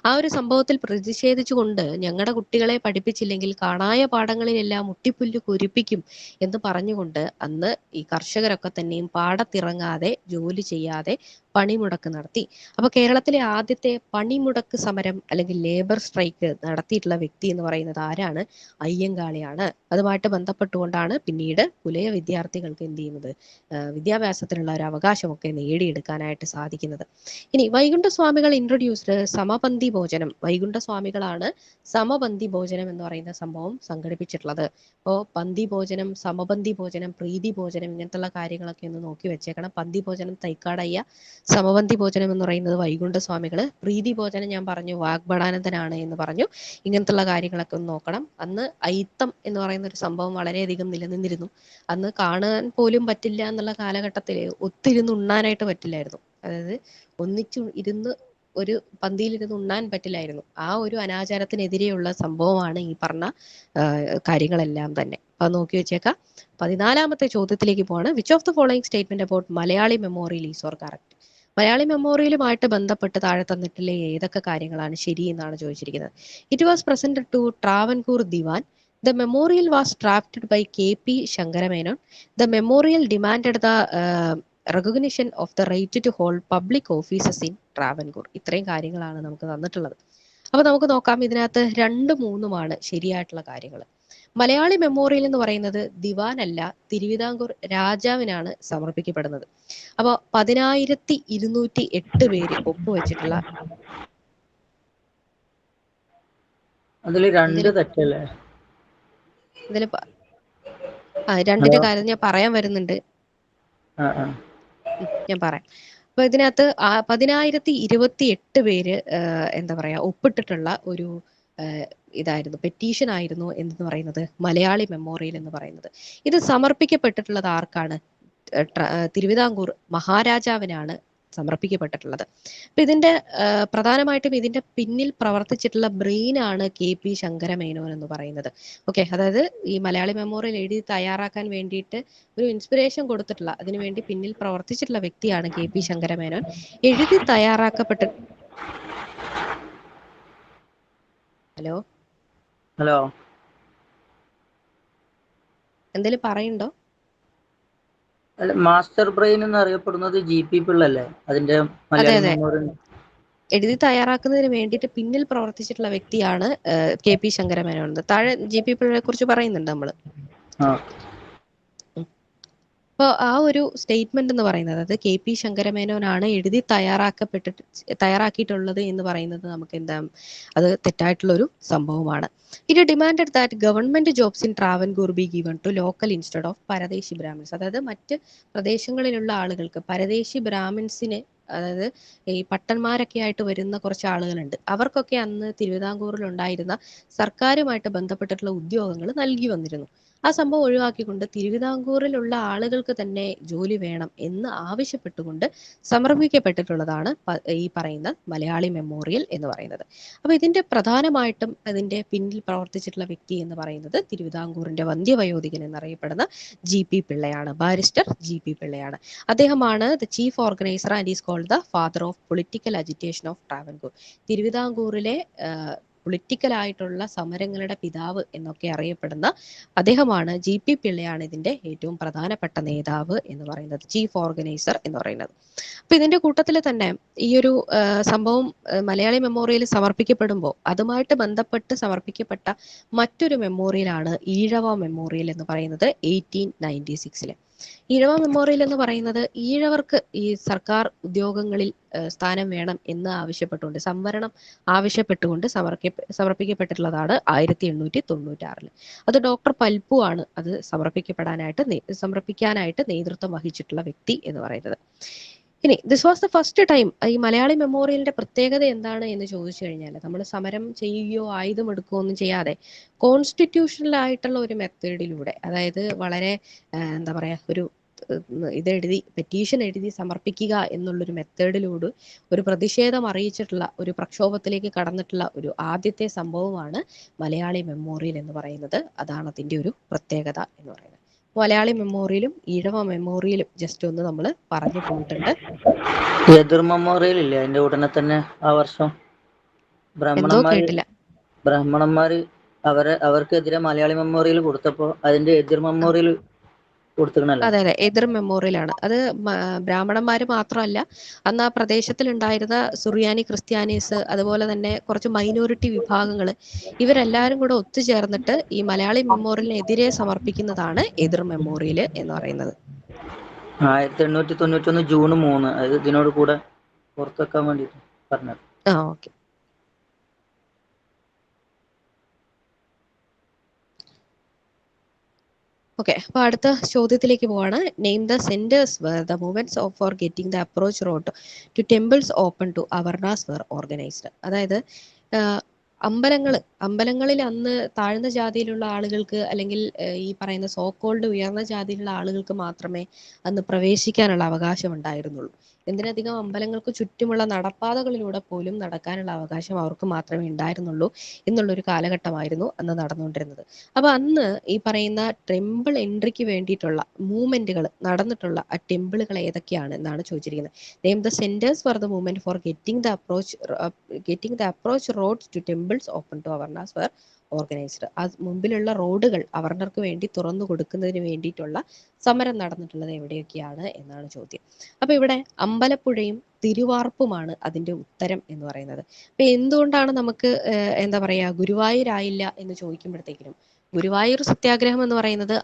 ആ ഒരു സംഭവത്തിൽ പ്രതിഷേധിച്ചുകൊണ്ട് ഞങ്ങളുടെ കുട്ടികളെ പഠിപ്പിച്ചില്ലെങ്കിൽ കാണായ പാടങ്ങളിലെല്ലാം മുട്ടിപ്പുല്ല് കുരിപ്പിക്കും എന്ന് പറഞ്ഞുകൊണ്ട് അന്ന് ഈ കർഷകരൊക്കെ തന്നെയും പാടത്തിറങ്ങാതെ ജോലി ചെയ്യാതെ പണിമുടക്ക് നടത്തി. അപ്പൊ കേരളത്തിലെ ആദ്യത്തെ പണിമുടക്ക് സമരം അല്ലെങ്കിൽ ലേബർ സ്ട്രൈക്ക് നടത്തിയിട്ടുള്ള വ്യക്തി എന്ന് പറയുന്നത് ആരാണ്? അയ്യങ്കാളിയാണ്. അതുമായിട്ട് ബന്ധപ്പെട്ടുകൊണ്ടാണ് പിന്നീട് പുലയ വിദ്യാർത്ഥികൾക്ക് എന്ത് ചെയ്യുന്നത്, വിദ്യാഭ്യാസത്തിനുള്ള ഒരു അവകാശമൊക്കെ നേടിയെടുക്കാനായിട്ട് സാധിക്കുന്നത്. ഇനി വൈകുണ്ഠസ്വാമികൾ ഇൻട്രൊഡ്യൂസ്ഡ് സമപന്തി ഭോജനം. വൈകുണ്ഠസ്വാമികളാണ് സമപന്തി ഭോജനം എന്ന് പറയുന്ന സംഭവം സംഘടിപ്പിച്ചിട്ടുള്ളത്. അപ്പോൾ പന്തി ഭോജനം, സമപന്തി ഭോജനം, പ്രീതി ഭോജനം ഇങ്ങനത്തുള്ള കാര്യങ്ങളൊക്കെ ഒന്ന് നോക്കി വെച്ചേക്കണം. പന്തി ഭോജനം തൈക്കാടയ്യ, സമപന്തി ഭോജനം എന്ന് പറയുന്നത് വൈകുണ്ഠസ്വാമികള്, പ്രീതി ഭോജനം ഞാൻ പറഞ്ഞു വാഗ്ഭടാനന്ദനാണ് എന്ന് പറഞ്ഞു. ഇങ്ങനത്തുള്ള കാര്യങ്ങളൊക്കെ ഒന്ന് നോക്കണം. അന്ന് അയിത്തം എന്ന് പറയുന്ന ഒരു സംഭവം വളരെയധികം നിലനിന്നിരുന്നു. അന്ന് കാണാൻ പോലും പറ്റില്ല എന്നുള്ള കാലഘട്ടത്തിൽ ഒത്തിരുന്ന് ഉണ്ണാനായിട്ട് പറ്റില്ലായിരുന്നു. അതായത് ഒന്നിച്ചു ഇരുന്ന് ഒരു പന്തിയിലിരുന്ന് ഉണ്ണാൻ പറ്റില്ലായിരുന്നു. ആ ഒരു അനാചാരത്തിനെതിരെയുള്ള സംഭവമാണ് ഈ പറഞ്ഞ കാര്യങ്ങളെല്ലാം തന്നെ. അത് നോക്കി വെച്ചേക്കാം. 14ാമത്തെ ചോദ്യത്തിലേക്ക് പോവാണ്. Which of the following statement about Malayali memorial is or correct? Malayali മെമ്മോറിയലുമായിട്ട് ബന്ധപ്പെട്ട് താഴെ തന്നിട്ടുള്ള ഏതൊക്കെ കാര്യങ്ങളാണ് ശരി എന്നാണ് ചോദിച്ചിരിക്കുന്നത്. It was present to Travancore Dewan. The memorial was drafted by KP Shankaramenon. The memorial demanded the recognition of the right to hold public offices in Travancore. ഇത്രയും കാര്യങ്ങളാണ് നമുക്ക് തന്നിട്ടുള്ളത്. അപ്പൊ നമുക്ക് നോക്കാം, ഇതിനകത്ത് 2-3 ശരിയായിട്ടുള്ള കാര്യങ്ങൾ. മലയാളി മെമ്മോറിയൽ എന്ന് പറയുന്നത് ദിവാനല്ല, തിരുവിതാംകൂർ രാജാവിനാണ് സമർപ്പിക്കപ്പെടുന്നത്. അപ്പൊ 10,208 പേര് ഒപ്പുവെച്ചിട്ടുള്ള അതില് 2 തെറ്റല്ലേ? ഇതിൽ രണ്ടിന്റെ കാര്യം ഞാൻ പറയാൻ വരുന്നുണ്ട്. ഞാൻ പറയാം. അപ്പൊ ഇതിനകത്ത് 10,028 പേര് എന്താ പറയാ ഒപ്പിട്ടിട്ടുള്ള ഒരു ഇതായിരുന്നു, പെറ്റീഷൻ ആയിരുന്നു എന്ന് പറയുന്നത് മലയാളി മെമ്മോറിയൽ എന്ന് പറയുന്നത്. ഇത് സമർപ്പിക്കപ്പെട്ടിട്ടുള്ളത് ആർക്കാണ്? തിരുവിതാംകൂർ മഹാരാജാവിനാണ് സമർപ്പിക്കപ്പെട്ടിട്ടുള്ളത്. അപ്പൊ ഇതിന്റെ പ്രധാനമായിട്ടും ഇതിന്റെ പിന്നിൽ പ്രവർത്തിച്ചിട്ടുള്ള ബ്രെയിൻ ആണ് KP ശങ്കരമേനോൻ എന്ന് പറയുന്നത്. ഓക്കെ, അതായത് ഈ മലയാളി മെമ്മോറിയൽ എഴുതി തയ്യാറാക്കാൻ വേണ്ടിയിട്ട് ഒരു ഇൻസ്പിറേഷൻ കൊടുത്തിട്ടുള്ള, അതിനുവേണ്ടി പിന്നിൽ പ്രവർത്തിച്ചിട്ടുള്ള വ്യക്തിയാണ് KP ശങ്കരമേനോൻ. എഴുതി തയ്യാറാക്കപ്പെട്ട ഹലോ എന്തേലും പറയണ്ടോ? മാസ്റ്റർ ബ്രെയിൻ എന്ന് അറിയപ്പെടുന്നത് GP പിള്ളല്ലേ? അതിന്റെ മലയാളി മെമ്മോറിയൽ എഴുതി തയ്യാറാക്കുന്നതിന് വേണ്ടിയിട്ട് പിന്നിൽ പ്രവർത്തിച്ചിട്ടുള്ള വ്യക്തിയാണ് KP ശങ്കരമേനോൻ. താഴെ GP പിള്ളയെ കുറിച്ച് പറയുന്നുണ്ട് നമ്മള്. അപ്പോൾ ആ ഒരു സ്റ്റേറ്റ്മെന്റ് എന്ന് പറയുന്നത്, അത് KP ശങ്കരമേനോനാണ് എഴുതി തയ്യാറാക്കിയിട്ടുള്ളത് എന്ന് പറയുന്നത് നമുക്ക് എന്താ, അത് തെറ്റായിട്ടുള്ള ഒരു സംഭവമാണ്. It demanded that government jobs in Travancore be given to local instead of Paradesi Brahmins. അതായത് മറ്റ് പ്രദേശങ്ങളിലുള്ള ആളുകൾക്ക്, പരദേശി ബ്രാഹ്മിൻസിന്, അതായത് ഈ പട്ടന്മാരൊക്കെ ആയിട്ട് വരുന്ന കുറച്ച് ആളുകളുണ്ട്, അവർക്കൊക്കെ അന്ന് തിരുവിതാംകൂറിൽ ഉണ്ടായിരുന്ന സർക്കാരുമായിട്ട് ബന്ധപ്പെട്ടിട്ടുള്ള ഉദ്യോഗങ്ങൾ നൽകി വന്നിരുന്നു. ആ സംഭവം ഒഴിവാക്കിക്കൊണ്ട് തിരുവിതാംകൂറിലുള്ള ആളുകൾക്ക് തന്നെ ജോലി വേണം എന്ന് ആവശ്യപ്പെട്ടുകൊണ്ട് സമർപ്പിക്കപ്പെട്ടിട്ടുള്ളതാണ് ഈ പറയുന്ന മലയാളി മെമ്മോറിയൽ എന്ന് പറയുന്നത്. അപ്പൊ ഇതിന്റെ പ്രധാനമായിട്ടും അതിന്റെ പിന്നിൽ പ്രവർത്തിച്ചിട്ടുള്ള വ്യക്തി എന്ന് പറയുന്നത് തിരുവിതാംകൂറിന്റെ വന്ധ്യവയോധികൻ എന്നറിയപ്പെടുന്ന GP പിള്ളയാണ്, ബാരിസ്റ്റർ GP പിള്ളയാണ്. അദ്ദേഹമാണ് the chief organiser and is called the father of political agitation of Travancore. തിരുവിതാംകൂറിലെ പൊളിറ്റിക്കൽ ആയിട്ടുള്ള സമരങ്ങളുടെ പിതാവ് എന്നൊക്കെ അറിയപ്പെടുന്ന അദ്ദേഹമാണ്, GP പിള്ളയാണ് ഇതിന്റെ ഏറ്റവും പ്രധാനപ്പെട്ട നേതാവ് എന്ന് പറയുന്നത്, ചീഫ് ഓർഗനൈസർ എന്ന് പറയുന്നത്. അപ്പൊ ഇതിന്റെ കൂട്ടത്തിൽ തന്നെ ഈ ഒരു സംഭവം മലയാളി മെമ്മോറിയൽ സമർപ്പിക്കപ്പെടുമ്പോൾ അതുമായിട്ട് ബന്ധപ്പെട്ട് സമർപ്പിക്കപ്പെട്ട മറ്റൊരു മെമ്മോറിയലാണ് ഈഴവ മെമ്മോറിയൽ എന്ന് പറയുന്നത് 1896. ഈഴവ മെമ്മോറിയൽ എന്ന് പറയുന്നത് ഈഴവർക്ക് ഈ സർക്കാർ ഉദ്യോഗങ്ങളിൽ സ്ഥാനം വേണം എന്ന് ആവശ്യപ്പെട്ടുകൊണ്ട്, സംവരണം ആവശ്യപ്പെട്ടുകൊണ്ട് സമർപ്പിക്കപ്പെട്ടിട്ടുള്ളതാണ് 1896. അത് ഡോക്ടർ പൽപ്പു ആണ് അത് സമർപ്പിക്കാനായിട്ട് നേതൃത്വം വഹിച്ചിട്ടുള്ള വ്യക്തി എന്ന് പറയുന്നത്. ഇനി this was the first time. ഈ മലയാളി മെമ്മോറിയലിന്റെ പ്രത്യേകത എന്താണ് എന്ന് ചോദിച്ചു കഴിഞ്ഞാൽ, നമ്മൾ സമരം ചെയ്യുകയോ ആയുധമെടുക്കുകയോ ഒന്നും ചെയ്യാതെ കോൺസ്റ്റിറ്റ്യൂഷണൽ ആയിട്ടുള്ള ഒരു മെത്തേഡിലൂടെ, അതായത് വളരെ എന്താ പറയാ, ഒരു പെറ്റീഷൻ എഴുതി സമർപ്പിക്കുക എന്നുള്ളൊരു മെത്തേഡിലൂടെ ഒരു പ്രതിഷേധം അറിയിച്ചിട്ടുള്ള, ഒരു പ്രക്ഷോഭത്തിലേക്ക് കടന്നിട്ടുള്ള ഒരു ആദ്യത്തെ സംഭവമാണ് മലയാളി മെമ്മോറിയൽ എന്ന് പറയുന്നത്. അതാണ് അതിന്റെ ഒരു പ്രത്യേകത എന്ന് പറയുന്നത്. മലയാളി മെമ്മോറിയലും ഈഴവ മെമ്മോറിയലും ജസ്റ്റ് ഒന്ന് നമ്മൾ പറഞ്ഞു പോയിട്ടുണ്ട്. എതിർ മെമ്മോറിയൽ ഇല്ലേ അതിന്റെ ഉടനെ തന്നെ ആ വർഷം ബ്രാഹ്മണന്മാര് അവർക്കെതിരെ മലയാളി മെമ്മോറിയൽ കൊടുത്തപ്പോ അതിന്റെ എതിർ മെമ്മോറിയൽ കൊടുത്തിരുന്നല്ലോ. അതെ, എതിർ മെമ്മോറിയലാണ് അത്. ബ്രാഹ്മണന്മാര് മാത്രമല്ല, അന്ന് ആ പ്രദേശത്തിൽ ഉണ്ടായിരുന്ന സുറിയാനി ക്രിസ്ത്യാനീസ്, അതുപോലെ തന്നെ കുറച്ച് മൈനോറിറ്റി വിഭാഗങ്ങൾ, ഇവരെല്ലാരും കൂടെ ഒത്തുചേർന്നിട്ട് ഈ മലയാളി മെമ്മോറിയലിനെതിരെ സമർപ്പിക്കുന്നതാണ് എതിർ മെമ്മോറിയൽ എന്ന് പറയുന്നത്. 1891 ജൂൺ 3, അത് ഇതിനോട് കൂടെ പുറത്തെക്കാൻ വേണ്ടിട്ട് പറഞ്ഞത്. ഓക്കെ. ഓക്കെ, അപ്പൊ അടുത്ത ചോദ്യത്തിലേക്ക് പോവാണ്. Name the centres where the movements for getting the approach road to temples open to avarnas were organised. അതായത് അമ്പലങ്ങളിൽ അന്ന് താഴ്ന്ന ജാതിയിലുള്ള ആളുകൾക്ക്, അല്ലെങ്കിൽ ഈ പറയുന്ന സോക്കോൾഡ് ഉയർന്ന ജാതിയിലുള്ള ആളുകൾക്ക് മാത്രമേ അന്ന് പ്രവേശിക്കാനുള്ള അവകാശം ഉണ്ടായിരുന്നുള്ളൂ. എന്തിനധികം അമ്പലങ്ങൾക്ക് ചുറ്റുമുള്ള നടപ്പാതകളിലൂടെ പോലും നടക്കാനുള്ള അവകാശം അവർക്ക് മാത്രമേ ഉണ്ടായിരുന്നുള്ളൂ എന്നുള്ളൊരു കാലഘട്ടമായിരുന്നു അന്ന് നടന്നുകൊണ്ടിരുന്നത്. അപ്പൊ അന്ന് ഈ പറയുന്ന ടെമ്പിൾ എൻട്രിക്ക് വേണ്ടിയിട്ടുള്ള മൂവ്മെന്റുകൾ നടന്നിട്ടുള്ള ആ ടെമ്പിളുകൾ ഏതൊക്കെയാണ് എന്നാണ് ചോദിച്ചിരിക്കുന്നത്. Name the centres for the movement for getting the approach roads to temples open to avarnas were organised. അത് മുമ്പിലുള്ള റോഡുകൾ അവർണർക്ക് വേണ്ടി തുറന്നു കൊടുക്കുന്നതിന് വേണ്ടിയിട്ടുള്ള സമരം നടന്നിട്ടുള്ളത് എവിടെയൊക്കെയാണ് എന്നാണ് ചോദ്യം. അപ്പൊ ഇവിടെ അമ്പലപ്പുഴയും തിരുവാർപ്പുമാണ് അതിന്റെ ഉത്തരം എന്ന് പറയുന്നത്. അപ്പൊ എന്തുകൊണ്ടാണ് നമുക്ക് എന്താ പറയാ ഗുരുവായൂരായില്ല എന്ന് ചോദിക്കുമ്പോഴത്തേക്കിനും, ഗുരുവായൂർ സത്യാഗ്രഹം എന്ന് പറയുന്നത്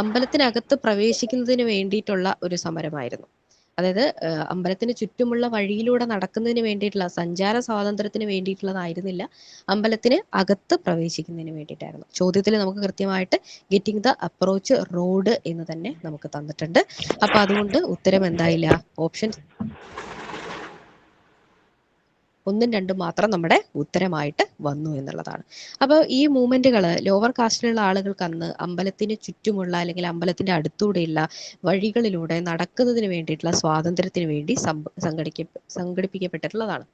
അമ്പലത്തിനകത്ത് പ്രവേശിക്കുന്നതിന് വേണ്ടിയിട്ടുള്ള ഒരു സമരമായിരുന്നു. അതായത് അമ്പലത്തിന് ചുറ്റുമുള്ള വഴിയിലൂടെ നടക്കുന്നതിന് വേണ്ടിയിട്ടുള്ള സഞ്ചാര സ്വാതന്ത്ര്യത്തിന് വേണ്ടിയിട്ടുള്ളതായിരുന്നില്ല, അമ്പലത്തിന് അകത്ത് പ്രവേശിക്കുന്നതിന് വേണ്ടിയിട്ടായിരുന്നു. ചോദ്യത്തിൽ നമുക്ക് കൃത്യമായിട്ട് ഗെറ്റിംഗ് ദ അപ്രോച്ച് റോഡ് എന്ന് തന്നെ നമുക്ക് തന്നിട്ടുണ്ട്. അപ്പൊ അതുകൊണ്ട് ഉത്തരം എന്തായില്ല, ഓപ്ഷൻ 1ഉം 2ഉം മാത്രം നമ്മുടെ ഉത്തരമായിട്ട് വന്നു എന്നുള്ളതാണ്. അപ്പോൾ ഈ മൂവ്മെന്റുകൾ ലോവർ കാസ്റ്റിലുള്ള ആളുകൾക്ക് അന്ന് അമ്പലത്തിന് ചുറ്റുമുള്ള അല്ലെങ്കിൽ അമ്പലത്തിന്റെ അടുത്തൂടെയുള്ള വഴികളിലൂടെ നടക്കുന്നതിന് വേണ്ടിയിട്ടുള്ള സ്വാതന്ത്ര്യത്തിന് വേണ്ടി സംഘടിപ്പിക്കപ്പെട്ടിട്ടുള്ളതാണ്.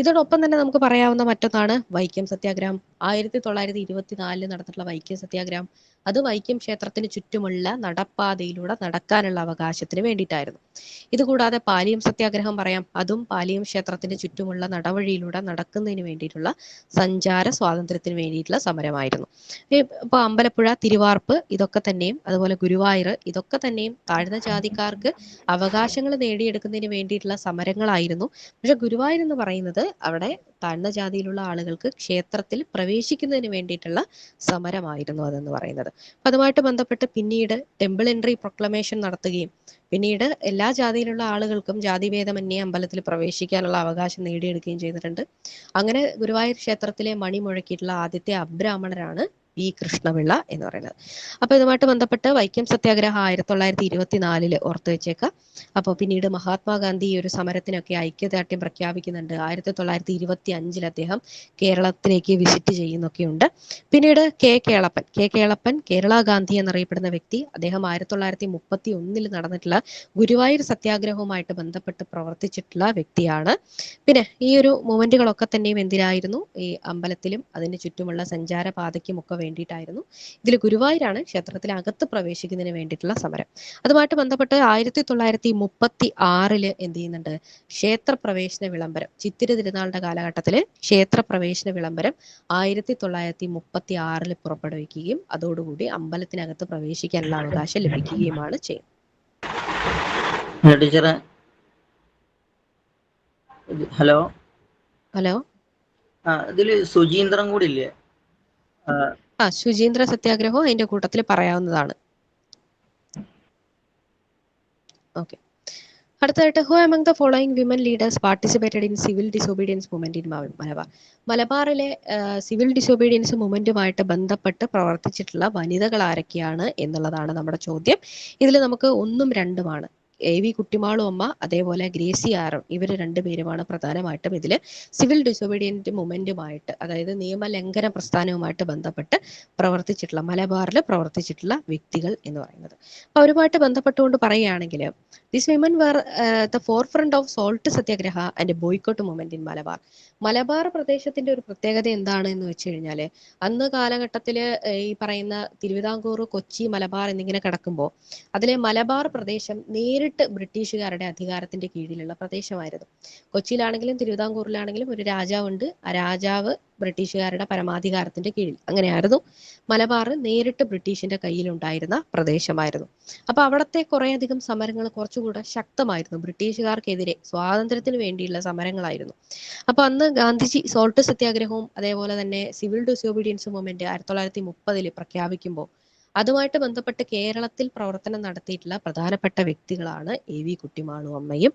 ഇതോടൊപ്പം തന്നെ നമുക്ക് പറയാവുന്ന മറ്റൊന്നാണ് വൈക്കം സത്യാഗ്രഹം. 1924 നടന്നിട്ടുള്ള വൈക്കം സത്യാഗ്രഹം, അത് വൈക്കം ക്ഷേത്രത്തിന് ചുറ്റുമുള്ള നടപ്പാതയിലൂടെ നടക്കാനുള്ള അവകാശത്തിന് വേണ്ടിയിട്ടായിരുന്നു. ഇതുകൂടാതെ പാലിയം സത്യാഗ്രഹം പറയാം. അതും പാലിയം ക്ഷേത്രത്തിന് ചുറ്റുമുള്ള നടവഴിയിലൂടെ നടക്കുന്നതിന് വേണ്ടിയിട്ടുള്ള സഞ്ചാര സ്വാതന്ത്ര്യത്തിന് വേണ്ടിയിട്ടുള്ള സമരമായിരുന്നു. ഇപ്പൊ അമ്പലപ്പുഴ, തിരുവാർപ്പ് ഇതൊക്കെ തന്നെയും, അതുപോലെ ഗുരുവായൂർ ഇതൊക്കെ തന്നെയും താഴ്ന്ന ജാതിക്കാർക്ക് അവകാശങ്ങൾ നേടിയെടുക്കുന്നതിന് വേണ്ടിയിട്ടുള്ള സമരങ്ങളായിരുന്നു. പക്ഷെ ഗുരുവായൂർ എന്ന് പറയുന്നത് അവിടെ താഴ്ന്ന ജാതിയിലുള്ള ആളുകൾക്ക് ക്ഷേത്രത്തിൽ പ്രവേശിക്കുന്നതിന് വേണ്ടിയിട്ടുള്ള സമരമായിരുന്നു അതെന്ന് പറയുന്നത്. അപ്പൊ അതുമായിട്ട് ബന്ധപ്പെട്ട് പിന്നീട് ടെമ്പിൾ എൻട്രി പ്രൊക്ലമേഷൻ നടത്തുകയും പിന്നീട് എല്ലാ ജാതിയിലുള്ള ആളുകൾക്കും ജാതിഭേദമന്യേ അമ്പലത്തിൽ പ്രവേശിക്കാനുള്ള അവകാശം നേടിയെടുക്കുകയും ചെയ്തിട്ടുണ്ട്. അങ്ങനെ ഗുരുവായൂർ ക്ഷേത്രത്തിലെ മണി മുഴക്കിയിട്ടുള്ള ആദ്യത്തെ അബ്രാഹ്മണരാണ് വി കൃഷ്ണപിള്ള എന്ന് പറയുന്നത്. അപ്പൊ ഇതുമായിട്ട് ബന്ധപ്പെട്ട് വൈക്കം സത്യാഗ്രഹം 1924 ഓർത്തു വെച്ചേക്കാം. അപ്പോൾ പിന്നീട് മഹാത്മാഗാന്ധി ഈ ഒരു സമരത്തിനൊക്കെ ഐക്യദാർഢ്യം പ്രഖ്യാപിക്കുന്നുണ്ട്. 1925 അദ്ദേഹം കേരളത്തിലേക്ക് വിസിറ്റ് ചെയ്യുന്നൊക്കെയുണ്ട്. പിന്നീട് കെ കേളപ്പൻ കേരള ഗാന്ധി എന്നറിയപ്പെടുന്ന വ്യക്തി, അദ്ദേഹം 1931 നടന്നിട്ടുള്ള ഗുരുവായൂർ സത്യാഗ്രഹവുമായിട്ട് ബന്ധപ്പെട്ട് പ്രവർത്തിച്ചിട്ടുള്ള വ്യക്തിയാണ്. പിന്നെ ഈ ഒരു മൂവ്മെന്റുകളൊക്കെ തന്നെയും എന്തിനായിരുന്നു, ഈ അമ്പലത്തിലും അതിന് ചുറ്റുമുള്ള സഞ്ചാരപാതയ്ക്കും ഒക്കെ വേണ്ടിയിട്ടായിരുന്നു. ഇതിൽ ഗുരുവായൂരാണ് ക്ഷേത്രത്തിനകത്ത് പ്രവേശിക്കുന്നതിന് വേണ്ടിയിട്ടുള്ള സമരം. അതുമായിട്ട് ബന്ധപ്പെട്ട് 1936 എന്ത് ചെയ്യുന്നുണ്ട്, ക്ഷേത്രപ്രവേശന വിളംബരം, ചിത്തിര തിരുനാളിന്റെ കാലഘട്ടത്തിൽ ക്ഷേത്രപ്രവേശന വിളംബരം 1936 പുറപ്പെടുവിക്കുകയും അതോടുകൂടി അമ്പലത്തിനകത്ത് പ്രവേശിക്കാനുള്ള അവകാശം ലഭിക്കുകയുമാണ് ചെയ്യുന്നത്. ടീച്ചറെ, ഹലോ ഇതില് സുചീന്ദ്രൻ കൂടി ഇല്ലേ? ശുചീന്ദ്ര സത്യാഗ്രഹവും അതിന്റെ കൂട്ടത്തിൽ പറയാവുന്നതാണ്. ഓക്കെ, അടുത്തതായിട്ട് who among the following women leaders participated in civil disobedience movement in Malabar? മലബാറിലെ സിവിൽ ഡിസോബീഡിയൻസ് മൂവ്മെന്റുമായിട്ട് ബന്ധപ്പെട്ട് പ്രവർത്തിച്ചിട്ടുള്ള വനിതകൾ ആരൊക്കെയാണ് എന്നുള്ളതാണ് നമ്മുടെ ചോദ്യം. ഇതിൽ നമുക്ക് 1ഉം 2ഉമാണ്. AV കുട്ടിമാളു അമ്മ അതേപോലെ ഗ്രേസി ആരോൺ, ഇവർ രണ്ടുപേരുമാണ് പ്രധാനമായിട്ടും ഇതിൽ സിവിൽ ഡിസോബീഡിയന്റ് മൂവ്മെന്റുമായിട്ട്, അതായത് നിയമലംഘന പ്രസ്ഥാനവുമായിട്ട് ബന്ധപ്പെട്ട് പ്രവർത്തിച്ചിട്ടുള്ള, മലബാറിൽ പ്രവർത്തിച്ചിട്ടുള്ള വ്യക്തികൾ എന്ന് പറയുന്നത്. അപ്പൊ അവരുമായിട്ട് ബന്ധപ്പെട്ടുകൊണ്ട് പറയുകയാണെങ്കിൽ these women were the forefront of salt Satyagraha and boycott movement in Malabar. Malabar പ്രദേശത്തിന്റെ ഒരു പ്രത്യേകത എന്താണ് എന്ന് വെച്ച് കഴിഞ്ഞാൽ, അന്ന് കാലഘട്ടത്തിൽ ഈ പറയുന്ന തിരുവിതാംകൂർ, കൊച്ചി, മലബാർ എന്നിങ്ങനെ കിടക്കുമ്പോൾ അതിലെ മലബാർ പ്രദേശം നേരിട്ട് ബ്രിട്ടീഷുകാരുടെ അധികാരത്തിന്റെ കീഴിലുള്ള പ്രദേശമായിരുന്നു. കൊച്ചിയിലാണെങ്കിലും തിരുവിതാംകൂറിലാണെങ്കിലും ഒരു രാജാവുണ്ട്. ആ രാജാവ് ബ്രിട്ടീഷുകാരുടെ പരമാധികാരത്തിന്റെ കീഴിൽ, അങ്ങനെയായിരുന്നു. മലബാർ നേരിട്ട് ബ്രിട്ടീഷിന്റെ കയ്യിലുണ്ടായിരുന്ന പ്രദേശമായിരുന്നു. അപ്പൊ അവിടത്തെ കുറേയധികം സമരങ്ങൾ കുറച്ചുകൂടെ ശക്തമായിരുന്നു. ബ്രിട്ടീഷുകാർക്കെതിരെ സ്വാതന്ത്ര്യത്തിന് വേണ്ടിയുള്ള സമരങ്ങളായിരുന്നു. അപ്പൊ അന്ന് ഗാന്ധിജി സോൾട്ട് സത്യാഗ്രഹവും അതേപോലെ തന്നെ സിവിൽ ഡിസോബീഡിയൻസ് മൂവ്മെന്റ് 1930 പ്രഖ്യാപിക്കുമ്പോൾ അതുമായിട്ട് ബന്ധപ്പെട്ട് കേരളത്തിൽ പ്രവർത്തനം നടത്തിയിട്ടുള്ള പ്രധാനപ്പെട്ട വ്യക്തികളാണ് AV കുട്ടിമാളു അമ്മയും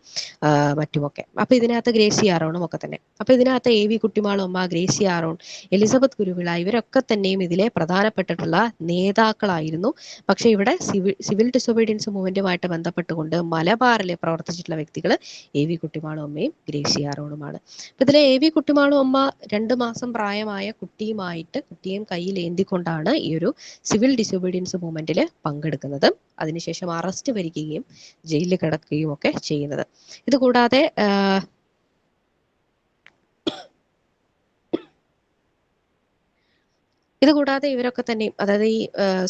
മറ്റുമൊക്കെ. അപ്പൊ ഇതിനകത്ത് ഗ്രേസി ആറോണും ഒക്കെ തന്നെ. അപ്പൊ ഇതിനകത്ത് AV കുട്ടിമാളു അമ്മ, ഗ്രേസി ആറോൺ, എലിസബത്ത് ഗുരുവിള ഇവരൊക്കെ തന്നെയും ഇതിലെ പ്രധാനപ്പെട്ടിട്ടുള്ള നേതാക്കളായിരുന്നു. പക്ഷെ ഇവിടെ സിവിൽ ഡിസോബീഡിയൻസ് മൂവ്മെന്റുമായിട്ട് ബന്ധപ്പെട്ടുകൊണ്ട് മലബാറിൽ പ്രവർത്തിച്ചിട്ടുള്ള വ്യക്തികൾ AV കുട്ടിമാളു അമ്മയും ഗ്രേസി ആറോണുമാണ്. അപ്പൊ ഇതിലെ AV കുട്ടിമാളു അമ്മ 2 മാസം പ്രായമായ കുട്ടിയും കയ്യിൽ ഏന്തിക്കൊണ്ടാണ് ഈ ഒരു സിവിൽ ഡിസോബീഡിയൻസ് മൂവ്മെന്റിൽ പങ്കെടുക്കുന്നത്. അതിനുശേഷം അറസ്റ്റ് വരികയും ജയിലിൽ കിടക്കുകയും ഒക്കെ ചെയ്യുന്നത്. ഇത് കൂടാതെ ഇതുകൂടാതെ ഇവരൊക്കെ തന്നെയും, അതായത് ഈ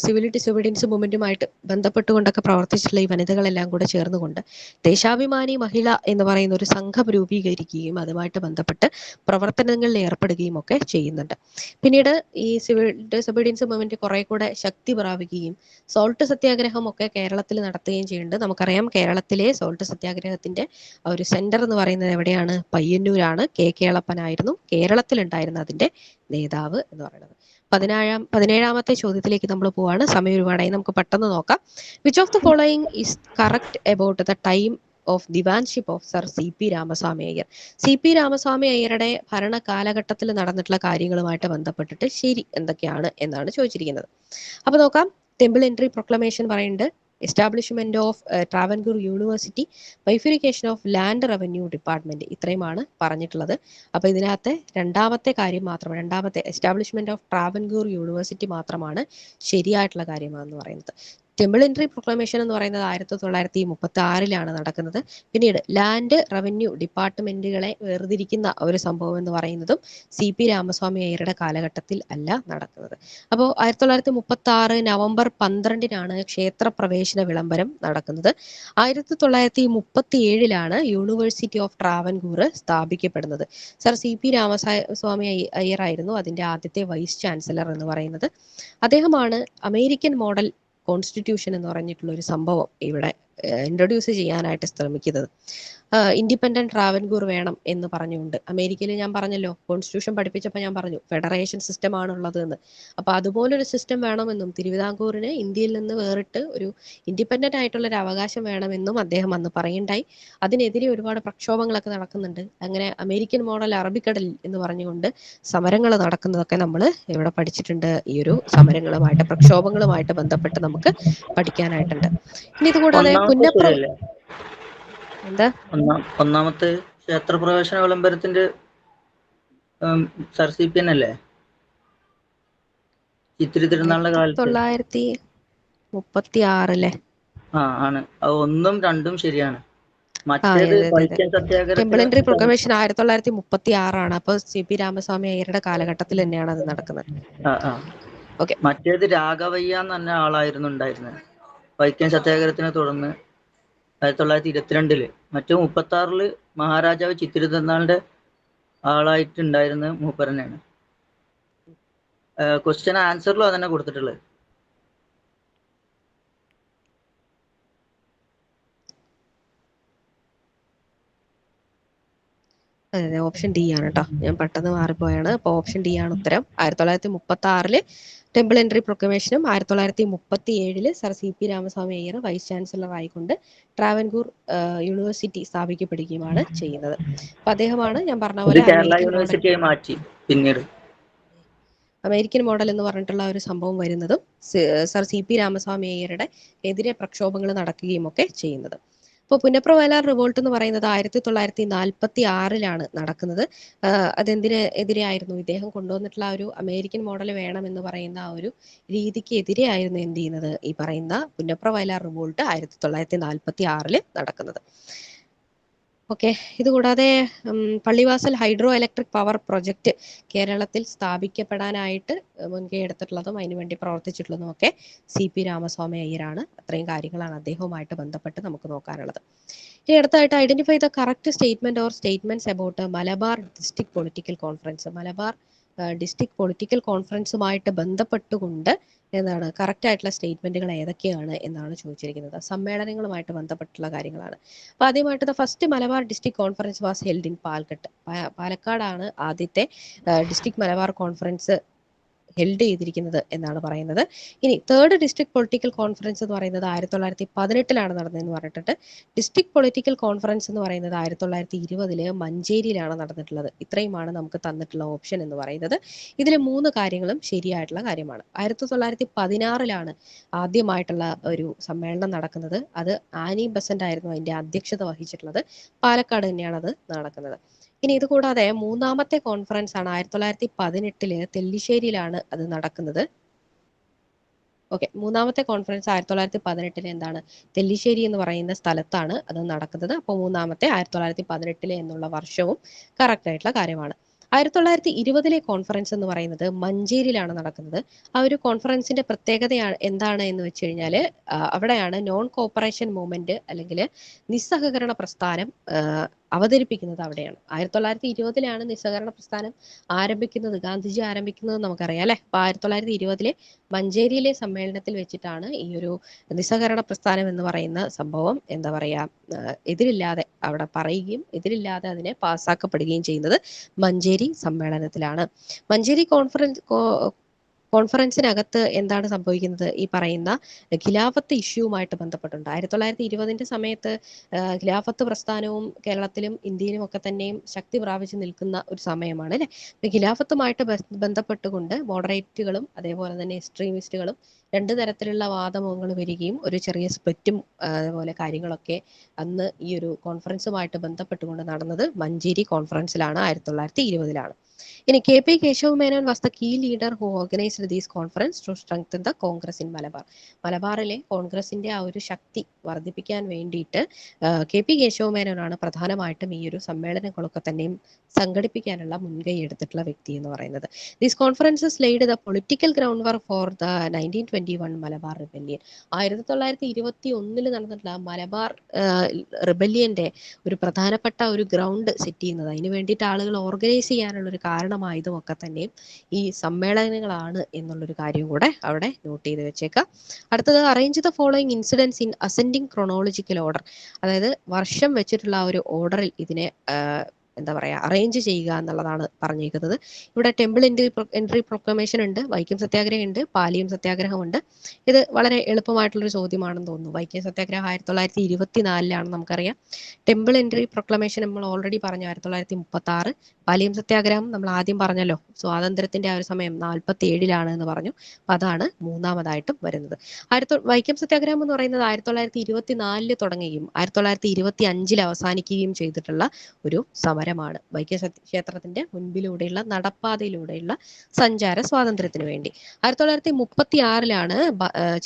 സിവിൽ ഡിസൊബീഡിയൻസ് മൂവ്മെന്റുമായിട്ട് ബന്ധപ്പെട്ടുകൊണ്ടൊക്കെ പ്രവർത്തിച്ചിട്ടുള്ള ഈ വനിതകളെല്ലാം കൂടെ ചേർന്നുകൊണ്ട് ദേശാഭിമാനി മഹിള എന്ന് പറയുന്ന ഒരു സംഘം രൂപീകരിക്കുകയും അതുമായിട്ട് ബന്ധപ്പെട്ട് പ്രവർത്തനങ്ങളിൽ ഏർപ്പെടുകയും ഒക്കെ ചെയ്യുന്നുണ്ട്. പിന്നീട് ഈ സിവിൽ ഡിസൊബീഡിയൻസ് മൂവ്മെന്റ് കുറെ കൂടെ ശക്തി പ്രാപിക്കുകയും സോൾട്ട് സത്യാഗ്രഹം ഒക്കെ കേരളത്തിൽ നടത്തുകയും ചെയ്യുന്നുണ്ട്. നമുക്കറിയാം കേരളത്തിലെ സോൾട്ട് സത്യാഗ്രഹത്തിന്റെ ഒരു സെന്റർ എന്ന് പറയുന്നത് എവിടെയാണ്? പയ്യന്നൂരാണ്. കേളപ്പനായിരുന്നു കേരളത്തിലുണ്ടായിരുന്ന അതിന്റെ നേതാവ് എന്ന് പറയുന്നത്. 17ാമത്തെ ചോദ്യത്തിലേക്ക് നമ്മൾ പോവാണ്. സമയം ഒരുപാടായി, നമുക്ക് പെട്ടെന്ന് നോക്കാം. Which of the following is correct about the time of dewanship of sir C P Ramaswamy Iyer? C P Ramaswamy അയ്യരുടെ ഭരണ കാലഘട്ടത്തിൽ നടന്നിട്ടുള്ള കാര്യങ്ങളുമായിട്ട് ബന്ധപ്പെട്ടിട്ട് ശരി എന്തൊക്കെയാണ് എന്നാണ് ചോദിച്ചിരിക്കുന്നത്. അപ്പൊ നോക്കാം. ടെമ്പിൾ എൻട്രി പ്രൊക്ലമേഷൻ പറയുന്നുണ്ട്, establishment of Travancore university, bifurcation of land revenue department, ഇത്രയുമാണ് പറഞ്ഞിട്ടുള്ളത്. അപ്പൊ ഇതിനകത്ത് രണ്ടാമത്തെ കാര്യം മാത്രമാണ്, രണ്ടാമത്തെ എസ്റ്റാബ്ലിഷ്മെന്റ് ഓഫ് ട്രാവൻകൂർ യൂണിവേഴ്സിറ്റി മാത്രമാണ് ശരിയായിട്ടുള്ള കാര്യമാണെന്ന് പറയുന്നത്. ടെമ്പിൾ എൻട്രി പ്രൊക്ലമേഷൻ എന്ന് പറയുന്നത് 1936 നടക്കുന്നത്. പിന്നീട് ലാൻഡ് റവന്യൂ ഡിപ്പാർട്ട്മെന്റുകളെ വേർതിരിക്കുന്ന ഒരു സംഭവം എന്ന് പറയുന്നതും സി പി രാമസ്വാമി അയ്യരുടെ കാലഘട്ടത്തിൽ അല്ല നടക്കുന്നത്. അപ്പോൾ 1936 നവംബർ 12-നാണ് ക്ഷേത്രപ്രവേശന വിളംബരം നടക്കുന്നത്. 1937 യൂണിവേഴ്സിറ്റി ഓഫ് ട്രാവൻകൂർ സ്ഥാപിക്കപ്പെടുന്നത്. Sir C P Ramaswamy Iyer ആയിരുന്നു അതിന്റെ ആദ്യത്തെ വൈസ് ചാൻസലർ എന്ന് പറയുന്നത്. അദ്ദേഹമാണ് അമേരിക്കൻ മോഡൽ കോൺസ്റ്റിറ്റ്യൂഷൻ എന്ന് പറഞ്ഞിട്ടുള്ള ഒരു സംഭവം ഇവിടെ ഇൻട്രൊഡ്യൂസ് ചെയ്യാനായിട്ട് ശ്രമിക്കുന്നത്. ഇൻഡിപെൻഡന്റ് ട്രാവൻകൂർ വേണം എന്ന് പറഞ്ഞുകൊണ്ട്, അമേരിക്കയിൽ ഞാൻ പറഞ്ഞല്ലോ, കോൺസ്റ്റിറ്റ്യൂഷൻ പഠിപ്പിച്ചപ്പോൾ ഞാൻ പറഞ്ഞു ഫെഡറേഷൻ സിസ്റ്റം ആണുള്ളത് എന്ന്. അപ്പൊ അതുപോലൊരു സിസ്റ്റം വേണമെന്നും തിരുവിതാംകൂറിന് ഇന്ത്യയിൽ നിന്ന് വേറിട്ട് ഒരു ഇൻഡിപെൻഡന്റ് ആയിട്ടുള്ള ഒരു അവകാശം വേണമെന്നും അദ്ദേഹം അന്ന് പറയുണ്ടായി. അതിനെതിരെ ഒരുപാട് പ്രക്ഷോഭങ്ങളൊക്കെ നടക്കുന്നുണ്ട്. അങ്ങനെ അമേരിക്കൻ മോഡൽ അറബിക്കടലിൽ എന്ന് പറഞ്ഞുകൊണ്ട് സമരങ്ങൾ നടക്കുന്നതൊക്കെ നമ്മൾ ഇവിടെ പഠിച്ചിട്ടുണ്ട്. ഈ ഒരു സമരങ്ങളുമായിട്ട് പ്രക്ഷോഭങ്ങളുമായിട്ട് ബന്ധപ്പെട്ട് നമുക്ക് പഠിക്കാനായിട്ടുണ്ട്. ഇനി ഇതുകൂടാതെ ഒന്നാമത്തെ ക്ഷേത്രപ്രവേശന വിളംബരത്തിന്റെ സർ സി പി എൻ അല്ലേ? ചിത്തിരി തിരുനാളിന്റെ കാലത്ത് 1936 ആണ്. അത് 1ഉം 2ഉം ശരിയാണ്. മറ്റേത് വൈക്കം സത്യാഗ്രഹം ടെമ്പിൾ എൻട്രി പ്രൊക്ലമേഷൻ 1936 അപ്പൊ സി പി രാമസ്വാമി അയ്യരുടെ കാലഘട്ടത്തിൽ തന്നെയാണ് അത് നടക്കുന്നത്. മറ്റേത് രാഘവയ്യ എന്ന് പറഞ്ഞ ആളായിരുന്നു ഉണ്ടായിരുന്നത് വൈക്കം സത്യാഗ്രഹത്തിനെ തുടർന്ന് 1922. മറ്റു 36 മഹാരാജാവ് ചിത്തിരി തിരുനാളിന്റെ ആളായിട്ടുണ്ടായിരുന്ന മൂപ്പരനെയാണ്. ക്വസ്റ്റ്യൻ ആൻസറിലും അതന്നെ കൊടുത്തിട്ടുള്ളത്. അതെ, ഓപ്ഷൻ ഡി ആണ് കേട്ടോ. ഞാൻ പെട്ടെന്ന് മാറിപ്പോയാണ്. അപ്പൊ ഓപ്ഷൻ ഡി ആണ് ഉത്തരം. 1936 ടെമ്പിൾ എൻട്രി പ്രൊക്ലമേഷനും 1937 sir C P Ramaswamy Iyer vice chancellor ആയിക്കൊണ്ട് ട്രാവൻകൂർ യൂണിവേഴ്സിറ്റി സ്ഥാപിക്കപ്പെടുകയുമാണ് ചെയ്യുന്നത്. അപ്പൊ അദ്ദേഹമാണ് ഞാൻ പറഞ്ഞ പോലെ അമേരിക്കൻ മോഡൽ എന്ന് പറഞ്ഞിട്ടുള്ള ഒരു സംഭവം വരുന്നതും സർ സി പി രാമസ്വാമി അയ്യരുടെ എതിരെ പ്രക്ഷോഭങ്ങൾ നടക്കുകയും ഒക്കെ ചെയ്യുന്നത്. ഇപ്പോൾ പുന്നപ്ര വയലാർ റിവോൾട്ട് എന്ന് പറയുന്നത് 1946 നടക്കുന്നത്. എതിരെയായിരുന്നു? ഇദ്ദേഹം കൊണ്ടുവന്നിട്ടുള്ള ആ ഒരു അമേരിക്കൻ മോഡൽ വേണമെന്ന് പറയുന്ന ആ ഒരു രീതിക്ക് എതിരെയായിരുന്നു എന്ത് ചെയ്യുന്നത്? ഈ പറയുന്ന പുന്നപ്ര വയലാർ റിവോൾട്ട് 1946 നടക്കുന്നത്. ഓക്കെ. ഇതുകൂടാതെ Pallivasal hydro electric power project കേരളത്തിൽ സ്ഥാപിക്കപ്പെടാനായിട്ട് മുൻകൈ എടുത്തിട്ടുള്ളതും അതിനുവേണ്ടി പ്രവർത്തിച്ചിട്ടുള്ളതും ഒക്കെ സി പി രാമസ്വാമി അയ്യരാണ്. അത്രയും കാര്യങ്ങളാണ് അദ്ദേഹവുമായിട്ട് ബന്ധപ്പെട്ട് നമുക്ക് നോക്കാനുള്ളത്. ഇനി അടുത്തായിട്ട് identify the correct statement or statements about Malabar district political conference. Malabar district political കോൺഫറൻസുമായിട്ട് ബന്ധപ്പെട്ടുകൊണ്ട് എന്താണ് കറക്റ്റ് ആയിട്ടുള്ള സ്റ്റേറ്റ്മെന്റുകൾ ഏതൊക്കെയാണ് എന്നാണ് ചോദിച്ചിരിക്കുന്നത്. സമ്മേളനങ്ങളുമായിട്ട് ബന്ധപ്പെട്ടുള്ള കാര്യങ്ങളാണ്. അപ്പൊ ആദ്യമായിട്ട് first Malabar district conference was held in Palakkad. പാലക്കാടാണ് ആദ്യത്തെ ഡിസ്ട്രിക്ട് മലബാർ കോൺഫറൻസ് ഹെൽഡ് ചെയ്തിരിക്കുന്നത് എന്നാണ് പറയുന്നത്. ഇനി തേർഡ് ഡിസ്ട്രിക്ട് പൊളിറ്റിക്കൽ കോൺഫറൻസ് എന്ന് പറയുന്നത് 1918 നടന്നതെന്ന് പറഞ്ഞിട്ടുണ്ട്. ഡിസ്ട്രിക്ട് പൊളിറ്റിക്കൽ കോൺഫറൻസ് എന്ന് പറയുന്നത് 1920 മഞ്ചേരിയിലാണ് നടന്നിട്ടുള്ളത്. ഇത്രയുമാണ് നമുക്ക് തന്നിട്ടുള്ള ഓപ്ഷൻ എന്ന് പറയുന്നത്. ഇതിൽ 3 കാര്യങ്ങളും ശരിയായിട്ടുള്ള കാര്യമാണ്. 1916 ആദ്യമായിട്ടുള്ള ഒരു സമ്മേളനം നടക്കുന്നത്. അത് ആനി ബസന്റ് ആയിരുന്നു അതിന്റെ അധ്യക്ഷത വഹിച്ചിട്ടുള്ളത്. പാലക്കാട് തന്നെയാണ് അത് നടക്കുന്നത്. ഇനി ഇത് കൂടാതെ 3ാമത്തെ കോൺഫറൻസ് ആണ് 1918 തെല്ലിശ്ശേരിയിലാണ് അത് നടക്കുന്നത്. ഓക്കെ, 3ാമത്തെ കോൺഫറൻസ് 1918 എന്താണ്? തെല്ലിശ്ശേരി എന്ന് പറയുന്ന സ്ഥലത്താണ് അത് നടക്കുന്നത്. അപ്പോൾ 3ാമത്തെ 1918 എന്നുള്ള വർഷവും കറക്റ്റ് ആയിട്ടുള്ള കാര്യമാണ്. 1920 കോൺഫറൻസ് എന്ന് പറയുന്നത് മഞ്ചേരിയിലാണ് നടക്കുന്നത്. ആ ഒരു കോൺഫറൻസിന്റെ പ്രത്യേകത എന്താണ് എന്ന് വെച്ച് കഴിഞ്ഞാൽ അവിടെയാണ് നോൺ കോപ്പറേഷൻ മൂവ്മെന്റ് അല്ലെങ്കിൽ നിസ്സഹകരണ പ്രസ്ഥാനം അവതരിപ്പിക്കുന്നത് അവിടെയാണ്. 1920 നിസ്സഹകരണ പ്രസ്ഥാനം ആരംഭിക്കുന്നത്, ഗാന്ധിജി ആരംഭിക്കുന്നത് നമുക്കറിയാം അല്ലെ. അപ്പൊ 1920 മഞ്ചേരിയിലെ സമ്മേളനത്തിൽ വെച്ചിട്ടാണ് ഈ ഒരു നിസ്സഹകരണ പ്രസ്ഥാനം എന്ന് പറയുന്ന സംഭവം എന്താ പറയാ എതിരില്ലാതെ അവിടെ പറയുകയും എതിരില്ലാതെ അതിനെ പാസ്സാക്കപ്പെടുകയും ചെയ്യുന്നത് മഞ്ചേരി സമ്മേളനത്തിലാണ്. മഞ്ചേരി കോൺഫറൻസിനകത്ത് എന്താണ് സംഭവിക്കുന്നത്? ഈ പറയുന്ന ഖിലാഫത്ത് ഇഷ്യൂവുമായിട്ട് ബന്ധപ്പെട്ടുണ്ട്. 1920 സമയത്ത് ഖിലാഫത്ത് പ്രസ്ഥാനവും കേരളത്തിലും ഇന്ത്യയിലും ഒക്കെ തന്നെയും ശക്തി പ്രാപിച്ചു നിൽക്കുന്ന ഒരു സമയമാണ് അല്ലെ. അപ്പൊ ഖിലാഫത്തുമായിട്ട് ബന്ധപ്പെട്ടുകൊണ്ട് മോഡറേറ്റുകളും അതേപോലെ തന്നെ എക്സ്ട്രീമിസ്റ്റുകളും രണ്ട് തരത്തിലുള്ള വാദമുഖങ്ങൾ വരികയും ഒരു ചെറിയ സ്പ്ലിറ്റും അതേപോലെ കാര്യങ്ങളൊക്കെ അന്ന് ഈ ഒരു കോൺഫറൻസുമായിട്ട് ബന്ധപ്പെട്ടുകൊണ്ട് നടന്നത് മഞ്ചേരി കോൺഫറൻസിലാണ്, 1920. ഇനി K P Kesava Menon was the key leader who organised these conference to strengthen the Congress in Malabar. മലബാറിലെ കോൺഗ്രസിന്റെ ആ ഒരു ശക്തി വർദ്ധിപ്പിക്കാൻ വേണ്ടിയിട്ട് കെ പി കേശവ മേനോനാണ് പ്രധാനമായിട്ടും ഈ ഒരു സമ്മേളനങ്ങളൊക്കെ തന്നെയും സംഘടിപ്പിക്കാനുള്ള മുൻകൈ എടുത്തിട്ടുള്ള വ്യക്തി എന്ന് പറയുന്നത്. These conferences laid the political ground work for the 1921 Malabar rebellion. 1921 നടന്നിട്ടുള്ള മലബാർ റിബല്യന്റെ ഒരു പ്രധാനപ്പെട്ട ഒരു ഗ്രൗണ്ട് സെറ്റ് ചെയ്യുന്നത്, അതിന് വേണ്ടിയിട്ട് ആളുകൾ ഓർഗനൈസ് ചെയ്യാനുള്ള ഒരു കാരണമായതും ഒക്കെ തന്നെയും ഈ സമ്മേളനങ്ങളാണ് എന്നുള്ളൊരു കാര്യം കൂടെ അവിടെ നോട്ട് ചെയ്ത് വെച്ചേക്കാം. അടുത്തത് arrange the following incidence in ascending chronological order. അതായത് വർഷം വെച്ചിട്ടുള്ള ആ ഒരു ഓർഡറിൽ ഇതിനെ എന്താ പറയുക അറേഞ്ച് ചെയ്യുക എന്നുള്ളതാണ് പറഞ്ഞേക്കുന്നത്. ഇവിടെ ടെമ്പിൾ എൻട്രി പ്രൊക്ലമേഷൻ ഉണ്ട്, വൈക്കം സത്യാഗ്രഹം ഉണ്ട്, പാലിയം സത്യാഗ്രഹമുണ്ട്. ഇത് വളരെ എളുപ്പമായിട്ടുള്ളൊരു ചോദ്യമാണെന്ന് തോന്നുന്നു. വൈക്കം സത്യാഗ്രഹം 1924 നമുക്കറിയാം. ടെമ്പിൾ എൻട്രി പ്രൊക്ലമേഷൻ നമ്മൾ ഓൾറെഡി പറഞ്ഞു 1936. പാലിയം സത്യാഗ്രഹം നമ്മൾ ആദ്യം പറഞ്ഞല്ലോ, സ്വാതന്ത്ര്യത്തിന്റെ ആ ഒരു സമയം 47 എന്ന് പറഞ്ഞു. അപ്പൊ അതാണ് മൂന്നാമതായിട്ടും വരുന്നത്. വൈക്കം സത്യാഗ്രഹം എന്ന് പറയുന്നത് 1924 തുടങ്ങുകയും 1925 അവസാനിക്കുകയും ചെയ്തിട്ടുള്ള ഒരു സമരമാണ്. വൈക്കം ക്ഷേത്രത്തിന്റെ മുൻപിലൂടെയുള്ള നടപ്പാതയിലൂടെയുള്ള സഞ്ചാര സ്വാതന്ത്ര്യത്തിന് വേണ്ടി. 1936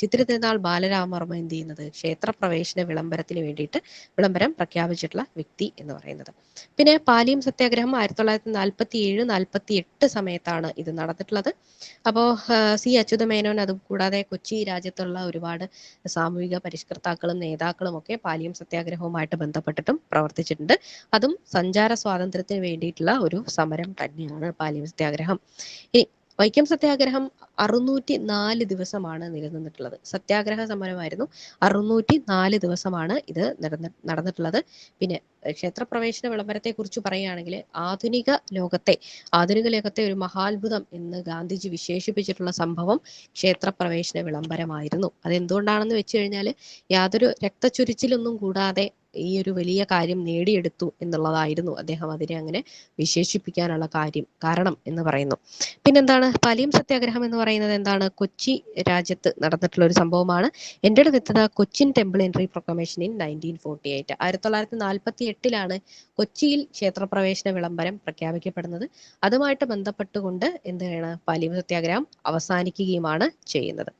ചിത്തിര തിരുനാൾ ബാലരാമവർമ്മ എന്ത് ചെയ്യുന്നത്? ക്ഷേത്രപ്രവേശന വിളംബരത്തിന് വേണ്ടിയിട്ട് വിളംബരം പ്രഖ്യാപിച്ചിട്ടുള്ള വ്യക്തി എന്ന് പറയുന്നത്. പിന്നെ പാലിയം സത്യാഗ്രഹം 1947-48 സമയത്താണ് ഇത് നടന്നിട്ടുള്ളത്. അപ്പോൾ സി അച്യുതമേനോൻ, അതും കൂടാതെ കൊച്ചി രാജ്യത്തുള്ള ഒരുപാട് സാമൂഹിക പരിഷ്കർത്താക്കളും നേതാക്കളും ഒക്കെ പാലിയം സത്യാഗ്രഹവുമായിട്ട് ബന്ധപ്പെട്ടിട്ടും പ്രവർത്തിച്ചിട്ടുണ്ട്. അതും സഞ്ചാര സ്വാതന്ത്ര്യത്തിന് വേണ്ടിയിട്ടുള്ള ഒരു സമരം തന്നെയാണ് പാലിയം സത്യാഗ്രഹം. ഇനി വൈക്കം സത്യാഗ്രഹം 604 ദിവസമാണ് നിലനിന്നിട്ടുള്ളത്. സത്യാഗ്രഹ സമരമായിരുന്നു. 604 ദിവസമാണ് ഇത് നടന്നിട്ടുള്ളത്. പിന്നെ ക്ഷേത്രപ്രവേശന വിളംബരത്തെ കുറിച്ച് പറയുകയാണെങ്കിൽ ആധുനിക ലോകത്തെ ഒരു മഹാത്ഭുതം എന്ന് ഗാന്ധിജി വിശേഷിപ്പിച്ചിട്ടുള്ള സംഭവം ക്ഷേത്രപ്രവേശന വിളംബരമായിരുന്നു. അതെന്തുകൊണ്ടാണെന്ന് വെച്ച് കഴിഞ്ഞാൽ യാതൊരു രക്തച്ചൊരിച്ചിലൊന്നും കൂടാതെ ഈ ഒരു വലിയ കാര്യം നേടിയെടുത്തു എന്നുള്ളതായിരുന്നു അദ്ദേഹം അതിനെ അങ്ങനെ വിശേഷിപ്പിക്കാനുള്ള കാരണം എന്ന് പറയുന്നു. പിന്നെന്താണ് പാലിയം സത്യാഗ്രഹം എന്ന് പറയുന്നത്? എന്താണ്? കൊച്ചി രാജ്യത്ത് നടന്നിട്ടുള്ള ഒരു സംഭവമാണ്. Ended with the Cochin temple entry proclamation in 1948. 1948 കൊച്ചിയിൽ ക്ഷേത്രപ്രവേശന വിളംബരം പ്രഖ്യാപിക്കപ്പെടുന്നത്. അതുമായിട്ട് ബന്ധപ്പെട്ടുകൊണ്ട് എന്താണ് പാലിയം സത്യാഗ്രഹം അവസാനിക്കുകയുമാണ് ചെയ്യുന്നത്.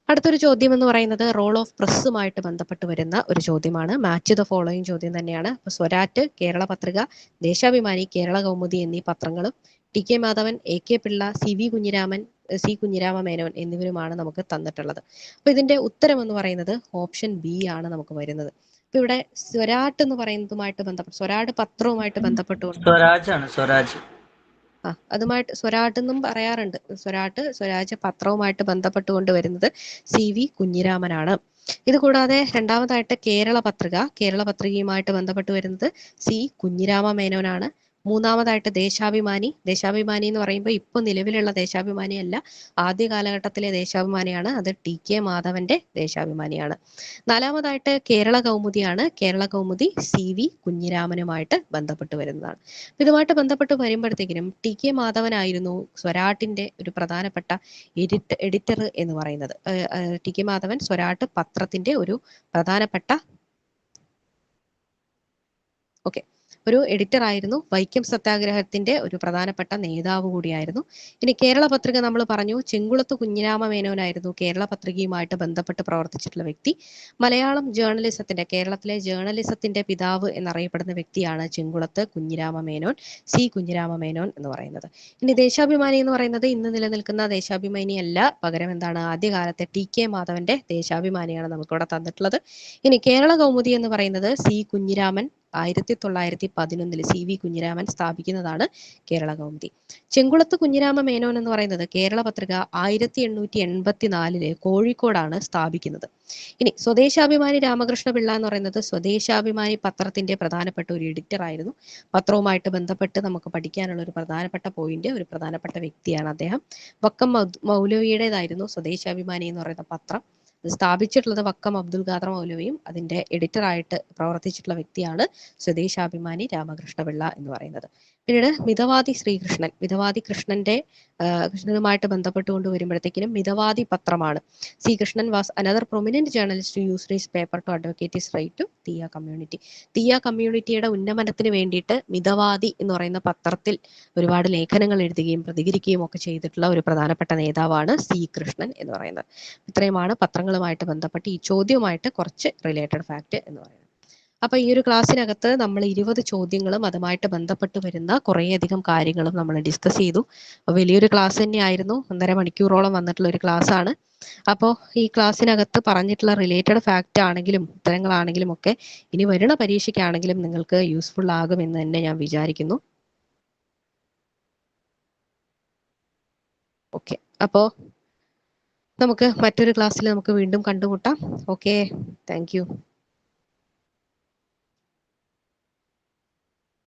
അടുത്തൊരു ചോദ്യം എന്ന് പറയുന്നത് റോൾ ഓഫ് പ്രസ്സുമായിട്ട് ബന്ധപ്പെട്ട് വരുന്ന ഒരു ചോദ്യമാണ്. മാച്ച് ദ ഫോളോയിങ് ചോദ്യം തന്നെയാണ്. സ്വരാറ്റ്, കേരള പത്രിക, ദേശാഭിമാനി, കേരള കൗമുദി എന്നീ പത്രങ്ങളും T K Madhavan, A K Pillai, C Kunhirama Menon എന്നിവരുമാണ് നമുക്ക് തന്നിട്ടുള്ളത്. അപ്പൊ ഇതിന്റെ ഉത്തരം എന്ന് പറയുന്നത് ഓപ്ഷൻ ബി ആണ് നമുക്ക് വരുന്നത്. അപ്പൊ ഇവിടെ സ്വരാട്ട് എന്ന് പറയുന്നതുമായിട്ട് ബന്ധപ്പെട്ട്, സ്വരാട് പത്രവുമായിട്ട് ബന്ധപ്പെട്ടുകൊണ്ട് അതുമായിട്ട് സ്വരാട്ട് എന്നും പറയാറുണ്ട്. സ്വരാജ് പത്രവുമായിട്ട് ബന്ധപ്പെട്ടുകൊണ്ട് വരുന്നത് സി വി കുഞ്ഞിരാമനാണ്. ഇത് കൂടാതെ രണ്ടാമതായിട്ട് കേരള പത്രികയുമായിട്ട് ബന്ധപ്പെട്ട് വരുന്നത് സി കുഞ്ഞിരാമ മേനോനാണ്. മൂന്നാമതായിട്ട് ദേശാഭിമാനി എന്ന് പറയുമ്പോൾ ഇപ്പൊ നിലവിലുള്ള ദേശാഭിമാനി അല്ല, ആദ്യ കാലഘട്ടത്തിലെ ദേശാഭിമാനിയാണ്. അത് ടി കെ മാധവന്റെ ദേശാഭിമാനിയാണ്. നാലാമതായിട്ട് കേരള കൗമുദിയാണ്. കേരള കൗമുദി സി വി കുഞ്ഞിരാമനുമായിട്ട് ബന്ധപ്പെട്ട് വരുന്നതാണ്. ഇതുമായിട്ട് ബന്ധപ്പെട്ട് വരുമ്പോഴത്തേക്കിനും ടി കെ മാധവനായിരുന്നു സ്വരാട്ടിന്റെ ഒരു പ്രധാനപ്പെട്ട എഡിറ്റർ എന്ന് പറയുന്നത്. ടി കെ മാധവൻ സ്വരാട്ട് പത്രത്തിന്റെ ഒരു പ്രധാനപ്പെട്ട ഒരു എഡിറ്റർ ആയിരുന്നു. വൈക്കം സത്യാഗ്രഹത്തിന്റെ ഒരു പ്രധാനപ്പെട്ട നേതാവ് കൂടിയായിരുന്നു. ഇനി കേരള പത്രിക നമ്മൾ പറഞ്ഞു, ചെങ്കുളത്ത് കുഞ്ഞിരാമ മേനോനായിരുന്നു കേരള പത്രികയുമായിട്ട് ബന്ധപ്പെട്ട് പ്രവർത്തിച്ചിട്ടുള്ള വ്യക്തി. മലയാളം ജേർണലിസത്തിന്റെ, കേരളത്തിലെ ജേർണലിസത്തിന്റെ പിതാവ് എന്നറിയപ്പെടുന്ന വ്യക്തിയാണ് ചെങ്കുളത്ത് കുഞ്ഞിരാമ മേനോൻ, സി കുഞ്ഞിരാമ മേനോൻ എന്ന് പറയുന്നത്. ഇനി ദേശാഭിമാനി എന്ന് പറയുന്നത് ഇന്ന് നിലനിൽക്കുന്ന ദേശാഭിമാനി അല്ല, പകരം എന്താണ്, ആദ്യകാലത്തെ TK മാധവന്റെ ദേശാഭിമാനിയാണ് നമുക്കിവിടെ തന്നിട്ടുള്ളത്. ഇനി കേരള കൗമുദി എന്ന് പറയുന്നത് സി കുഞ്ഞിരാമൻ 1911 CV കുഞ്ഞിരാമൻ സ്ഥാപിക്കുന്നതാണ് കേരള കൗമുദി. ചെങ്കുളത്ത് കുഞ്ഞിരാമ മേനോൻ എന്ന് പറയുന്നത് കേരള പത്രിക 1884 കോഴിക്കോടാണ് സ്ഥാപിക്കുന്നത്. ഇനി സ്വദേശാഭിമാനി രാമകൃഷ്ണ പിള്ള എന്ന് പറയുന്നത് സ്വദേശാഭിമാനി പത്രത്തിന്റെ പ്രധാനപ്പെട്ട ഒരു എഡിറ്റർ ആയിരുന്നു. പത്രവുമായിട്ട് ബന്ധപ്പെട്ട് നമുക്ക് പഠിക്കാനുള്ള ഒരു പ്രധാനപ്പെട്ട പോയിന്റ്, ഒരു പ്രധാനപ്പെട്ട വ്യക്തിയാണ് അദ്ദേഹം. വക്കം മൗലവിയുടേതായിരുന്നു സ്വദേശാഭിമാനി എന്ന് പറയുന്ന പത്രം. ഇത് സ്ഥാപിച്ചിട്ടുള്ളത് വക്കം അബ്ദുൽ ഖാദർ മൗലവിയും അതിന്റെ എഡിറ്ററായിട്ട് പ്രവർത്തിച്ചിട്ടുള്ള വ്യക്തിയാണ് സ്വദേശാഭിമാനി രാമകൃഷ്ണപിള്ള എന്ന് പറയുന്നത്. പിന്നീട് മിതവാദി ശ്രീകൃഷ്ണൻ, മിതവാദി കൃഷ്ണനുമായിട്ട് ബന്ധപ്പെട്ടുകൊണ്ട് വരുമ്പോഴത്തേക്കിനും മിതവാദി പത്രമാണ്. C Krishnan was another prominent journalist use his paper to advocate his right to Thiyya community. Thiyya കമ്മ്യൂണിറ്റിയുടെ ഉന്നമനത്തിന് വേണ്ടിയിട്ട് മിതവാദി എന്ന് പറയുന്ന പത്രത്തിൽ ഒരുപാട് ലേഖനങ്ങൾ എഴുതുകയും പ്രതികരിക്കുകയും ഒക്കെ ചെയ്തിട്ടുള്ള ഒരു പ്രധാനപ്പെട്ട നേതാവാണ് സി കൃഷ്ണൻ എന്ന് പറയുന്നത്. ഇത്രയുമാണ് പത്രങ്ങളുമായിട്ട് ബന്ധപ്പെട്ട് ഈ ചോദ്യവുമായിട്ട് കുറച്ച് റിലേറ്റഡ് ഫാക്ട് എന്ന് പറയുന്നത്. അപ്പൊ ഈ ഒരു ക്ലാസ്സിനകത്ത് നമ്മൾ 20 ചോദ്യങ്ങളും അതുമായിട്ട് ബന്ധപ്പെട്ട് വരുന്ന കുറേയധികം കാര്യങ്ങളും നമ്മൾ ഡിസ്കസ് ചെയ്തു. വലിയൊരു ക്ലാസ് തന്നെയായിരുന്നു, 1.5 മണിക്കൂറോളം വന്നിട്ടുള്ള ഒരു ക്ലാസ് ആണ്. അപ്പോൾ ഈ ക്ലാസ്സിനകത്ത് പറഞ്ഞിട്ടുള്ള റിലേറ്റഡ് ഫാക്റ്റ് ആണെങ്കിലും ഉത്തരങ്ങളാണെങ്കിലും ഒക്കെ ഇനി വരുന്ന പരീക്ഷയ്ക്കാണെങ്കിലും നിങ്ങൾക്ക് യൂസ്ഫുൾ ആകുമെന്ന് തന്നെ ഞാൻ വിചാരിക്കുന്നു. ഓക്കെ, അപ്പോൾ നമുക്ക് മറ്റൊരു ക്ലാസ്സിൽ നമുക്ക് വീണ്ടും കണ്ടുമുട്ടാം. Okay, thank you.